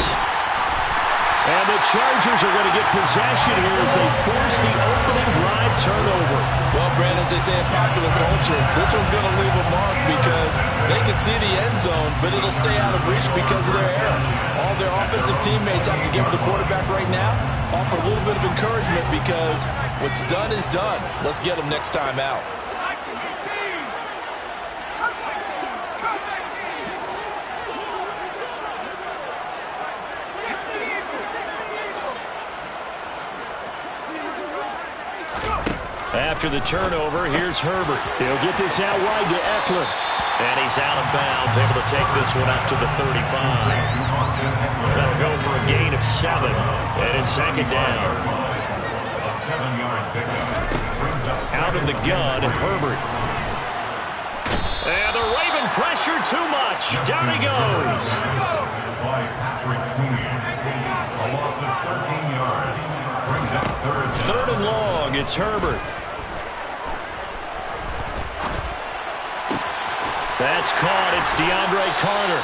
And the Chargers are going to get possession here as they force the opening drive turnover. Well, Brandon, as they say in popular culture, this one's going to leave a mark because they can see the end zone, but it'll stay out of reach because of their error. All their offensive teammates have to give the quarterback right now, offer a little bit of encouragement because what's done is done. Let's get them next time out. After the turnover, here's Herbert. He'll get this out wide to Eckler. And he's out of bounds, able to take this one up to the 35. That'll go for a gain of 7. And it's second down. A 7-yard pickup. Out of the gun, Herbert. And the Raven pressure too much. Down he goes. By Patrick Queen. A loss of 13 yards. Brings up third and long. It's Herbert. That's caught. It's DeAndre Carter.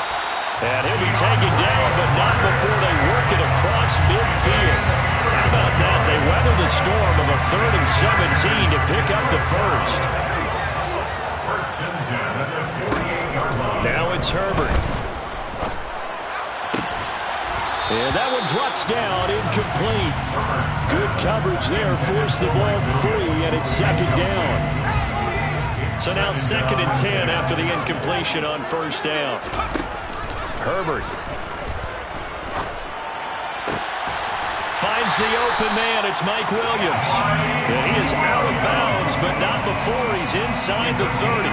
And he'll be taken down, but not before they work it across midfield. How about that? They weather the storm of a 3rd and 17 to pick up the first. First and 10 at the 48-yard line. Now it's Herbert. And that one drops down, incomplete. Good coverage there, forced the ball free, and it's second down. So now 2nd and 10 after the incompletion on first down. Herbert finds the open man. It's Mike Williams. And he is out of bounds, but not before he's inside the 30.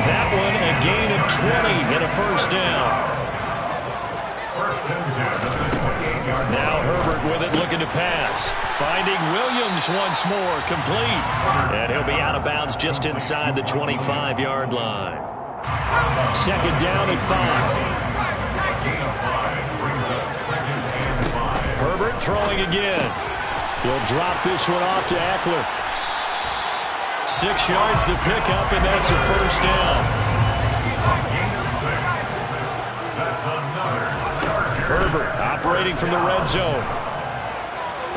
That one a gain of 20 and a first down. Now Herbert with it, looking to pass. Finding Williams once more, complete. And he'll be out of bounds just inside the 25-yard line. Second down and 5. Herbert throwing again. He'll drop this one off to Eckler. 6 yards the pickup, and that's a first down. Herbert operating from the red zone.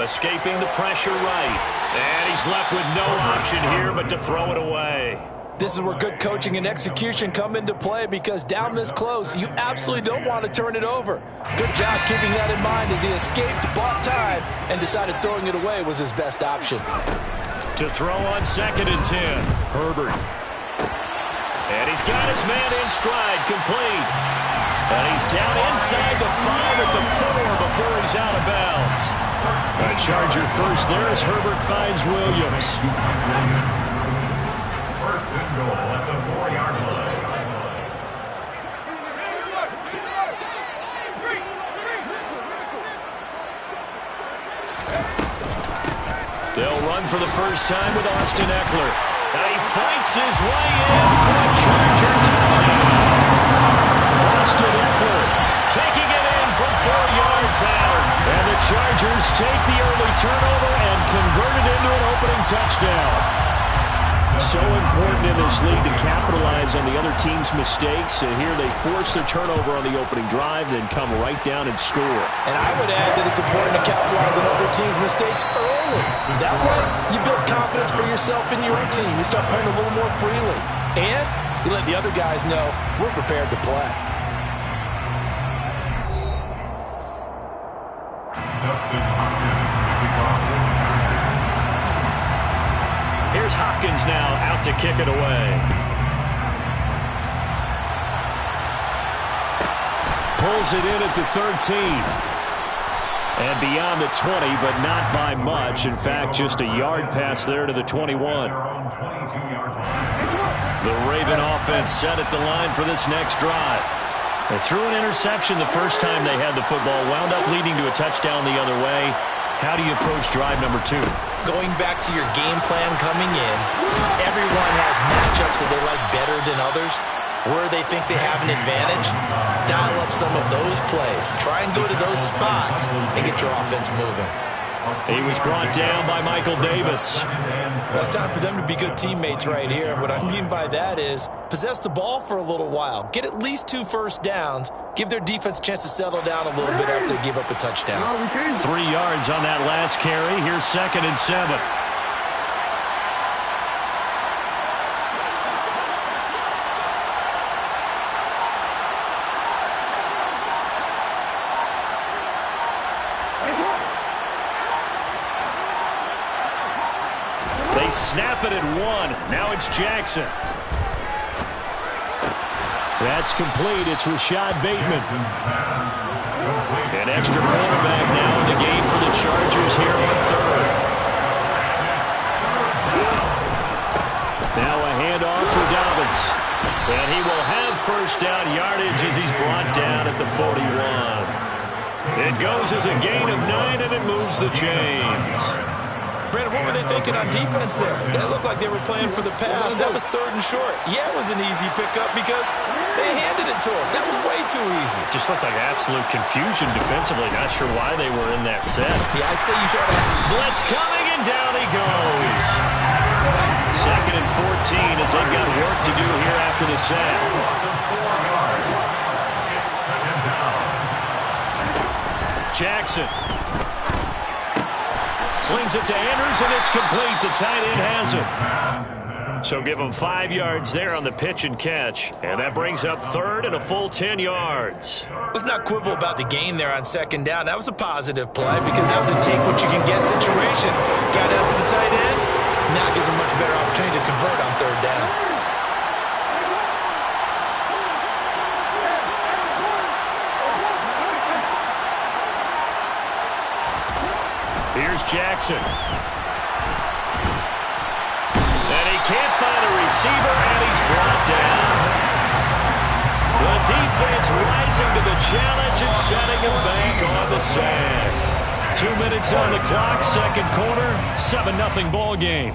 Escaping the pressure right. And he's left with no option here but to throw it away. This is where good coaching and execution come into play because down this close, you absolutely don't want to turn it over. Good job keeping that in mind as he escaped, bought time, and decided throwing it away was his best option. To throw on 2nd and 10, Herbert. And he's got his man in stride, complete. And he's down inside the 5 at the 4 before he's out of bounds. A Charger first there as Herbert finds Williams. First and goal at the 4-yard line. They'll run for the first time with Austin Eckler. And he fights his way in for a Charger touchdown. Austin Eckler taking it in from 4 yards out. And the Chargers take the early turnover and convert it into an opening touchdown. So important in this league to capitalize on the other team's mistakes. Here they force their turnover on the opening drive, then come right down and score. And I would add that it's important to capitalize on other teams' mistakes early. That way, you build confidence for yourself and your team. You start playing a little more freely. And you let the other guys know we're prepared to play. Dustin Hopkins kicking off for the Chargers. Here's Hopkins now out to kick it away. Pulls it in at the 13. And beyond the 20, but not by much. In fact, just a yard pass there to the 21. The Raven offense set at the line for this next drive. They threw an interception the first time they had the football, wound up leading to a touchdown the other way. How do you approach drive number 2? Going back to your game plan coming in, everyone has matchups that they like better than others. Where they think they have an advantage, dial up some of those plays. Try and go to those spots and get your offense moving. He was brought down by Michael Davis. Well, it's time for them to be good teammates right here. And what I mean by that is possess the ball for a little while. Get at least 2 first downs. Give their defense a chance to settle down a little bit after they give up a touchdown. 3 yards on that last carry. Here's 2nd and 7. They snap it at 1. Now it's Jackson. That's complete. It's Rashad Bateman. An extra quarterback now in the game for the Chargers here on 3rd. Now a handoff for Dobbins. And he will have first down yardage as he's brought down at the 41. It goes as a gain of 9, and it moves the chains. Brandon, what were they thinking on defense there? They looked like they were playing for the pass. That was 3rd and short. Yeah, it was an easy pickup because they handed it to him. That was way too easy. Just looked like absolute confusion defensively. Not sure why they were in that set. Yeah, I'd say you try to... Blitz coming, and down he goes. 2nd and 14 as they've got work to do here after the set. Jackson. Slings it to Andrews, and it's complete. The tight end has it. So give him 5 yards there on the pitch and catch. And that brings up 3rd and a full 10 yards. Let's not quibble about the gain there on 2nd down. That was a positive play because that was a take-what-you-can-get situation. Got out to the tight end. Now gives him a much better opportunity to convert on 3rd down. Here's Jackson. And he can't find a receiver, and he's brought down. The defense rising to the challenge and setting him back on the sack. 2 minutes on the clock, 2nd quarter, 7-0 ball game.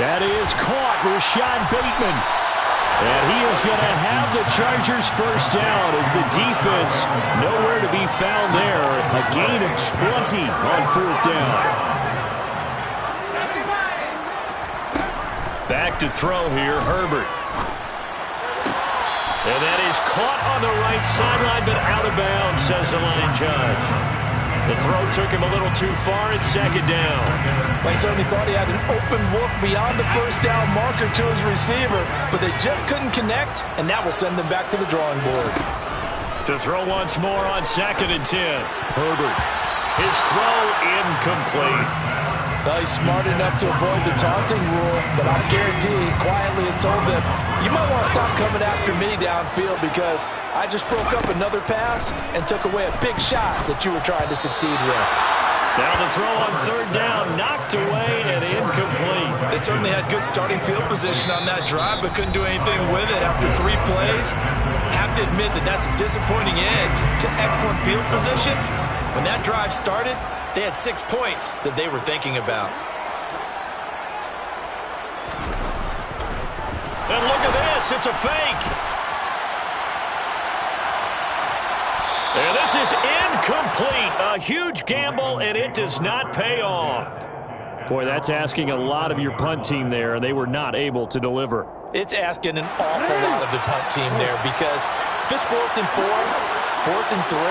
That is caught, Rashad Bateman. And he is going to have the Chargers first down as the defense nowhere to be found there. A gain of 20 on 4th down. Back to throw here, Herbert. And that is caught on the right sideline, but out of bounds, says the line judge. The throw took him a little too far. It's 2nd down. They certainly thought he had an open look beyond the first down marker to his receiver, but they just couldn't connect, and that will send them back to the drawing board. To throw once more on 2nd and 10. Herbert. His throw incomplete. Well, he's smart enough to avoid the taunting rule, but I guarantee he quietly has told them, you might want to stop coming after me downfield because I just broke up another pass and took away a big shot that you were trying to succeed with. Now the throw on third down, knocked away and incomplete. They certainly had good starting field position on that drive, but couldn't do anything with it after 3 plays. Have to admit that that's a disappointing end to excellent field position. When that drive started, they had 6 points that they were thinking about. And look at this, it's a fake. And this is incomplete. A huge gamble, and it does not pay off. Boy, that's asking a lot of your punt team there, and they were not able to deliver. It's asking an awful lot of the punt team there because if it's 4th and 4, 4th and 3,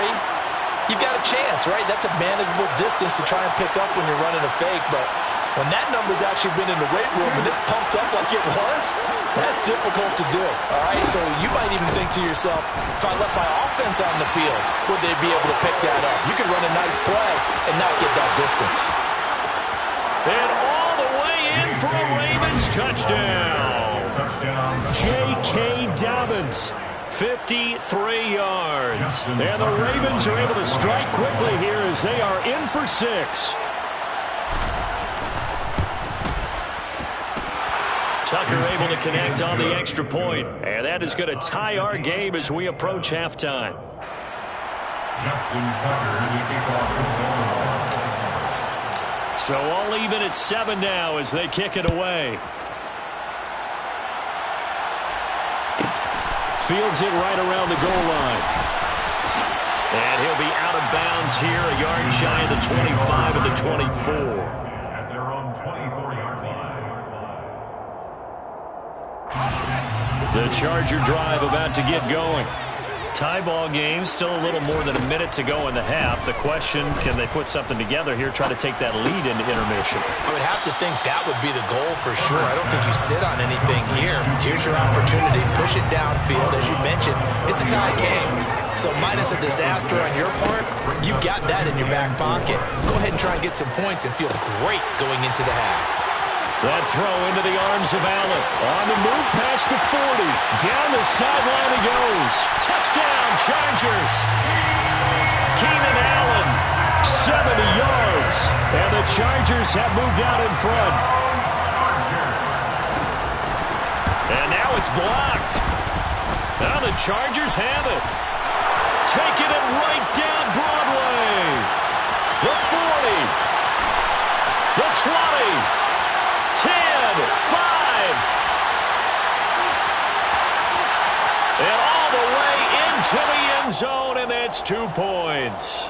you've got a chance, right? That's a manageable distance to try and pick up when you're running a fake, but when that number's actually been in the weight room and it's pumped up like it was, that's difficult to do, all right? So you might even think to yourself, if I left my offense on the field, would they be able to pick that up? You could run a nice play and not get that distance. And all the way in for a Ravens touchdown. J.K. Dobbins, 53 yards. And the Ravens are able to strike quickly here as they are in for 6. Tucker able to connect on the extra point. And that is going to tie our game as we approach halftime. Justin Tucker, the kickoff. So all even at 7 now as they kick it away. Fields it right around the goal line. And he'll be out of bounds here, a yard shy of the 25 and the 24. At their own 24-yard line. The Charger drive about to get going. Tie ball game, still a little more than a minute to go in the half. The question, can they put something together here, try to take that lead into intermission? I would have to think that would be the goal for sure. I don't think you sit on anything here. Here's your opportunity. Push it downfield. As you mentioned, it's a tie game. So minus a disaster on your part, you've got that in your back pocket. Go ahead and try and get some points and feel great going into the half. That throw into the arms of Allen. On the move past the 40. Down the sideline he goes. Touchdown, Chargers. Keenan Allen, 70 yards. And the Chargers have moved out in front. And now it's blocked. Now the Chargers have it. Taking it right down Broadway. The 40. The 20. 10, 5. And all the way into the end zone, and that's 2 points.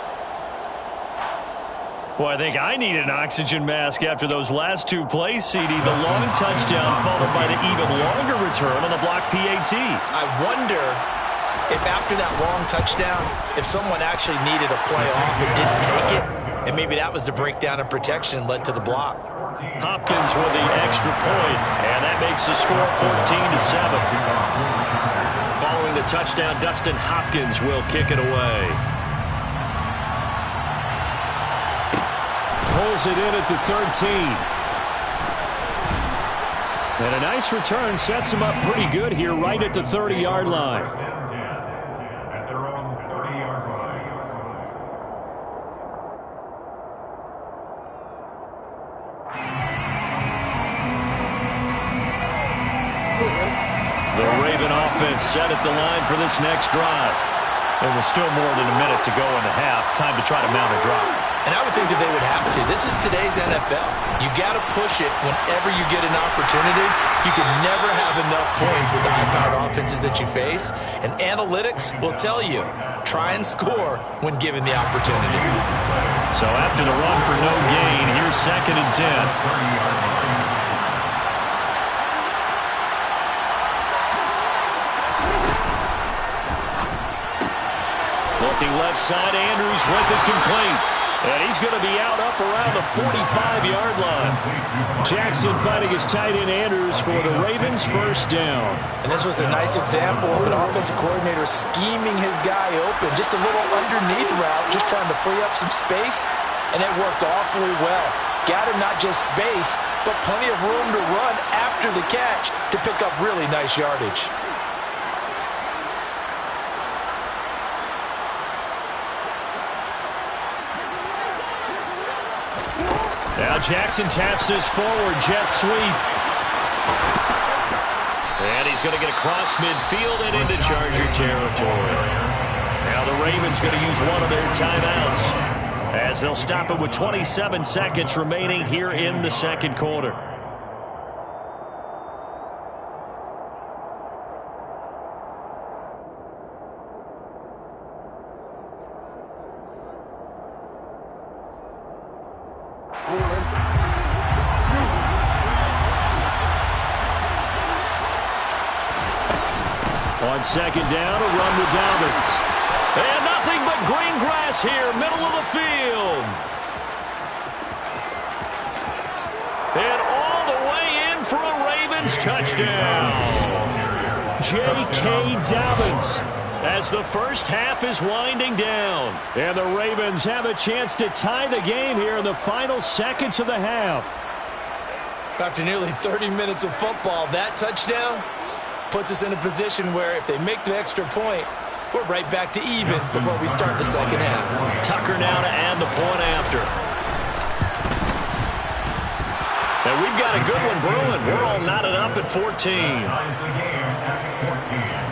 Boy, I think I need an oxygen mask after those last 2 plays, CD. The long touchdown followed by the even longer return on the block PAT. I wonder if after that long touchdown, if someone actually needed a play off and didn't take it, and maybe that was the breakdown in protection and led to the block. Hopkins with the extra point, and that makes the score 14-7. Following the touchdown, Dustin Hopkins will kick it away. Pulls it in at the 13. And a nice return sets him up pretty good here right at the 30-yard line. At their own 30-yard line. The Raven offense set at the line for this next drive. And with still more than a minute to go in the half, time to try to mount a drive. And I would think that they would have to. This is today's NFL. You got to push it whenever you get an opportunity. You can never have enough points with the high-powered offenses that you face. And analytics will tell you, try and score when given the opportunity. So after the run for no gain, here's 2nd and 10. Looking left side, Andrews with it complete. And he's going to be out up around the 45-yard line. Jackson finding his tight end Andrews for the Ravens' first down. And this was a nice example of an offensive coordinator scheming his guy open. Just a little underneath route, just trying to free up some space. And it worked awfully well. gather not just space, but plenty of room to run after the catch to pick up really nice yardage. Now Jackson taps this forward jet sweep. And he's going to get across midfield and into Charger territory. Now the Ravens going to use one of their timeouts as they'll stop it with 27 seconds remaining here in the second quarter. On second down, a run with Dobbins. And nothing but green grass here, middle of the field. And all the way in for a Ravens touchdown. J.K. Dobbins as the first half is winding down. And the Ravens have a chance to tie the game here in the final seconds of the half. After nearly 30 minutes of football, that touchdown puts us in a position where if they make the extra point, we're right back to even before we start the second half. Tucker now to add the point after. And we've got a good one brewing. We're all knotted up at 14. Ties the game at 14.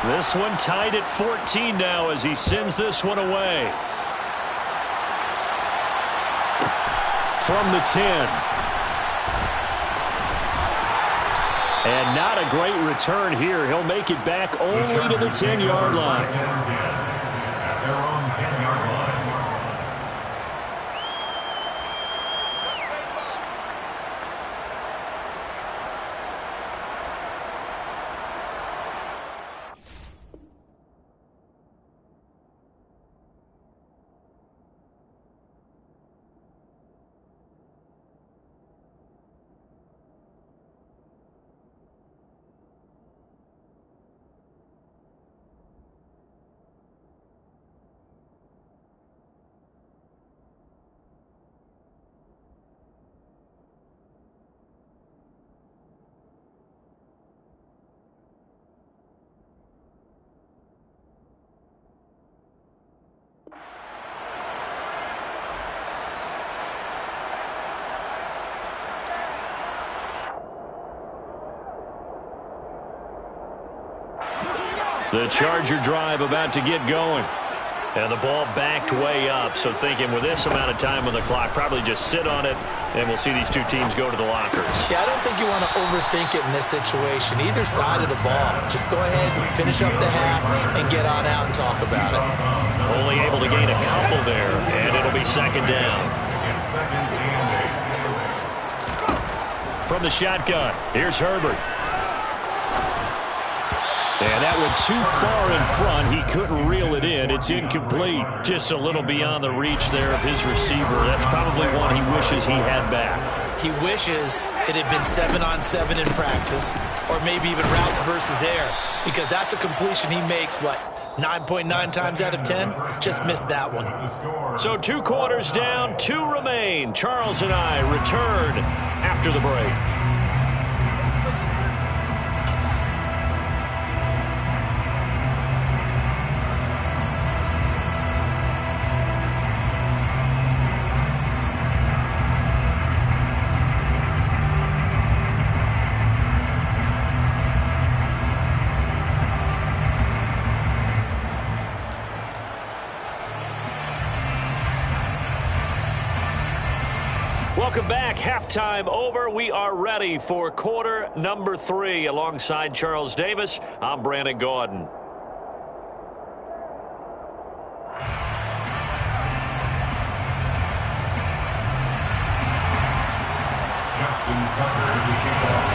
This one tied at 14 now as he sends this one away. From the 10. And not a great return here. He'll make it back only to the 10-yard line. At their own 10-yard line. The Charger drive about to get going. And the ball backed way up. So thinking with this amount of time on the clock, probably just sit on it, and we'll see these two teams go to the lockers. Yeah, I don't think you want to overthink it in this situation. Either side of the ball. Just go ahead and finish up the half and get on out and talk about it. Only able to gain a couple there, and it'll be second down. It's second and 8. From the shotgun, here's Herbert. And that went too far in front. He couldn't reel it in. It's incomplete. Just a little beyond the reach there of his receiver. That's probably one he wishes he had back. He wishes it had been 7-on-7 in practice, or maybe even routes versus air, because that's a completion he makes, 9.9 times out of 10? Just missed that one. So 2 quarters down, 2 remain. Charles and I return after the break. Welcome back. Halftime over. We are ready for quarter number 3. Alongside Charles Davis, I'm Brandon Gordon. Justin Tucker to kick off.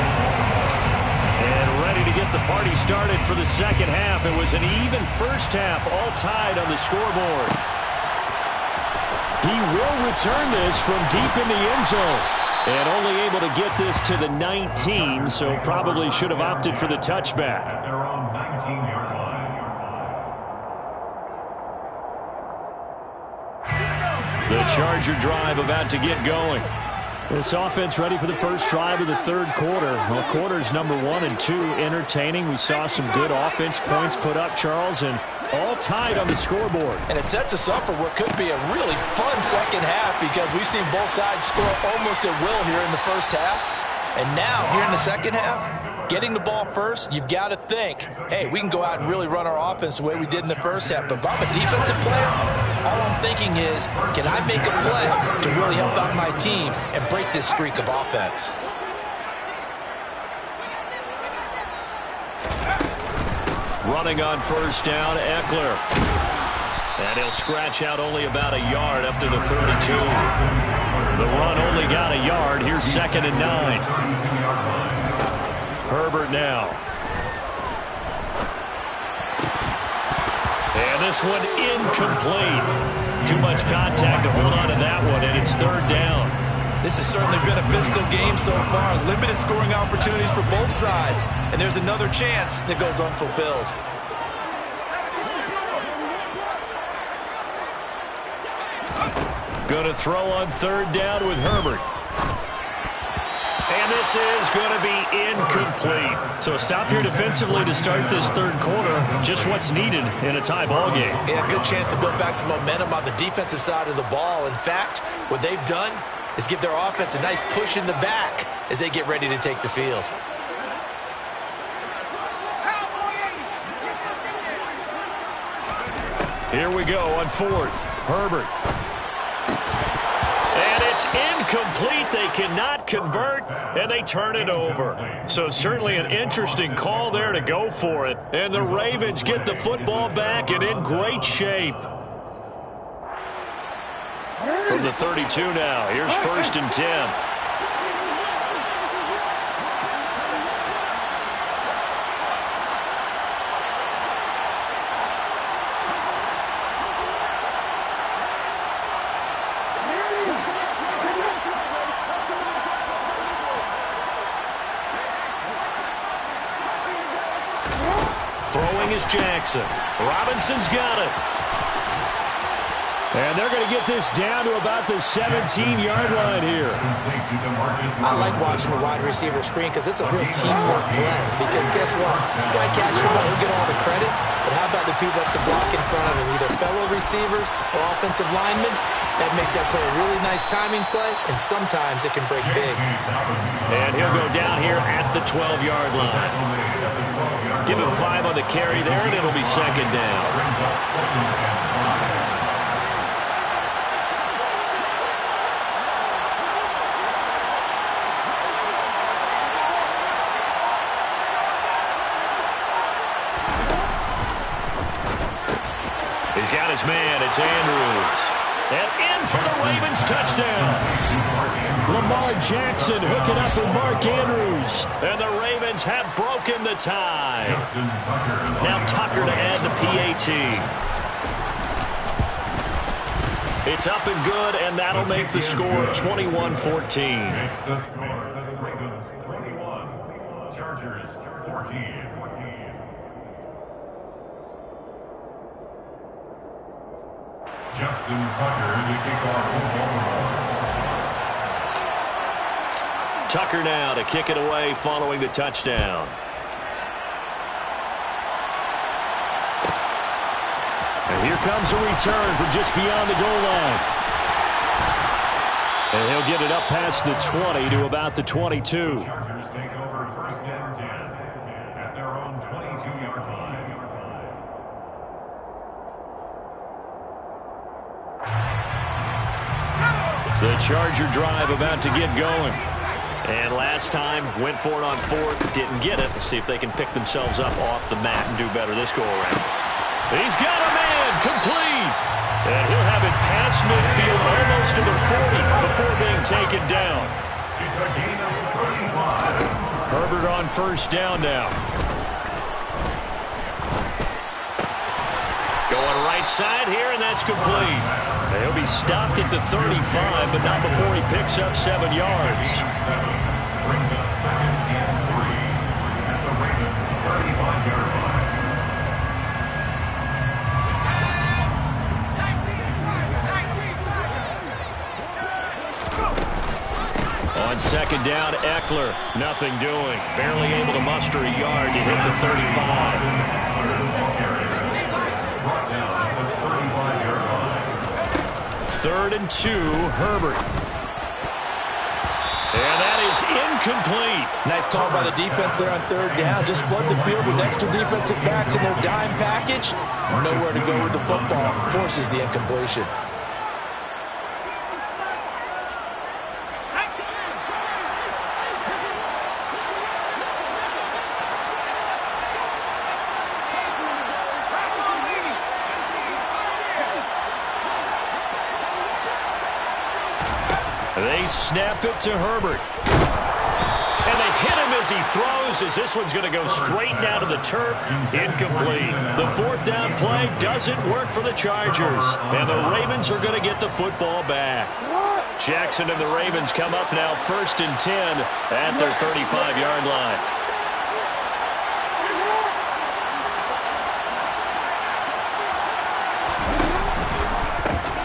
And ready to get the party started for the second half. It was an even first half, all tied on the scoreboard. He will return this from deep in the end zone. And only able to get this to the 19, so probably should have opted for the touchback. At their own 19-yard line. The Charger drive about to get going. This offense ready for the first drive of the third quarter. Well, quarters number 1 and 2 entertaining. We saw some good offense points put up, Charles, and all tied on the scoreboard. And it sets us up for what could be a really fun second half because we've seen both sides score almost at will here in the first half. And now, here in the second half, getting the ball first, you've got to think, hey, we can go out and really run our offense the way we did in the first half. But if I'm a defensive player, all I'm thinking is, can I make a play to really help out my team and break this streak of offense? Running on first down, Eckler. And he'll scratch out only about a yard up to the 32. The run only got a yard. Here's 2nd and 9. Herbert now. And this one incomplete. Too much contact to hold on to that one, and it's 3rd down. This has certainly been a physical game so far. Limited scoring opportunities for both sides. And there's another chance that goes unfulfilled. Going to throw on 3rd down with Herbert. And this is going to be incomplete. So a stop here defensively to start this third quarter. Just what's needed in a tie ball game. Yeah, good chance to build back some momentum on the defensive side of the ball. In fact, what they've done is give their offense a nice push in the back as they get ready to take the field. Here we go on 4th. Herbert. And it's incomplete. They cannot convert, and they turn it over. So certainly an interesting call there to go for it. And the Ravens get the football back and in great shape. From the 32 now, here's 1st and 10. Throwing is Jackson. Robinson's got it. And they're going to get this down to about the 17-yard line here. I like watching the wide receiver screen because it's a real teamwork play. Because guess what? The guy catching the ball, he'll get all the credit. But how about the people up to block in front of him, either fellow receivers or offensive linemen? That makes that play a really nice timing play, and sometimes it can break big. And he'll go down here at the 12-yard line. Give him 5 on the carry there, and it'll be 2nd down. He's got his man. It's Andrews. And in for the Ravens touchdown. Lamar Jackson hooking up with Mark Andrews. And the Ravens have broken the tie. Now Tucker to add the PAT. It's up and good, and that'll make the score 21-14. Makes the score the Ravens 21, Chargers 14. Justin Tucker to kick off for Baltimore. Tucker now to kick it away following the touchdown. And here comes a return from just beyond the goal line. And he'll get it up past the 20 to about the 22. Chargers take over 1st and 10 at their own 22-yard line. The Charger drive about to get going. And last time, went for it on 4th, didn't get it. Let's see if they can pick themselves up off the mat and do better this go-around. He's got a man, complete. And he'll have it past midfield, almost to the 40 before being taken down. It's a gain of 35. Herbert on 1st down now. right side here, and that's complete. He'll be stopped at the 35, but not before he picks up 7 yards. Brings up 2nd and 3 at the Ravens' 35-yard line. On 2nd down, Eckler, nothing doing. Barely able to muster a yard to hit the 35. 3rd and 2, Herbert. And that is incomplete. Nice call by the defense there on 3rd down. Just flood the field with extra defensive backs in their dime package. Nowhere to go with the football. Forces the incompletion. They snap it to Herbert. And they hit him as he throws, as this one's going to go straight down to the turf. Incomplete. The 4th down play doesn't work for the Chargers. And the Ravens are going to get the football back. Jackson and the Ravens come up now 1st and 10 at their 35-yard line.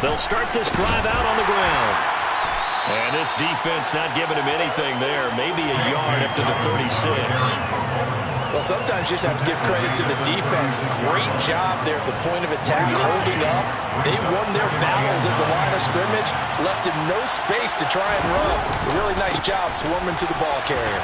They'll start this drive out on the ground. And this defense not giving him anything there. Maybe a yard up to the 36. Well, sometimes you just have to give credit to the defense. Great job there at the point of attack, holding up. They won their battles at the line of scrimmage, left him no space to try and run. A really nice job swarming to the ball carrier.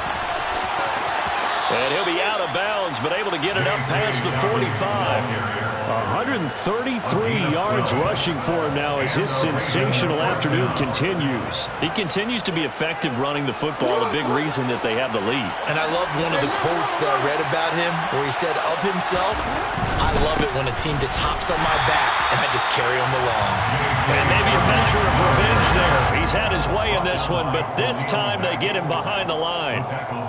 And he'll be out of bounds, but able to get it up past the 45. 133 yards rushing for him now as his sensational afternoon continues. He continues to be effective running the football, a big reason that they have the lead. And I love one of the quotes that I read about him where he said of himself, I love it when a team just hops on my back and I just carry them along. And maybe a measure of revenge there. He's had his way in this one, but this time they get him behind the line.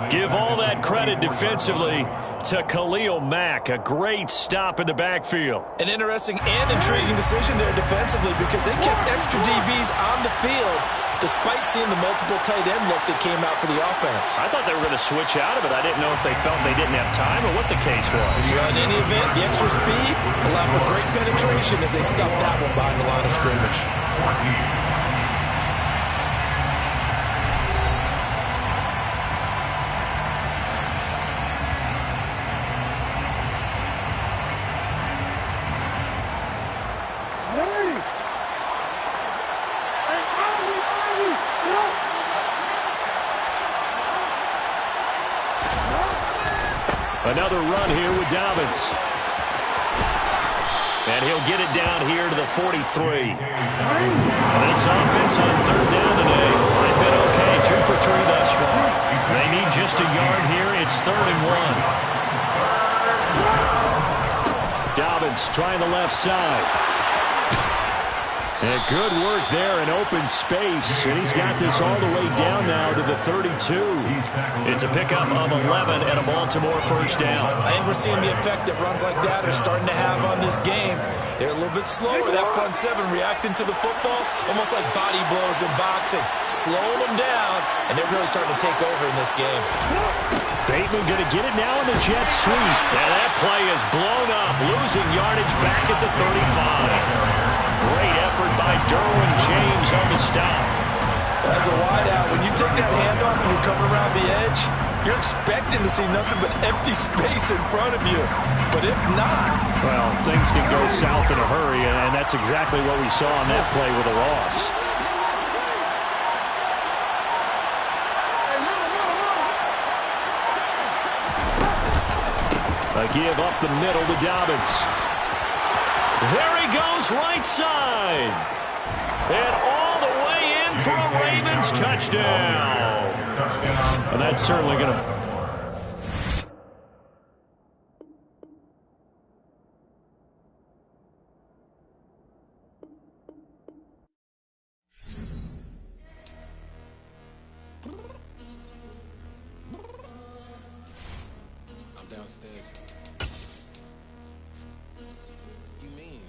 Give all that credit defensively to Khalil Mack. A great stop in the backfield. An interesting and intriguing decision there defensively because they kept extra DBs on the field despite seeing the multiple tight end look that came out for the offense. I thought they were going to switch out of it. I didn't know if they felt they didn't have time or what the case was. In any event, the extra speed allowed for great penetration as they stuffed that one behind the line of scrimmage. Another run here with Dobbins. And he'll get it down here to the 43. This offense on 3rd down today has been okay, 2 for 3 thus far. They need just a yard here. It's 3rd and 1. Dobbins trying the left side. And good work there in open space. And he's got this all the way down now to the 32. It's a pickup of 11 and a Baltimore 1st down. I think we're seeing the effect that runs like that are starting to have on this game. They're a little bit slower, that front 7 reacting to the football, almost like body blows in boxing, slowing them down, and they're really starting to take over in this game. Bateman going to get it now in the jet sweep. And that play is blown up, losing yardage back at the 35. Great effort by Derwin James on the stop. As a wideout, when you take that handoff and you come around the edge, you're expecting to see nothing but empty space in front of you. But if not... Well, things can go south in a hurry, and that's exactly what we saw on that play with a loss. A give up the middle to Dobbins. There he goes right side. And all the way in for a Ravens touchdown. And that's certainly going to... I'm downstairs. You mean?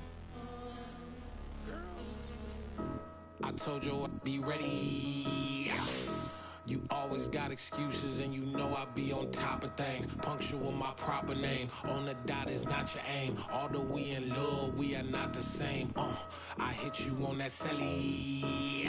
Told you I'd be ready. You always got excuses and you know I be on top of things. Punctual my proper name. On the dot is not your aim. Although we in love, we are not the same. I hit you on that celly.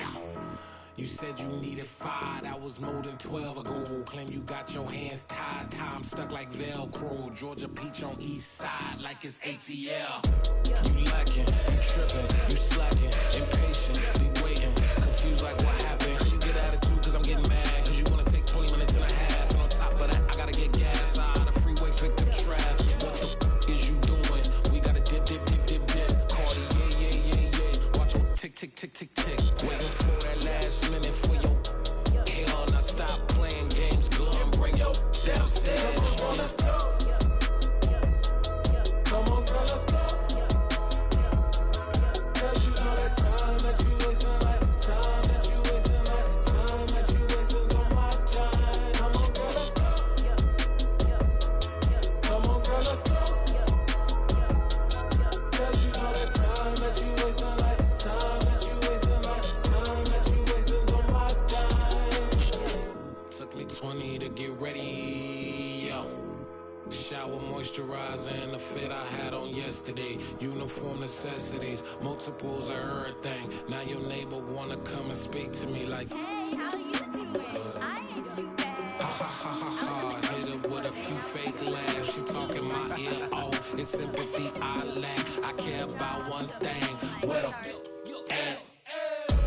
You said you needed 5, that was more than 12 ago. Claim you got your hands tied, time stuck like Velcro. Georgia Peach on east side like it's ATL. You lacking, you tripping, you slacking, impatient, be waiting, confused like what happened. You get attitude cause I'm getting mad, cause you wanna take 20 minutes and a half. And on top of that, I gotta get gas out of the freeway, picked up traffic. What the is you doing? We gotta dip, dip, dip, dip, dip. Cardi, yeah. Watch your tick, tick, tick, tick, tick. Waiting for that last minute for your hell. Now stop playing games, go and bring your downstairs. Come on, let's go. Come on, girl, let's go. Cause you know that time that you wasting, like time that you wasting, like time that you wasting on my time. Come on, girl, let's go. Come on, girl, let's go. Cause you know that time that you wasting, like time that you wasting, like time that you wasting on my time. Took me 20 to get ready, yo. Shower moisturizer and the fit I had on yesterday. Uniform necessities, multiples of everything. Now your neighbor wanna come and speak to me like, hey, how you doing? I ain't too bad. Ha ha ha ha ha. Hit her with a few fake laughs. She talking my ear off. It's sympathy I lack. I care about one thing. What up?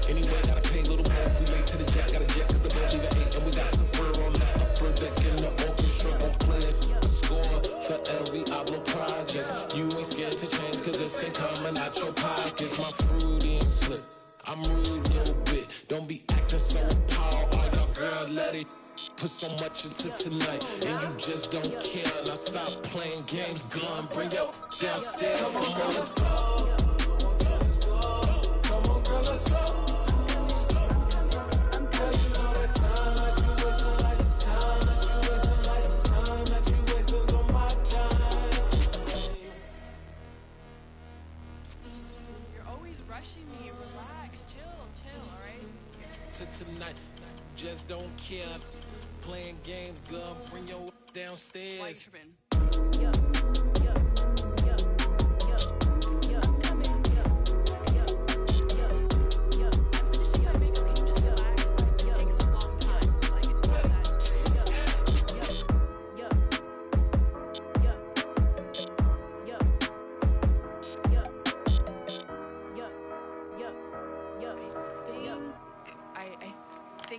Anyway, gotta pay a little more if we late to the jet. Gotta jet cause the boat leave at 8. And we got some fur on the upper deck in the orchestra. Gon' play it. Score for every Ablo project. You ain't scared to change cause it's ain't coming out your pockets. My fruity and slip. I'm rude a little bit. Don't be acting so appalled. All y'all girl, let it put so much into tonight. And you just don't care. Now stop playing games. Gun, bring your downstairs. Come on, girl, let's go. Come on, girl, let's go. Tonight, just don't care. Playing games, girl, bring your downstairs.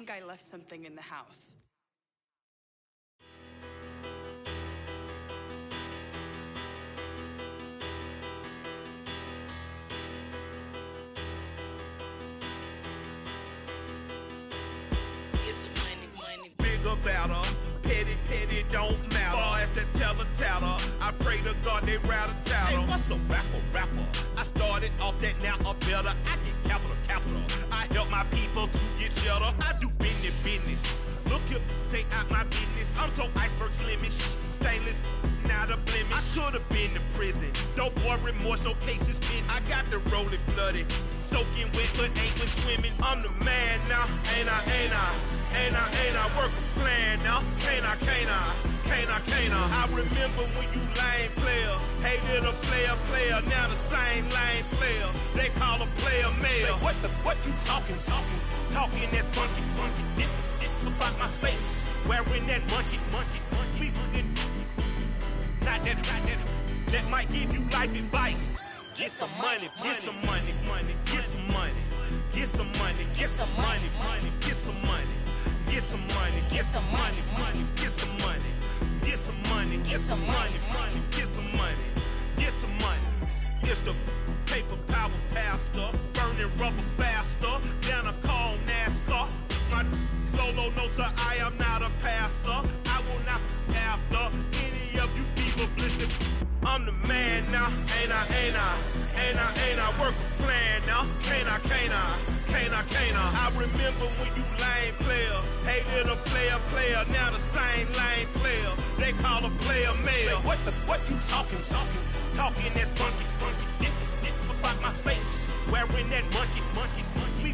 I left something in the house. Big about her, petty, don't matter. Far as that teller, I pray to God they rattle tattle. Hey, what's a rapper? I started off that, now a better. I get capital. I help my people to get cheddar. I do business. Look here, stay out my business. I'm so iceberg slimish, stainless, not a blemish. I should've been in prison. Don't boy remorse, no cases pinned. I got the rolling flooded, soaking wet, but ain't been swimming. I'm the man now, ain't I work a plan now, can't I? I remember when you lame player, hated a player, now the same lame player. They call a player mayor. Say, what you talking that funky, dip about my face, wearing that monkey, we not that, that might give you life advice. Get some money, get some money, get some money, get some money, get some money, get some money, get some money, get some money, get some money, get some money, get some money, get some money, get some money. It's the paper power pastor, burning rubber faster, down a call NASCAR. My solo, no sir, I am not a passer. I will not after any of you fever blistered. I'm the man now, ain't I work a plan now, can't I? I remember when you lame player, hated a player, now the same lame player. They call a player mayor. Say, what you talking that funky, dip about my face, wearing that monkey, we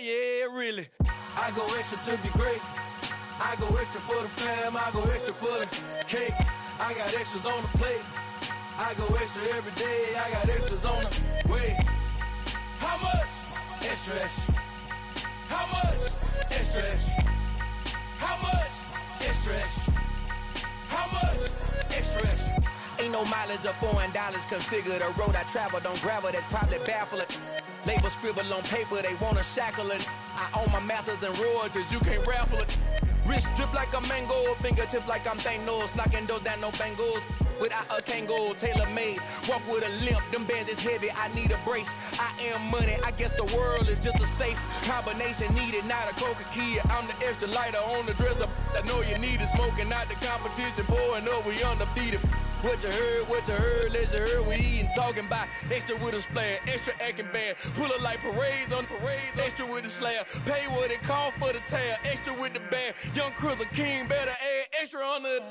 yeah, really. I go extra to be great. I go extra for the fam, I go extra for the cake. I got extras on the plate. I go extra every day, I got extras on the way. How much? Extra, extra. How much? Extra, extra. How much? Extra, extra. How much? Extra, extra. Ain't no mileage of $4 configure the road I travel. Don't gravel, that probably baffle it. Label scribble on paper, they wanna shackle it. I own my masters and royalties, you can't raffle it. Wrist drip like a mango, fingertips like I'm Thanos. Knocking doors down, no bangles. Without a Kango, tailor-made. Walk with a limp, them bands is heavy, I need a brace. I am money, I guess the world is just a safe combination needed, not a coca key. I'm the extra lighter on the dresser. I know you need it, smoking out the competition, pouring up, we undefeated. What you heard, let's heard, we eating, talking about extra with a splash, extra acting bad, pull it like parades on parades, extra with the slab, pay what it cost for the tab, extra with the band, young Chris a king, better add extra on the.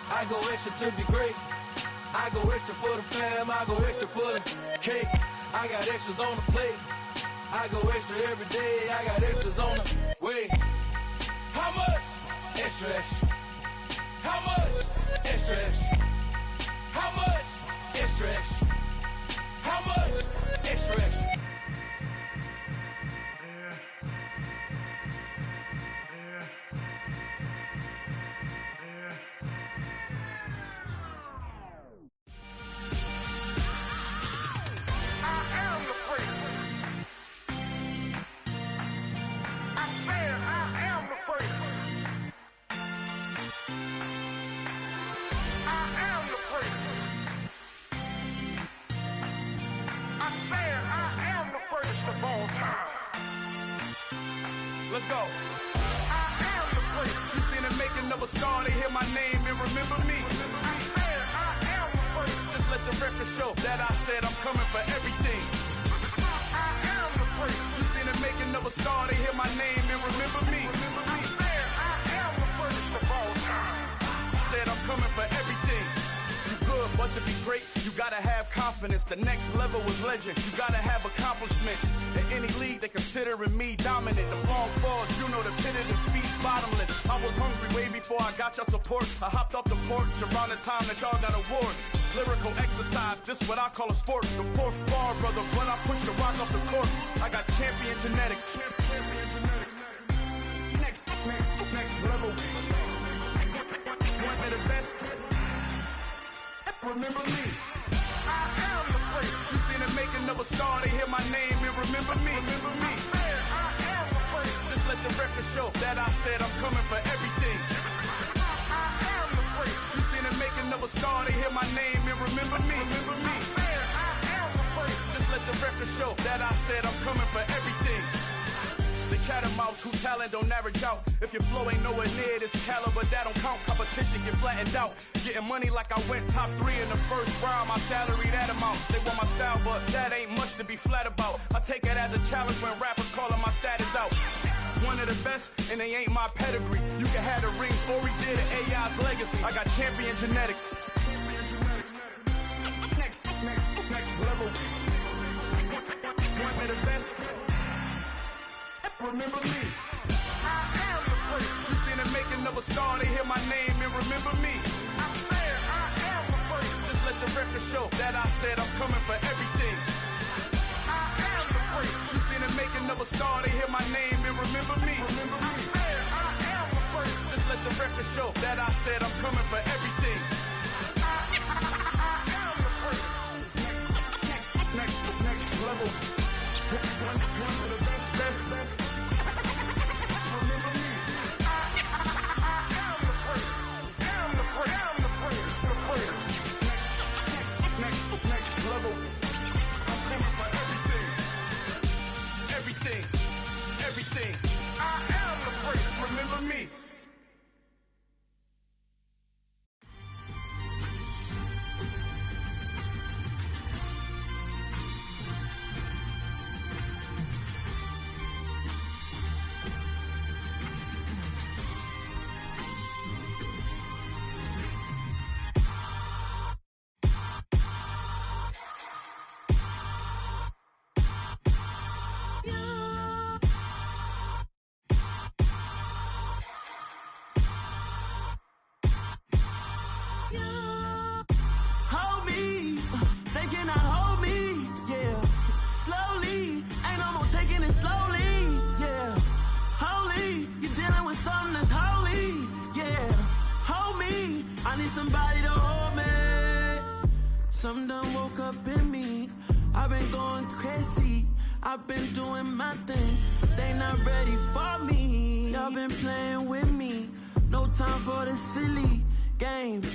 I go extra to be great, I go extra for the fam, I go extra for the cake, I got extras on the plate, I go extra every day, I got extras on the way. How much? Extra, extra. How much? Extra, extra. How much? Extra, extra. How much? Extra, extra. Let's go. I am the place. You seen it making of a star, they hear my name and remember me. I am the place. Just let the record show that I said I'm coming for everything. I am the place. You seen it making of a star, they hear my name and remember me. I am the first of all time. Said I'm coming for everything. You good, but to be great, you gotta have confidence. The next level was legend. You gotta have accomplishments. In any league, they considering me dominant. The long falls, you know the pit of defeat, bottomless. I was hungry way before I got your support. I hopped off the porch around the time that y'all got awards. Lyrical exercise, this what I call a sport. The fourth bar, brother, when I push the rock off the court. I got champion genetics. Champion genetics. Next level. One of the best. Remember me. I am the place. You seen it making of a star, they hear my name and remember me. Remember me. I am the place. Just let the record show that I said I'm coming for everything. I am the place. You seen it making of a star, they hear my name and remember me. Remember me. I am the place. Just let the record show that I said I'm coming for everything. The chattermouths who talent don't average out. If your flow ain't nowhere near this caliber, that don't count. Competition get flattened out. Getting money like I went top 3 in the first round. My salary that amount. They want my style, but that ain't much to be flat about. I take it as a challenge when rappers calling my status out. One of the best, and they ain't my pedigree. You can have the rings, or we did it, AI's legacy. I got champion genetics. Next level. One of the best. Remember me. I am the place. You seen it making of a star, they hear my name and remember me. I am the place. Just let the record show that I said I'm coming for everything. I am the place. You seen it making of a star, they hear my name and remember me. Remember me. I am the place. Just let the record show that I said I'm coming for everything. I am the place. Next level. One of the best. Next level. I'm coming for everything. Everything. I am the place. Remember me. I need somebody to hold me. Something done woke up in me. I've been going crazy. I've been doing my thing. They not ready for me. Y'all been playing with me. No time for the silly games.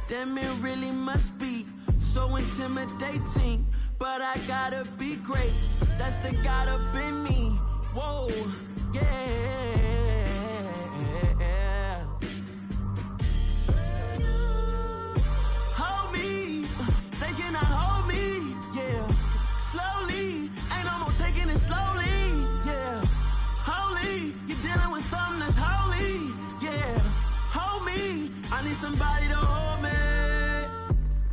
Damn, it really must be so intimidating. But I gotta be great. That's the God up in me. Whoa, yeah. Hold me, they cannot hold me, yeah. Slowly, ain't no more taking it slowly, yeah. Holy, you're dealing with something that's holy, yeah. Hold me, I need somebody to hold me.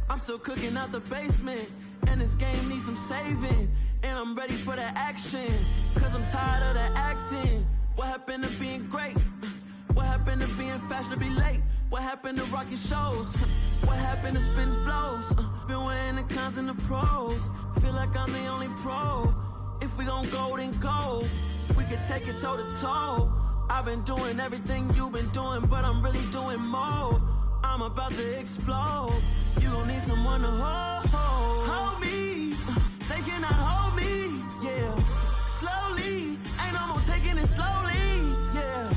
I'm still cooking out the basement, and this game needs some saving. And I'm ready for the action, cause I'm tired of the acting. What happened to being great? What happened to being fashionably late? What happened to rocking shows? What happened to spin flows? Been wearing the cons and the pros. Feel like I'm the only pro. If we gon' go, then go. We can take it toe to toe. I've been doing everything you've been doing, but I'm really doing more. I'm about to explode. You gon' need someone to hold me. They cannot hold me, yeah. Slowly, ain't no more taking it slowly, yeah.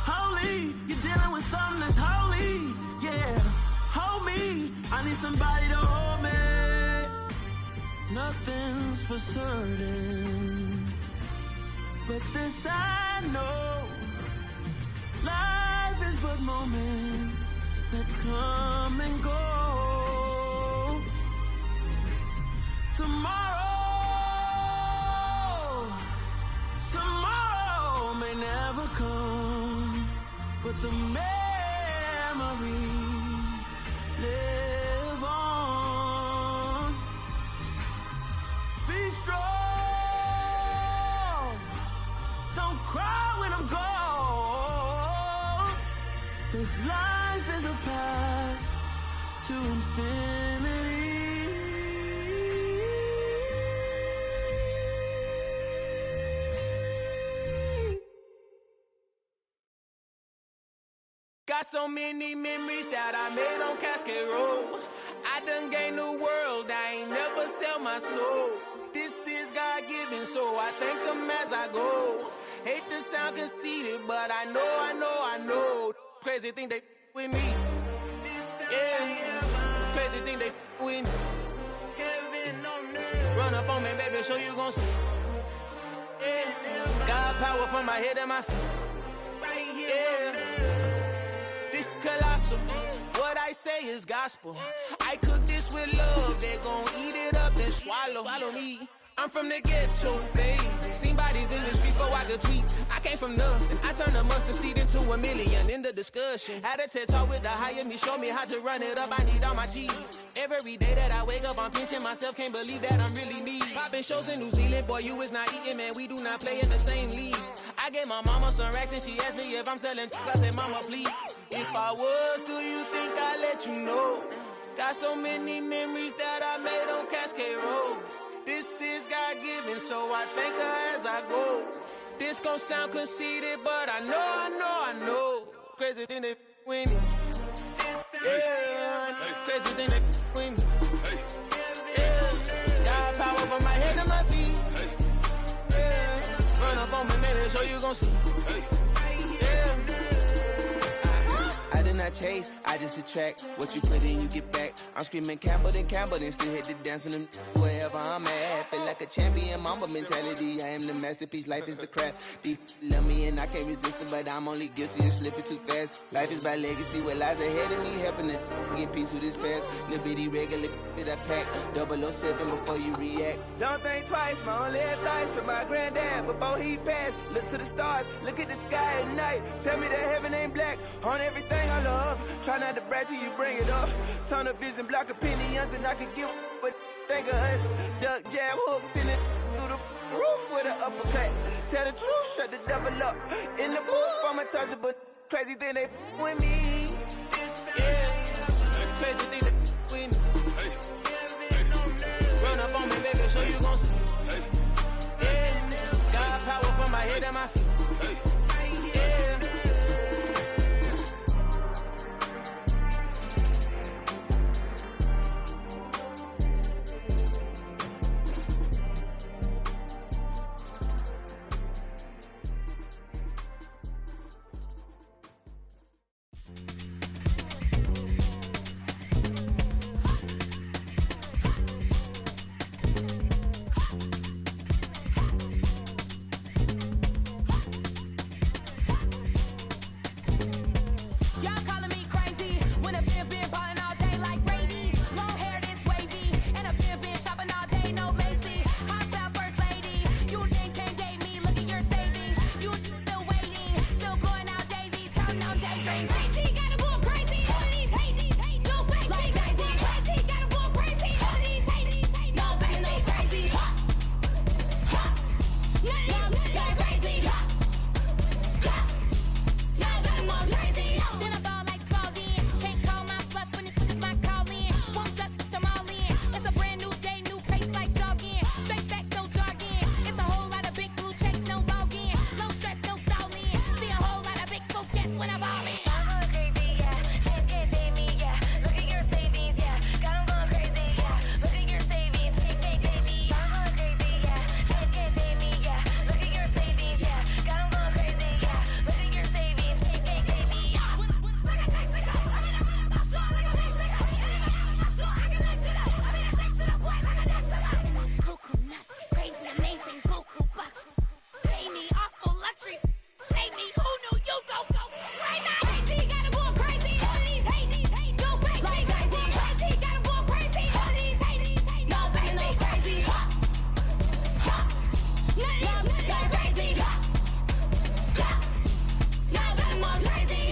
Holy, you're dealing with something that's holy, yeah. Hold me, I need somebody to hold me. Nothing's for certain, but this I know. Life is but moments that come and go. Tomorrow may never come, but the memories live on. Be strong, don't cry when I'm gone. This life is a path to infinity. Got so many memories that I made on Cascade Road. I done gained the world, I ain't never sell my soul. This is God-given, so I thank him as I go. Hate to sound conceited, but I know. Crazy thing they with me. Yeah, crazy thing they with me. Run up on me, baby, so you gon' see. Yeah, God power from my head and my feet. Yeah. Colossal. What I say is gospel. I cook this with love. They gon' eat it up and swallow me. I'm from the ghetto, babe. Seen bodies in the streets before I could tweet. I came from nothing. I turned a mustard seed into a million. In the discussion, had a TED talk with the higher me. Show me how to run it up. I need all my cheese. Every day that I wake up, I'm pinching myself. Can't believe that I'm really me. Popping shows in New Zealand, boy, you is not eating, man. We do not play in the same league. I gave my mama some racks and she asked me if I'm selling. I said, mama, please. If I was, do you think I'd let you know? Got so many memories that I made on Cascade Road. This is God-given, so I thank her as I go. This gon' sound conceited, but I know. Crazy thing they with me. Yeah, crazy thing they with me. Yeah, got power from my head to my feet. Yeah, run up on me, maybe, so you gon' see. Yeah. I did not chase, I just attract. What you put in, you get back. I'm screaming Campbell, then still hit the dancing them wherever I'm at. Feel like a champion, mamba mentality. I am the masterpiece, life is the crap. Deep love me and I can't resist it, but I'm only guilty of slipping too fast. Life is by legacy, what lies ahead of me, helping to get peace with this past. Little bitty regular that I pack, 007 before you react. Don't think twice, my only advice for my granddad before he passed. Look to the stars, look at the sky at night. Tell me that heaven ain't black on everything I love. Try not to brag till you bring it up. Tunnel vision, block opinions, and I could give but think of us. Duck, jab, hooks in it through the roof with an uppercut. Tell the truth, shut the devil up. In the booth, I'm untouchable. Crazy thing they with me. Yeah, crazy thing they with me. Run up on me, baby, so you gon' see. Yeah, got power from my head and my feet. Yeah. crazy. Crazy, gotta go crazy. All of these hate, no fake. Like crazy, crazy, gotta go crazy. All of these hate, no fake, no crazy. Ha, ha. None of these go crazy. Ha, ha. Now gotta go crazy. Then I ball like Spalding. Can't call my bluff when it's my call in. Won't duck them all in. It's a brand new day, new pace like jogging. Straight facts, no jargon. It's a whole lot of big blue checks, no login. No stress, no stalling. See a whole lot of big focus when I ball in. I'm going crazy, yeah. Can't tame me, yeah. Look at your savings, yeah. Got 'em going crazy, yeah. Look at your savings, can't tame me. I'm going crazy, yeah. Can't tame me, yeah. Look at your savings, yeah. Got 'em going crazy, yeah. Look at your savings, can't tame me. Cuckoo nuts, crazy, amazing, buku bucks. Pay me awful luxury. Save me, who knew you go crazy? Crazy, gotta go crazy. All of these hate, no fake. Like crazy, crazy, gotta go crazy. All of these hate, no fake, no crazy. Ha, ha. None of these go crazy. Ha, ha. Now gotta go crazy.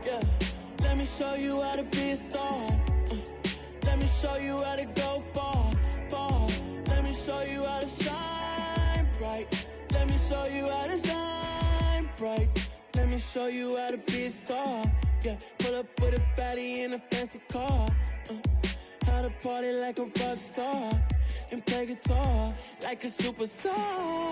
Yeah, let me show you how to be a star. Let me show you how to go far, far. Let me show you how to shine bright. Let me show you how to shine bright. Let me show you how to be a star. Yeah, pull up with a baddie in a fancy car. How to party like a rock star and play guitar like a superstar.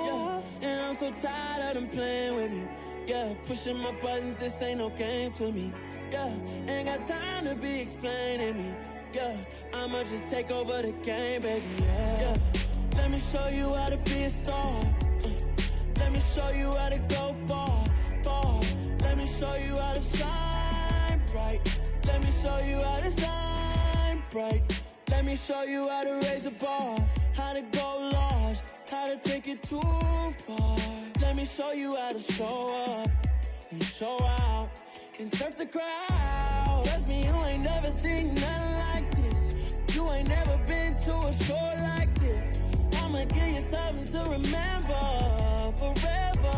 Yeah, and I'm so tired of them playing with me. Yeah, pushing my buttons, this ain't no game to me. Yeah, ain't got time to be explaining me. Yeah, I'ma just take over the game, baby. Yeah, let me show you how to be a star. Let me show you how to go far, far. Let me show you how to shine bright. Let me show you how to shine bright. Let me show you how to raise a bar, how to go large, how to take it too far. Let me show you how to show up and show out and surf the crowd. Trust me, you ain't never seen nothing like this. You ain't never been to a show like this. I'ma give you something to remember forever.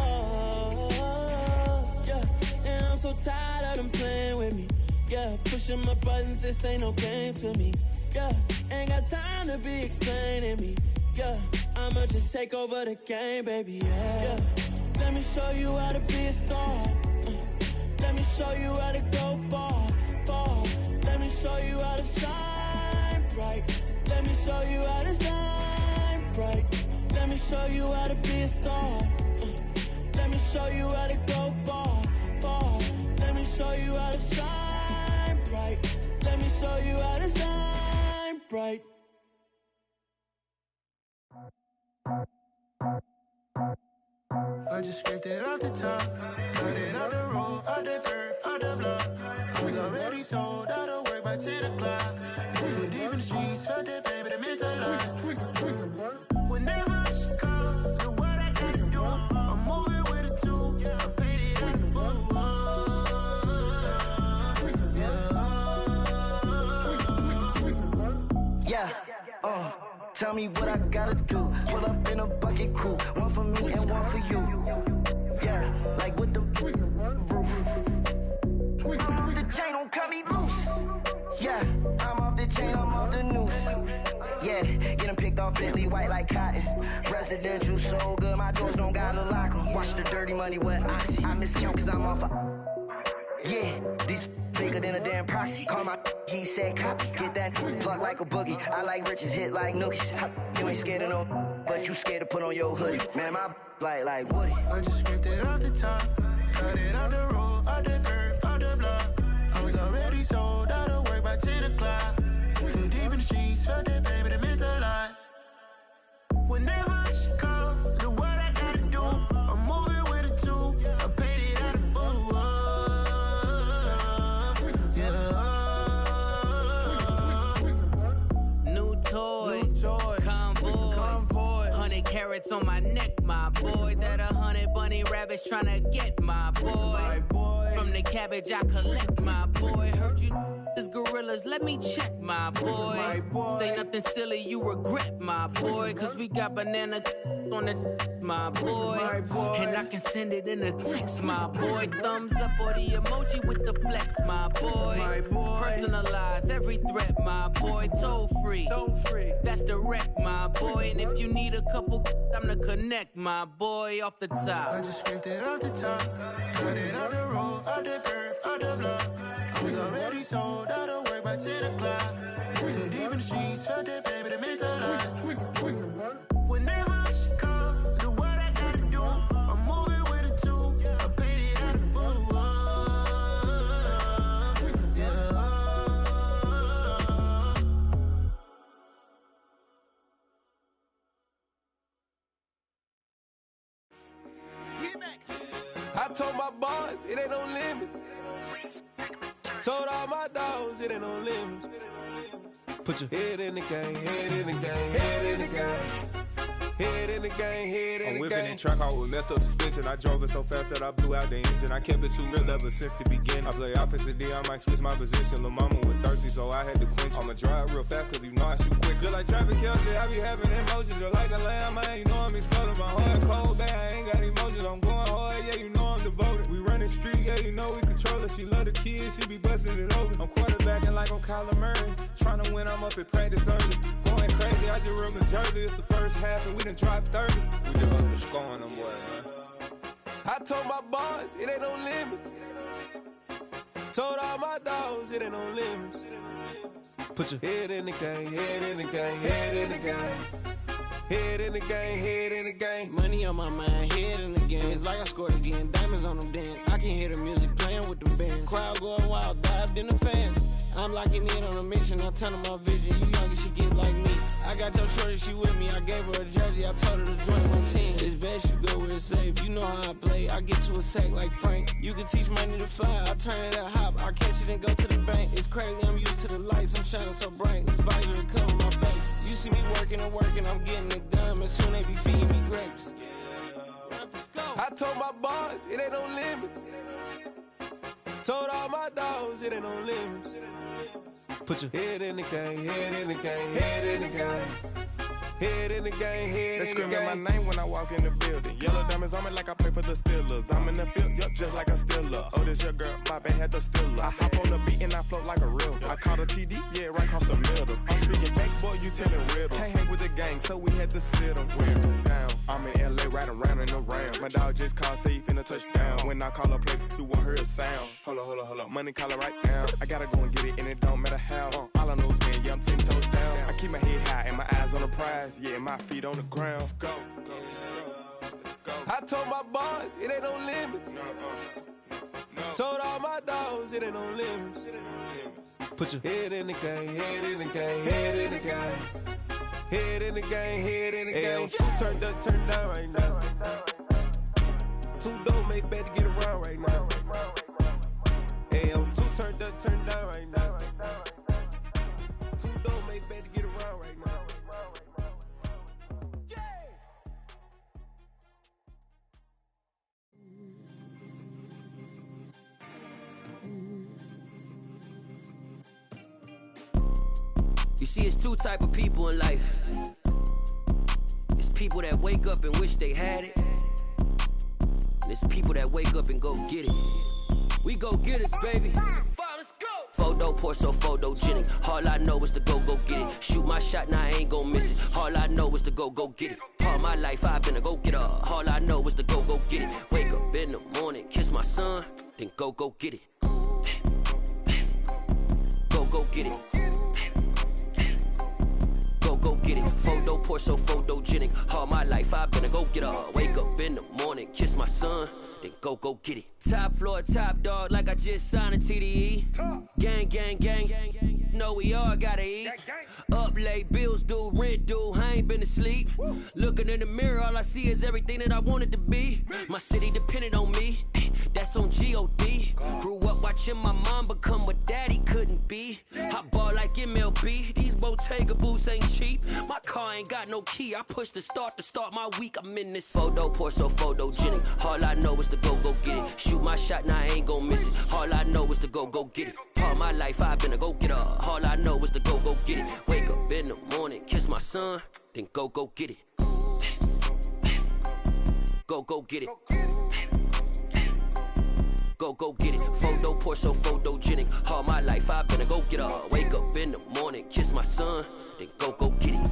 Yeah, and I'm so tired of them playing with me. Yeah, pushing my buttons, this ain't no game to me. Yeah, ain't got time to be explaining me. Yeah, I'ma just take over the game, baby. Yeah, let me show you how to be a star. Let me show you how to go far, far. Let me show you how to shine bright. Let me show you how to shine bright. Let me show you how to be a star. Let me show you how to go far, far. Let me show you how to shine bright. Let me show you how to shine bright. I just scraped it off the top, cut it out the road, out the dirt, out the block. I was already sold, out of work by 10 o'clock. Too deep in the streets, felt that baby, that meant a lot. Whenever she calls, do what I gotta do. I'm moving with a two, I paid it out the full. Yeah, tell me what I gotta do. Pull up in a bucket crew, one for me and one for you. Yeah, like with the roof. I'm off the chain, don't cut me loose. Yeah, I'm off the chain, I'm off the noose. Yeah, getting picked off Bentley, white like cotton. Residential so good, my doors don't gotta lock 'em. Watch the dirty money with Oxy. I miscount cause I'm off yeah, these bigger than a damn proxy. Call my he said copy. Get that plug like a boogie. I like riches, hit like nookies. You ain't scared of no, but you scared to put on your hoodie. Man, my like Woody. I just scraped it off the top, cut it out the road, out the curve, out the block. I was already sold, out of work by 10 the cloud. Too deep in the streets, felt that baby, that meant a lot. Whenever she calls, do what I gotta do. I'm moving with a two. I paid it out of full. Yeah. New toys, convoys, 100 carats on my neck, my boy. That 100 bunny rabbits tryna get my boy. From the cabbage I collect, my boy. Heard you is gorillas, let me check, my boy. Say nothing silly, you regret, my boy. Cause we got banana on the my boy. And I can send it in a text, my boy. Thumbs up or the emoji with the flex, my boy. Personalize every threat, my boy. Toll free, that's direct, my boy. And if you need a couple, I'm the connect, my boy. Off the top, I just scraped it off the top. Cut it out the road, out the curve, out the block. I was already sold out of work by 10 o'clock. Too deep in the streets, felt that baby, that meant a lot. Whenever she calls, do what I gotta do. I'm moving with a two. I paid it out of full. Yeah. I told my boys, it ain't no limit. Told all my dogs, it ain't no limit. Put your head in the game, head in the game, head in the game. Head in the game, head in the game. I'm whipping in track, I was messed up suspension. I drove it so fast that I blew out the engine. I kept it too real ever since the beginning. I play offensive D, I might switch my position. Lil' mama was thirsty, so I had to quench. I'ma drive real fast, cause you know I shoot quick. Just like traffic Kelsey, I be having emotions. Just like a lamb, man, you know I'm exploding. My heart cold, bad, I ain't got emotions. I'm going hard, yeah, you know I'm devoted. We running streets, yeah, you know we control it. She love the kids, she be busting it over. I'm quarterbacking like I'm Kyler Murray. Trying to win, I'm up at practice early. Going crazy, I just real Jersey. It's the first half and we done dropped 30. We just up to scoring them, boy, man. I told my boys, it ain't no limits. Told all my dogs, it ain't no limits. Put your head in the game, head in the game, head in the game. Head in the game, head in the game. Money on my mind, head in the game. It's like I scored again, diamonds on them dance. I can hear the music playing with them bands. Crowd going wild, dived in the fans. I'm locking in on a mission, I tell her my vision. You young and she get like me. I got your shorty, she with me. I gave her a jersey, I told her to join my team. It's best you go where it's safe. You know how I play. I get to a sack like Frank. You can teach money to fly. I turn it a hop. I catch it and go to the bank. It's crazy, I'm used to the lights. I'm shining so bright. This visor to cover my face. You see me working and working. I'm getting it done. And soon they be feeding me grapes. I told my boys, it ain't no limits. Told all my dogs, it ain't no limits. Put your head in the game, head in the game, head in the game. Head in the game, head in the game. They screaming my name when I walk in the building. Yellow diamonds on me like I play for the Steelers. I'm in the field, yup, just like a Steeler. Oh, this your girl, my band had the Steeler. I hop on the beat and I float like a real. I caught a TD, yeah, right across the middle. I'm speaking facts, boy, you telling riddles. Can't hang with the gang, so we had to sit them down. I'm in LA riding around in the round. My dog just called, say he finna touchdown. When I call a play, you won't hear a sound. Hold up, money calling right now. I gotta go and get it, and it don't matter how. All I know is, man, yeah, I'm 10 toes down. I keep my head high and my eyes on the prize. Yeah, my feet on the ground. Let's go. I told my boys, it ain't no limits. Told all my dogs, it ain't no limits. Put your head in the game, head in the game, head in the game. Head in the game, head in the game. Two turned up, turned down right now. Two dope make better get around right now. Hey, I'm two turned up, turned down right now. Two dope make better get around right now. You see, it's two type of people in life. It's people that wake up and wish they had it. And it's people that wake up and go get it. We go get it, baby. Photo poor, so photogenic. All I know is to go get it. Shoot my shot, now I ain't gon' miss it. All I know is to go get it. All my life I've been a go getter. All I know is to go get it. Wake up in the morning, kiss my son, then go get it. Go get it. Go get it. Photo poor, so photogenic. All my life I've been a go getter. Wake up in the morning, kiss my son, then go get it. Top floor, top dog, like I just signed a TDE. Gang, gang, gang, gang. No we all gotta eat. Up late, bills due, rent due, I ain't been asleep. Looking in the mirror, all I see is everything that I wanted to be. My city depended on me, that's on G.O.D. Grew up watching my mom become what daddy couldn't be. I ball like MLB, these Bottega boots ain't cheap. My car ain't got no key, I push the start to start my week. I'm in this photo, pour so photogenic. All I know is to go get it. Shoot my shot, now I ain't gon' miss it. All I know is to go get it. All my life I've been a go-getter. All I know is to go get it. Wake up in the morning, kiss my son, then go get it. Go get it. Go get it. Photo, pour so photogenic. All my life I've been a go-getter. Wake up in the morning, kiss my son, then go get it.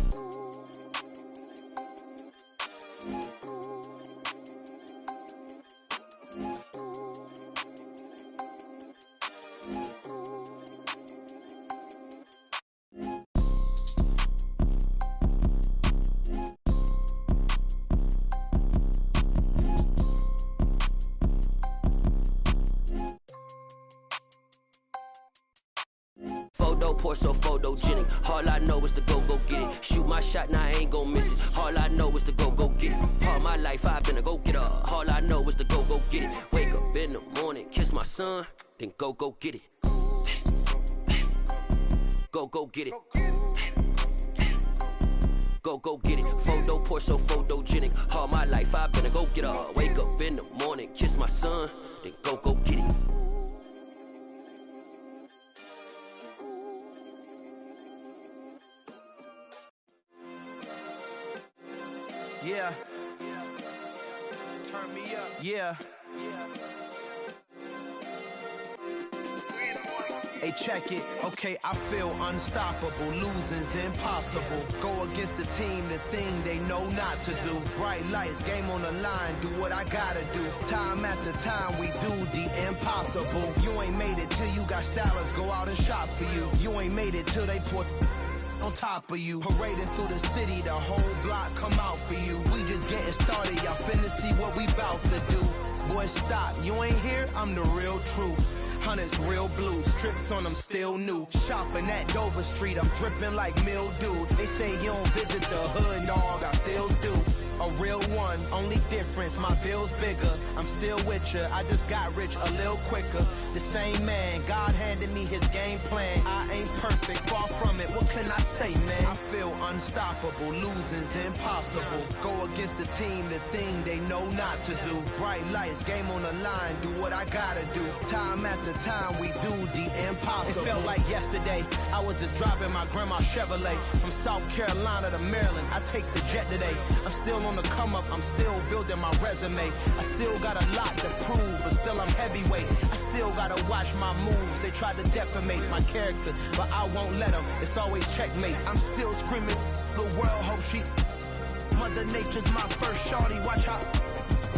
Pour so photogenic. All I know is to go get it. Shoot my shot, now I ain't gon' miss it. All I know is to go get it. All my life I've been a go-getter. All I know is to go get it. Wake up in the morning, kiss my son, then go get it. Go get it. Go get it. Photo, pour so photogenic. All my life I've been a go-getter. Wake up in the morning, kiss my son, then go get it. Yeah. Turn me up. Yeah. Hey, check it. Okay, I feel unstoppable. Losing's impossible. Go against the team, the thing they know not to do. Bright lights, game on the line, do what I gotta do. Time after time, we do the impossible. You ain't made it till you got stylists go out and shop for you. You ain't made it till they put on top of you. Parading through the city, the whole block come out for you. We just getting started, y'all finna see what we bout to do. Boy, stop, you ain't here, I'm the real truth. Hunters, real blue, strips on them still new. Shopping at Dover Street, I'm dripping like mildew. They say you don't visit the hood, dog, I still do. A real one, only difference, my bill's bigger. I'm still with ya, I just got rich a little quicker. The same man, God handed me his game plan. I ain't perfect, far from it, what can I say, man? I feel unstoppable, losing's impossible. Go against the team, the thing they know not to do. Bright lights, game on the line, do what I gotta do. Time after time, we do the impossible. It felt like yesterday, I was just driving my grandma's Chevrolet. From South Carolina to Maryland, I take the jet today. I'm still on the come up, I'm still building my resume. I still got a lot to prove, but still I'm heavyweight. I still gotta watch my moves. They try to defamate my character, but I won't let them. It's always checkmate. I'm still screaming, the world hope she. Mother Nature's my first shorty, watch how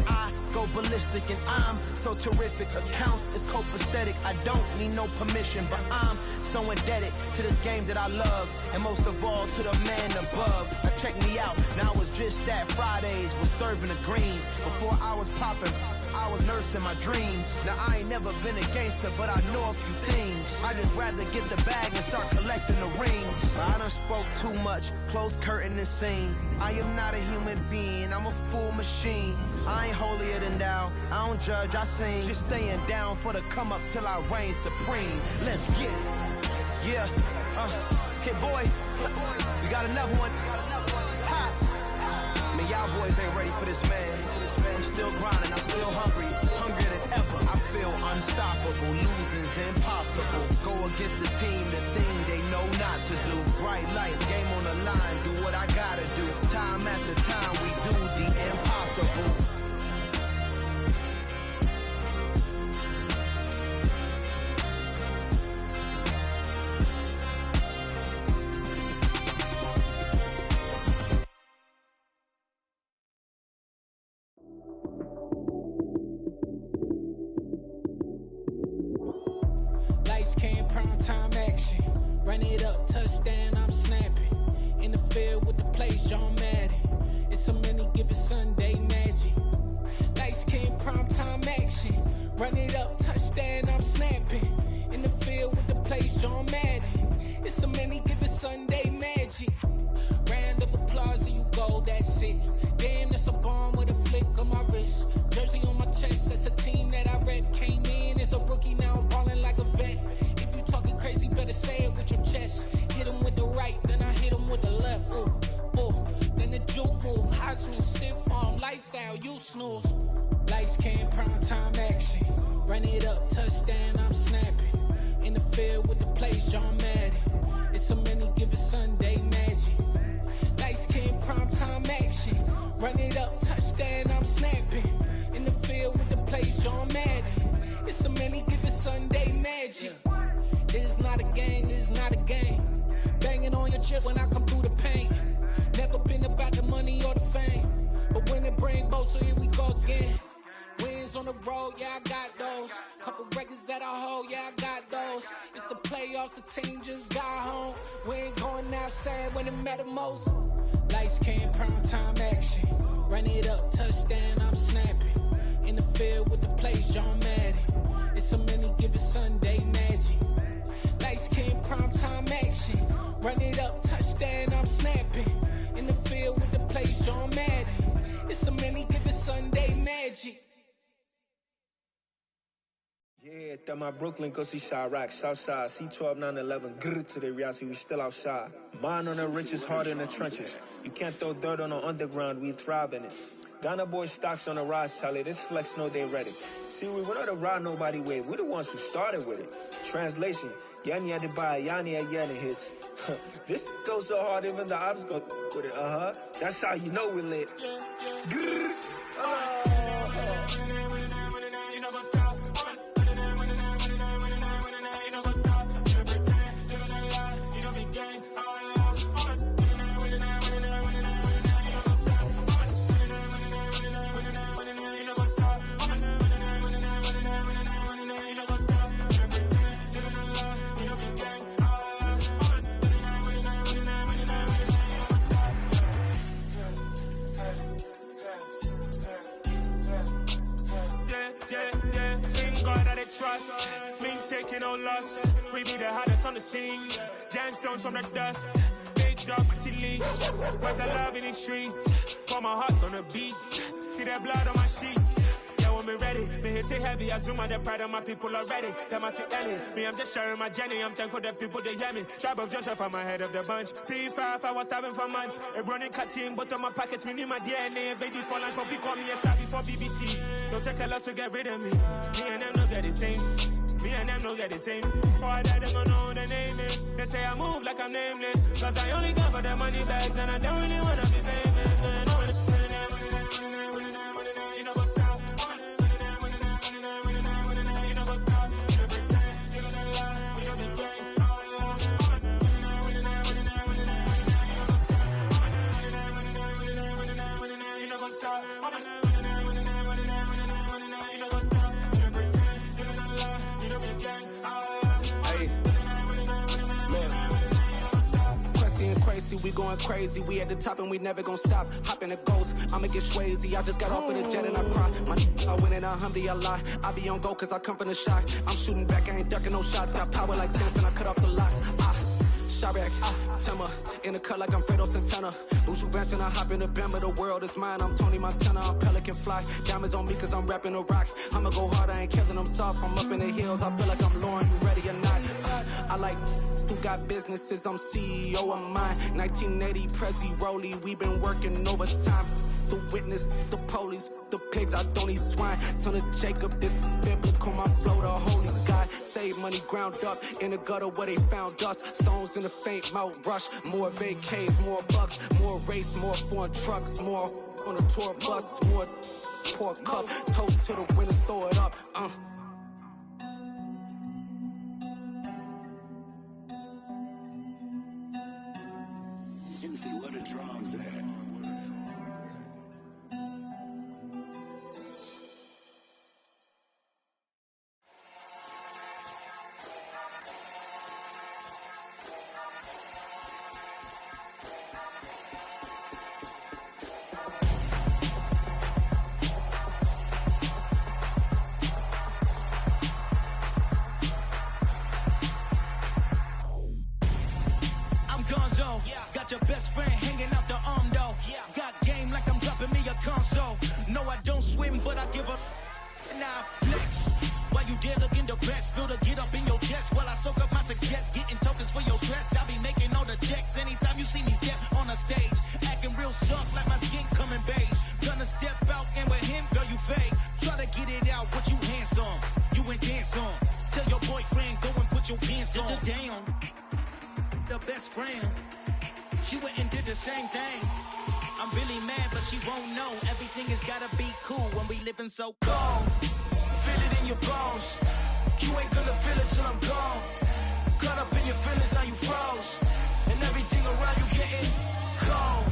I go ballistic and I'm so terrific. Accounts is copacetic, I don't need no permission, but I'm so indebted to this game that I love, and most of all to the man above. Now check me out, now it's just that Fridays was serving the greens. Before I was popping, I was nursing my dreams. Now I ain't never been a gangster, but I know a few things. I just rather get the bag and start collecting the rings. I done spoke too much, close curtain and scene. I am not a human being, I'm a full machine. I ain't holier than thou, I don't judge, I sing. Just staying down for the come up till I reign supreme. Let's get it. Yeah, Hit Boy, we got another one. Ha! Man, y'all boys ain't ready for this, man. I'm still grinding, I'm still hungry, hungrier than ever. I feel unstoppable, losing's impossible. Go against the team, the thing they know not to do. Bright lights, game on the line, do what I gotta do. Time after time, we do the impossible. Run it up, touchdown, I'm snapping. In the field with the plays, John Madden. It's a many given Sunday magic. Lights came prime time action. Run it up, touchdown, I'm snapping. In the field with the plays, John Madden. It's it. Damn, that's a bomb with a flick of my wrist. Jersey on my chest, that's a team that I rep. Came in as a rookie, now I'm ballin' like a vet. If you talking crazy, better say it with your chest. Hit him with the right, then I hit him with the left. Ooh, ooh. Then the juke move, Heisman, stiff arm, lights out, you snooze. Lights came, prime time action. Run it up, touchdown, I'm snapping. In the field with the plays, John Madden. It's a many given Sunday magic. Lights came, prime time action. Run it up, touchdown, I'm snapping. In the field with the plays, John Madden. It's a many given Sunday magic. This is not a game, this is not a game. Banging on your chip when I come through the paint. Never been about the money or the fame. But when it bring both, so here we go again. Wins on the road, yeah, I got those. Couple records that I hold, yeah, I got those. It's the playoffs, the team just got home. We ain't going outside when it matter most. Lights came, prime time action. Run it up, touchdown, I'm snapping. In the field with the plays, John Madden. It's a many given Sunday magic. Lights came, prime time action. Run it up, touchdown, I'm snapping. In the field with the plays, John Madden. It's a many given Sunday magic. Yeah, that my Brooklyn, go see Chirac, Southside, C12, 911, grrr to the reality, we still outside. Mine on the richest, heart in the trenches. You can't throw dirt on the underground, we thrive in it. Ghana boys stocks on the rise, Charlie, this flex know they ready. See, we were not the ride nobody with, we're the ones who started with it. Translation, Yani had to buy, Yani had Yanni hits. This goes so hard, even the ops go with it, That's how you know we lit. Grrr, trust, we ain't taking no loss. We be the hottest on the scene. Gemstones from the dust. Big dog, pretty leash. Where's the love in the streets? Pour my heart on the beat. See that blood on my sheets. Yeah, when me ready, me hit it heavy. I zoom out the pride of my people already. Them I see Ellie. Me, I'm just sharing my journey. I'm thankful that people they hear me. Tribe of Joseph, I'm ahead of the bunch. P5, I was starving for months. A running cuts in, but on my pockets, me need my DNA. Babies for lunch, but we call me a star before BBC. Don't take a lot to get rid of me. Me and them know that the same. Me and them know that the same. Boy, that they gonna know the name is. They say I move like I'm nameless. Cause I only come for the money bags and I don't really wanna be famous. Man. You know what's up? You know what's up? You pretend, you don't lie, we don't be gang. You know what's up? Crazy, we going crazy. We at the top and we never gonna stop. Hop in the ghost, I'ma get swayzy. I just got off with a jet and I cry. My I win and alhamdulillah. I be on go cause I come from the shot. I'm shooting back, I ain't ducking no shots. Got power like Samson, I cut off the locks. Chirac, Timmer, in the cut like I'm Fredo Santana. Buju Banton, I hop in the Bama, the world is mine. I'm Tony Montana, I'm Pelican Fly. Diamonds on me cause I'm rapping a rock. I'ma go hard, I ain't killing them soft. I'm up in the hills, I feel like I'm Lauren, you ready or not? I like who got businesses, I'm CEO of mine. 1980 Prezi Rolly, we been working overtime. The witness, the police, the pigs, I don't eat swine. Son of Jacob, this biblical, my flow, the holy God. Save money ground up in the gutter where they found us. Stones in the faint mouth rush. More vacays, more bucks, more race, more foreign trucks, more on a tour bus, more pour cup. Toast to the winners, throw it up. Juicy, what a drums at. Got your best friend hanging out the arm though. Got game like a console. No, I don't swim, but I give a now flex. While you there looking the best, feel the get up in your chest while I soak up my success, getting tokens for your dress. I'll be making all the checks anytime you see me step on a stage, acting real soft like my skin coming beige. Gonna step out and with him, girl, you fake. Try to get it out, what you handsome, you and dance on. Tell your boyfriend, go and put your pants on. Damn, the best friend, she went and did the same thing. I'm really mad, but she won't know. Everything has gotta be cool when we living so cold. Feel it in your bones. You ain't gonna feel it till I'm gone. Caught up in your feelings, now you froze. And everything around you getting cold.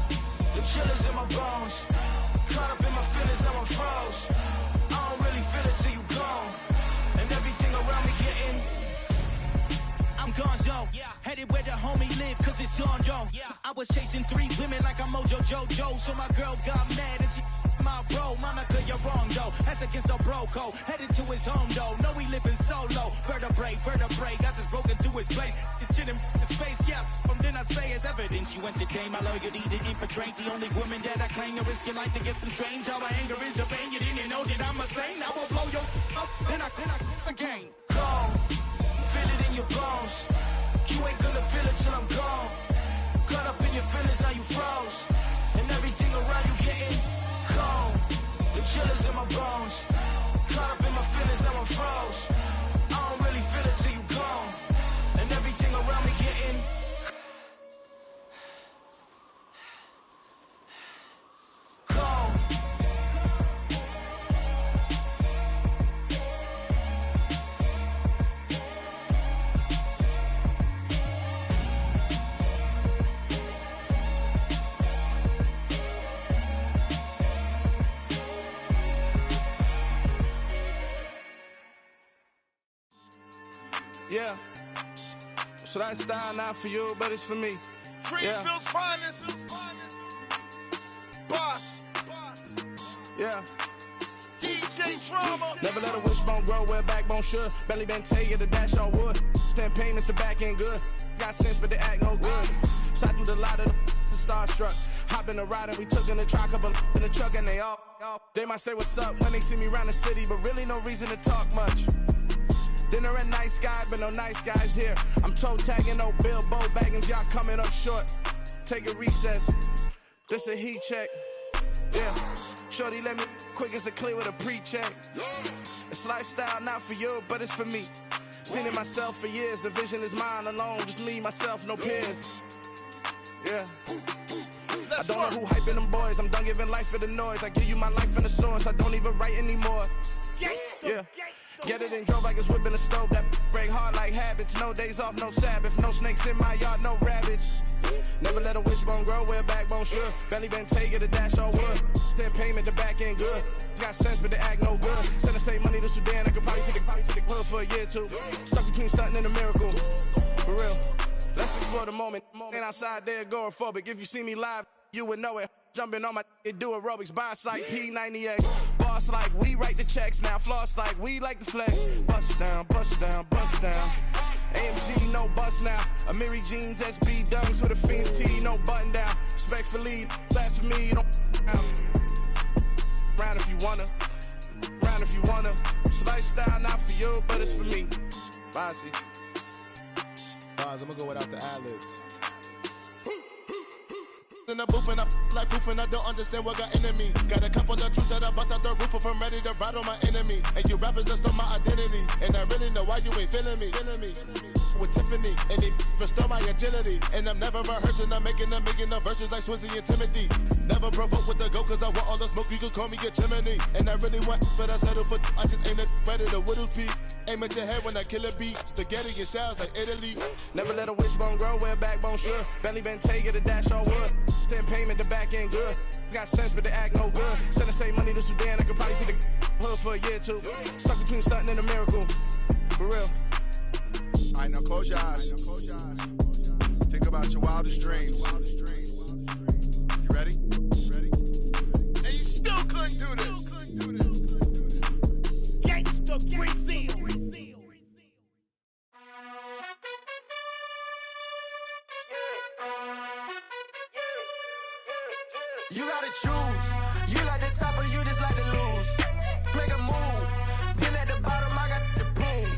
The chillers in my bones. Caught up in my feelings, now I'm froze. I don't really feel it till you gone. And everything around me getting I'm gonzo, headed where the homie live, cause it's on, yo. I was chasing 3 women like I'm Mojo Jojo, so my girl got mad and she my bro. Monica, you're wrong, though. That's against a bro code. Headed to his home, though. No, he living solo. Vertebrae, got this broken to his place. It's chilling in space, yeah. From then I say it's evidence you entertain my loyalty to infiltrate. The only woman that I claim to risk your life to get some strange. How my anger is a pain. You didn't know that I'm a saint. I will blow your up, then I again. Gone. Feel it in your bones. You ain't gonna feel it till I'm gone. Caught up in your feelings, now you froze. And everything around you getting cold. The chillers in my bones. Caught up in my feelings, now I'm froze. I don't really feel it till you gone. And everything around me getting cold. Yeah. So that style not for you, but it's for me. Greenfield's finest. Boss. Yeah. DJ Drama. Never let a wishbone grow where a backbone should. Belly been take the dash all wood. 10 payments, the back end good. Got sense, but they act no good. Shot through the lot of the starstruck. Hop in the ride and we took in the truck, couple in the truck and they all. They might say what's up when they see me around the city, but really no reason to talk much. Dinner at Nice Guy, but no nice guys here. I'm toe tagging, no Bilbo Baggins, y'all coming up short. Take a recess. This a heat check. Yeah. Shorty let me quick as a clear with a pre-check. It's lifestyle not for you, but it's for me. Seen it myself for years. The vision is mine alone. Just me, myself, no peers. Yeah. I don't know who hyping them boys. I'm done giving life for the noise. I give you my life in the source. I don't even write anymore. Yeah. Get it and drove like it's whipping a stove. That break hard like habits. No days off, no Sabbath. No snakes in my yard, no rabbits. Never let a wishbone grow where a backbone should. Belly been take the dash all wood. 10 payment, the back end good. Got sense, but they act no good. Send the same money to Sudan. I could probably fit the hood for a year or two. Stuck between stunting and a miracle. For real. Let's explore the moment. Ain't outside there agoraphobic. If you see me live, you would know it. Jumping on my do aerobics, boss like P90X. Boss like we write the checks now. Floss like we like the flex. Bust down, bust down, bust down. AMG, no bust now. Amiri jeans, SB dunks with a Fiends T, no button down. Respectfully, that's for me, you don't round if you wanna. Round if you wanna. It's lifestyle not for you, but it's for me. Bossy. I'm gonna go without the ad-libs. In the booth and I like proof and I don't understand what got into me. Got a couple of truths that I bust out the roof if I'm ready to ride on my enemy. And you rappers just stole my identity. And I really know why you ain't feeling me. With Tiffany, and they restore my agility. And I'm never rehearsing, I'm making the verses like Swizzy and Timothy. Never provoke with the go, cause I want all the smoke, you can call me a chimney. And I really want, but I settle for, I just ain't ready to Whittles Peak. Aim at your head when I kill a beat. Spaghetti and shells like Italy. Never let a wishbone grow where a backbone should. Belly been take the dash all wood. 10 payment, the back end good. Got sense, but they act no good. Send the same money to Sudan, I could probably fit the hood for a year or two. Stuck between stunting and a miracle. For real. Alright, now close your eyes. Think about your wildest dreams. You ready? And you still couldn't do this. Gangsta Brazil. You gotta choose. You the top or you just like to lose? Make a move. Been at the bottom, I got the prove.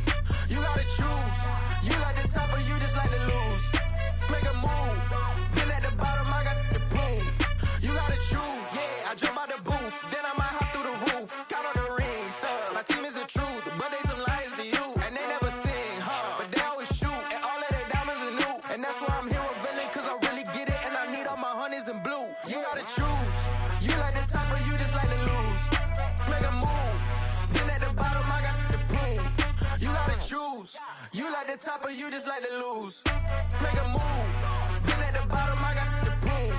You gotta choose. You like the top or you just like to lose? Make a move. Been at the bottom, I got the prove. You gotta choose. Yeah, I jump out the booth, then I might hop through the roof. Count all the rings, stuff. My team is the truth, but they some liars to you, and they never sing, but they always shoot, and all of their diamonds are new, and that's why I'm here with villain, cause I really get it, and I need all my honeys in blue. You gotta choose. You like the top or you just like to lose? Make a move. Been at the bottom, I got the proof. You gotta choose. You like the top or you just like to lose? Make a move. Been at the bottom, I got the proof.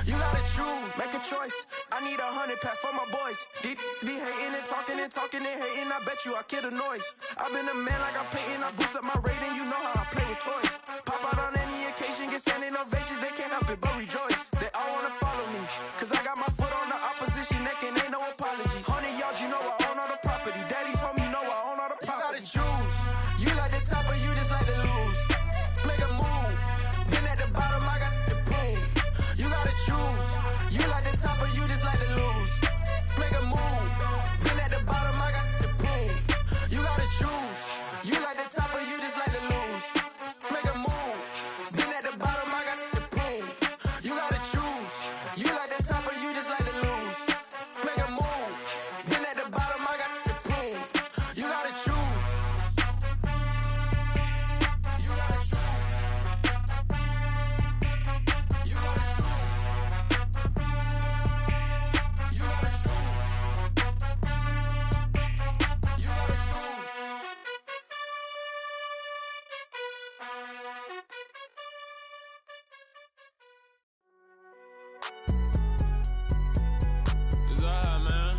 You gotta choose. Make a choice. I need 100 pack for my boys. Be hating and talking and hating. I bet you I kill the noise. I've been a man like I'm Peyton. I boost up my rating. You know how I play with toys. Pop out on any occasion, get standing ovations. They can't help it but rejoice. They all wanna follow me, cause I got my foot on the opposition neck and ain't no apologies. 100 yards, you know I own all the property. Daddy's home, you know I own all the property. You gotta choose. You like the top or you just like to lose? Make a move. Been at the bottom, I got the proof. You gotta choose. You like the top or you just like to lose? Make a move. Been at the bottom, I got the proof. You gotta choose. You like the top or you just like to lose? Make a move. Been at the bottom, I got the proof. You gotta choose. You like the top or you just like to lose? Make a move. Been at the bottom, I got the proof. You gotta choose. You gotta choose. You gotta choose. You gotta choose. You gotta choose. It's all right, man.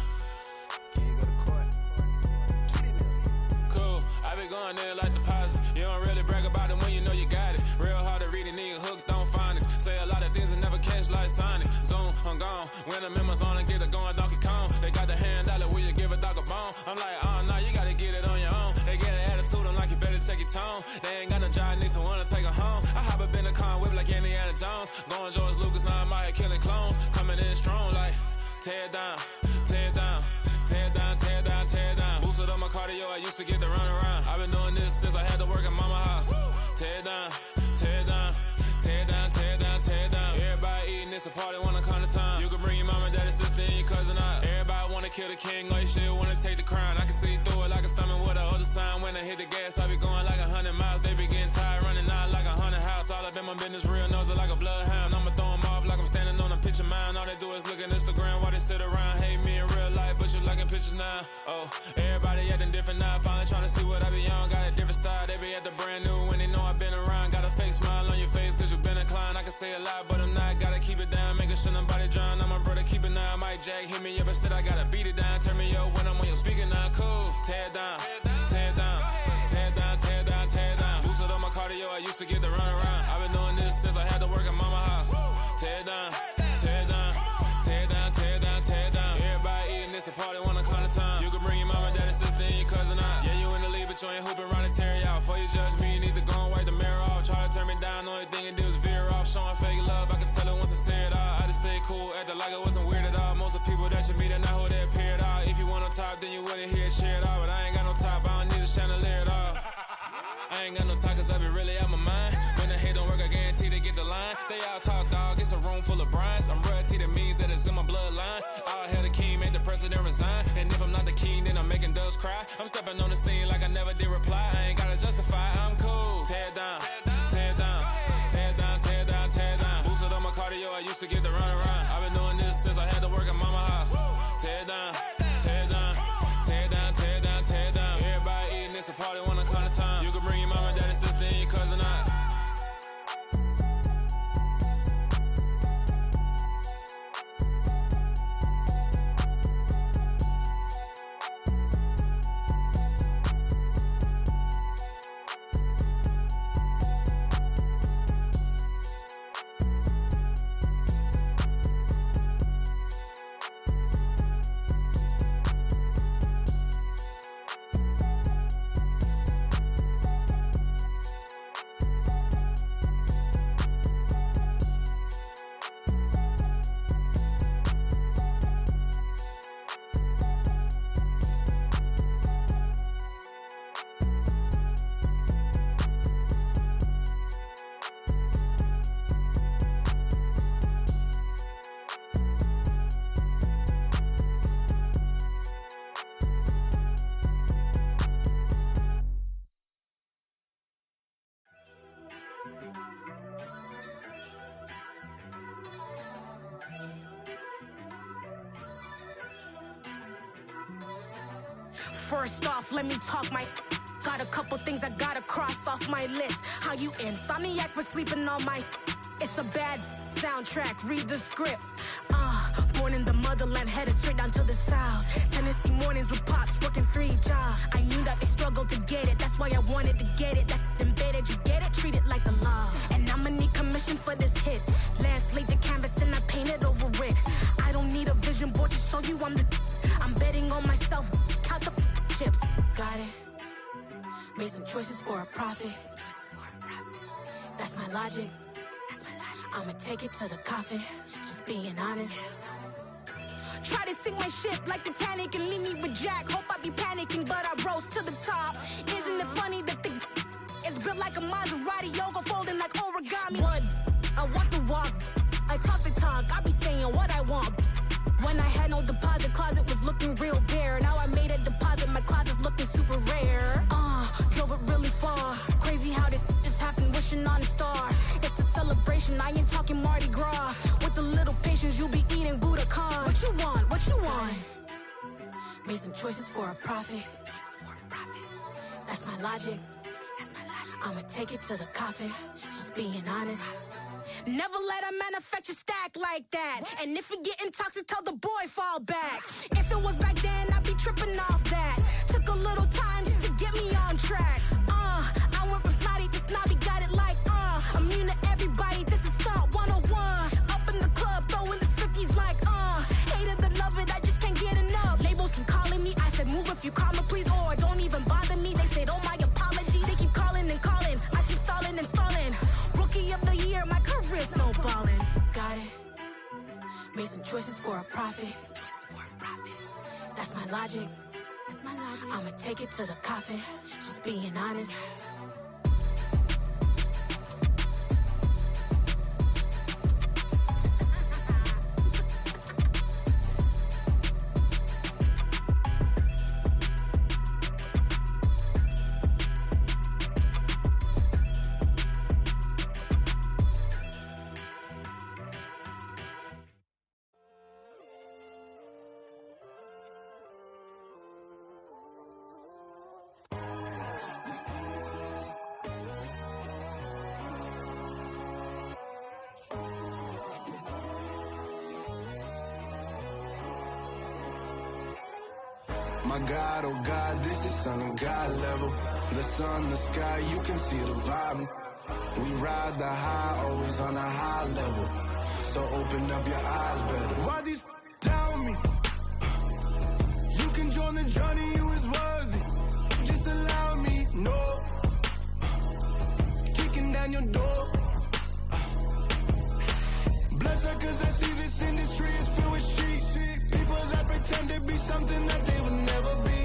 Cool. I be going there like deposit. You don't really brag about it when you know you got it. Real hard to read a nigga hooked, don't find it. Say a lot of things and never catch like Sonic. Zoom, I'm gone. When I'm in my zone and get it going Donkey Kong. They got the hand dollar, will you give a dog a bone? I'm like, oh, nah, you gotta get it on your own. They get an attitude, I'm like, you better check your tone. They ain't got no job, need someone to take her home. I hop up in the car, whip like Indiana Jones. Going George Lucas, now I'm out here killing clones. Coming in strong like, tear down, tear down, tear down, tear down, tear down. Boosted up my cardio, I used to get to run around. I've been doing this since I had to work at mama house. Tear down, tear down, tear down, tear down, tear down. Everybody eating, it's a party, wanna come to time. You can bring your mama, daddy, sister, and your cousin out. Everybody wanna kill the king, or you still wanna take the crown. I can see through it like a stomach with a other sign. When I hit the gas, I be going like 100 miles. They be getting tired, running out like 100 house. All up in my business, real nose like a bloodhound. I'ma throw them off like I'm standing on a picture mound. All they do is look at Instagram while they sit around. Hate me in real life, but you liking pictures now. Oh, everybody acting different now. Finally trying to see what I be on. Got a different style, they be at the brand new when they know I've been around. Got a fake smile on your face cause you been inclined. I can say a lot, but I'm not. Gotta keep it down, making sure nobody drown. I'm my brother, keep it now. Mike Jack hit me up and said I gotta beat it down. Turn me up when I'm on your speaker now. Cool, tear down, tear down, tear down, tear down, tear down. Boosted up my cardio, I used to get to run around. I've been doing this since I had to work at mama house. Tear down, tear down, tear down, tear down, tear down. Everybody eating, it's a party, wanna come to time. You can bring your mama, daddy, sister, and your cousin out. Yeah, you in the lead, but you ain't hooping around and tear out. Before you judge me, you need to go and wipe the mirror off. Try to turn me down, only thing you did was veer off. Showing fake love, I can tell it once I say it all. I just stay cool, acting like it wasn't weird at all. Most of the people that you meet are not who they appear at all. If you want on top, then you wouldn't hear it cheer at all. But I ain't got no top, I don't need a chandelier at all. I ain't got no talk cause I be really out my mind. When the hate don't work, I guarantee they get the line. They all talk dog, it's a room full of brinds. I'm royalty, that means that it's in my bloodline. All hell the king, made the president resign. And if I'm not the king, then I'm making doves cry. I'm stepping on the scene like I never did reply. I ain't gotta justify, I'm cool. Tear down, tear down, tear down, tear down, tear down. Boosted up my cardio, I used to get to run around. I've been doing this since I had to work at mama house. Tear down, tear down, tear down, tear down, tear down. Everybody eating, it's a party, wanna come to time. You can bring your mama, daddy, sister, and your cousin out. First off, let me talk my. Got a couple things I gotta cross off my list. How you insomniac for sleeping on my. It's a bad soundtrack, read the script. Born in the motherland, headed straight down to the south. Tennessee mornings with pops, working 3 jobs. I knew that they struggled to get it, that's why I wanted to get it. That embedded, you get it, treat it like a law. And I'ma need commission for this hit. Lance laid the canvas and I painted over it. I don't need a vision board to show you I'm betting on myself, count the chips. Got it. Made some choices for a profit. That's my logic. I'ma take it to the coffin, just being honest. Try to sink my ship like Titanic and leave me with Jack. Hope I be panicking, but I rose to the top. Isn't it funny that the is built like a Maserati, yoga folding like origami? What? I walk the walk, I talk the talk, I be saying what I want. When I had no deposit, closet was looking real bare. Now I made a deposit, my closet's looking super rare. Drove it really far. Crazy how did just happen, wishing on a star. It's a celebration, I ain't talking Mardi Gras. With a little patience, you'll be eating Budokan. What you want? What you want? Made some choices for a profit. That's my logic. I'ma take it to the coffin, just being honest. Never let a manufacture stack like that. And if it getting toxic, tell the boy fall back. If it was back then, I'd be tripping off that. Took a little time just to get me on track. I went from snotty to snobby, got it like immune to everybody, this is Stunt 101. Up in the club, throwing this 50s like hate it or love it, I just can't get enough. Labels from calling me, I said move if you call me please, or don't even bother me. They said oh my apologies, they keep calling and calling. I keep stalling and stalling. Rookie of the year, my career snowballing. Got it. Made some choices for a profit. That's my logic. I'ma take it to the coffin, just being honest. My God, oh God, this is Son of God level. The sun, the sky, you can see the vibe. We ride the high, always on a high level. So open up your eyes better. Why these tell me? You can join the journey, you is worthy. Just allow me, no. Kicking down your door. Bloodsuckers, I see this industry is filled with sheep. People that pretend to be something that they will never be.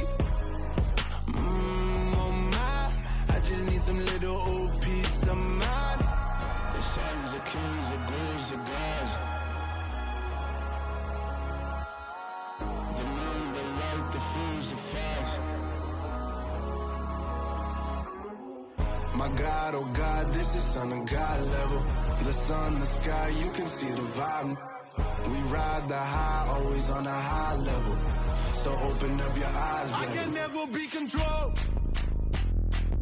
Oh my, I just need some little old peace of mind. The sons of kings, the gurus, the gods. The moon, the light, the fools, the facts. My God, oh God, this is Son of God level. The sun, the sky, you can see the vibe. We ride the high, always on a high level. So open up your eyes, baby. I can never be controlled.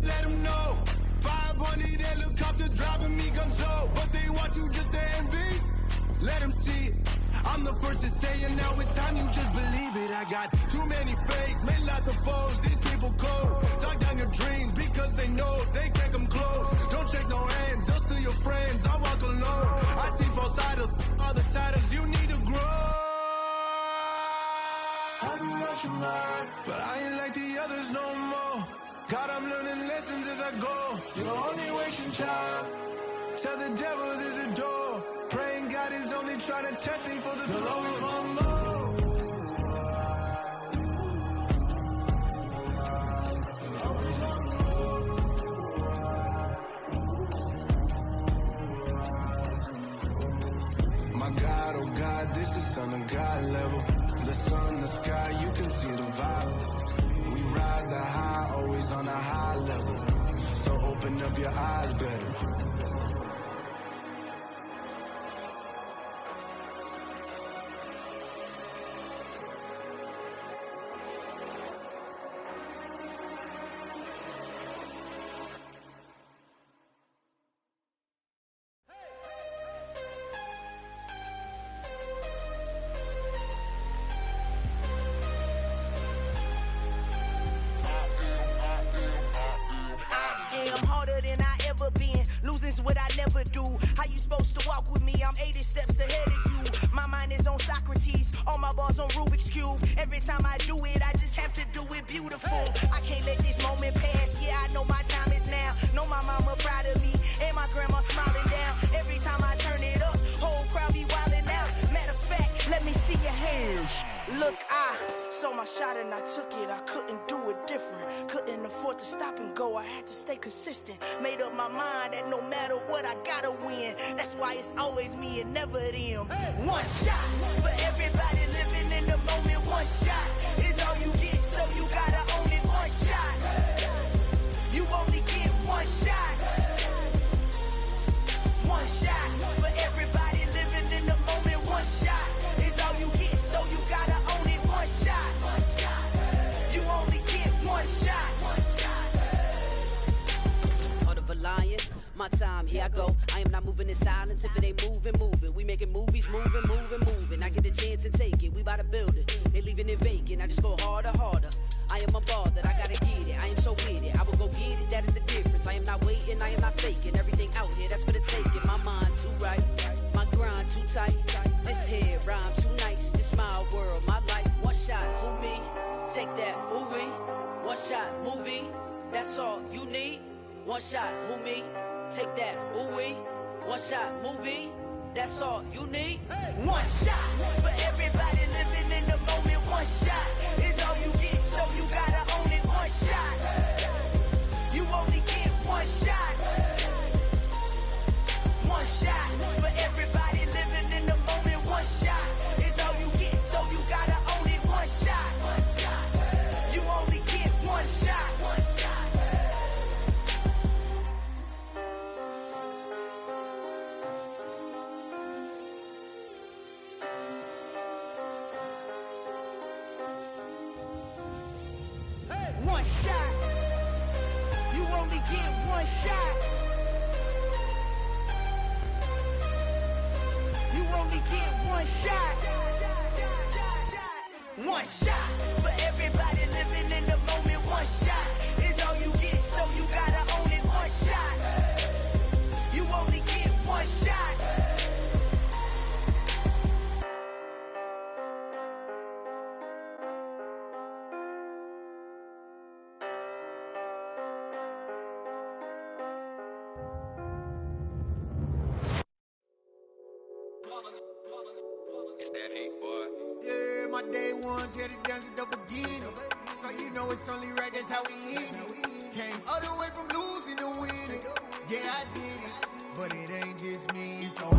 Let them know. 500 helicopters driving me gonzo. But they want you just to envy. Let them see it. I'm the first to say it, now it's time you just believe it. I got too many fakes, made lots of foes. These people cold. Talk down your dreams because they know they can't come close. Don't shake no hands, they'll steal your friends. I walk alone. I see false idols, other titles. You need to grow. I've been watching mine, but I ain't like the others no more. God, I'm learning lessons as I go. You're only wasting time. Tell the devil there's a door. Praying God is only trying to test me for the throne. My God, oh God, this is Son of God level. The sun, the sky, you can see the vibe. We ride the high, always on a high level. So open up your eyes better. do. How you supposed to walk with me? I'm 80 steps ahead of you. My mind is on Socrates, all my bars on Rubik's Cube. Every time I do it, I just have to do it beautiful. I can't let this moment pass, yeah, I know my time is now. Know my mama proud of me, and my grandma smiling down. Every time I turn it up, whole crowd be wildin' out. Matter of fact, let me see your hands. Look, I saw my shot and I took it. I couldn't do it different. Couldn't afford to stop and go. I had to stay consistent. Made up my mind that no matter what, I gotta win. That's why it's always me and never them. One shot for everybody living in the moment. One shot is all you get, so you gotta own it. One shot. You only get one shot. One shot for everybody living in the moment. One shot is all you get, so you gotta own it. One shot. You only get one shot. Heart of a lion, my time, here I go. I am not moving in silence. If it ain't moving, move it. We making movies, moving, moving, moving. I get a chance and take it. We bout to build it. They leaving it vacant. I just go harder, harder. I am a ball that I gotta get it. I am so with it. I will go get it. That is the difference. I am not waiting. I am not faking. Everything out here, that's for the taking. My mind too right. My grind too tight. This here rhyme too nice. This my world, my life. One shot, who me? Take that, who we? One shot, movie. That's all you need. One shot, who me? Take that, who we? One shot, movie. That's all you need. One shot for everybody living in the moment. One shot is all you get, so you gotta own it. One shot. You only get one shot. One shot for everybody living in the moment. One shot is all you get, so you gotta own it. One shot. You only get one shot. One shot. You only get one shot. You only get one shot. One shot for everybody living in the moment. One shot is all you get, so you gotta own it. One shot. You only get one shot. It's that hate, boy. Yeah, my day ones here to dance at the beginning. So you know it's only right, that's how we eat it. Came all the way from losing to winning. Yeah, I did it. But it ain't just me, it's the whole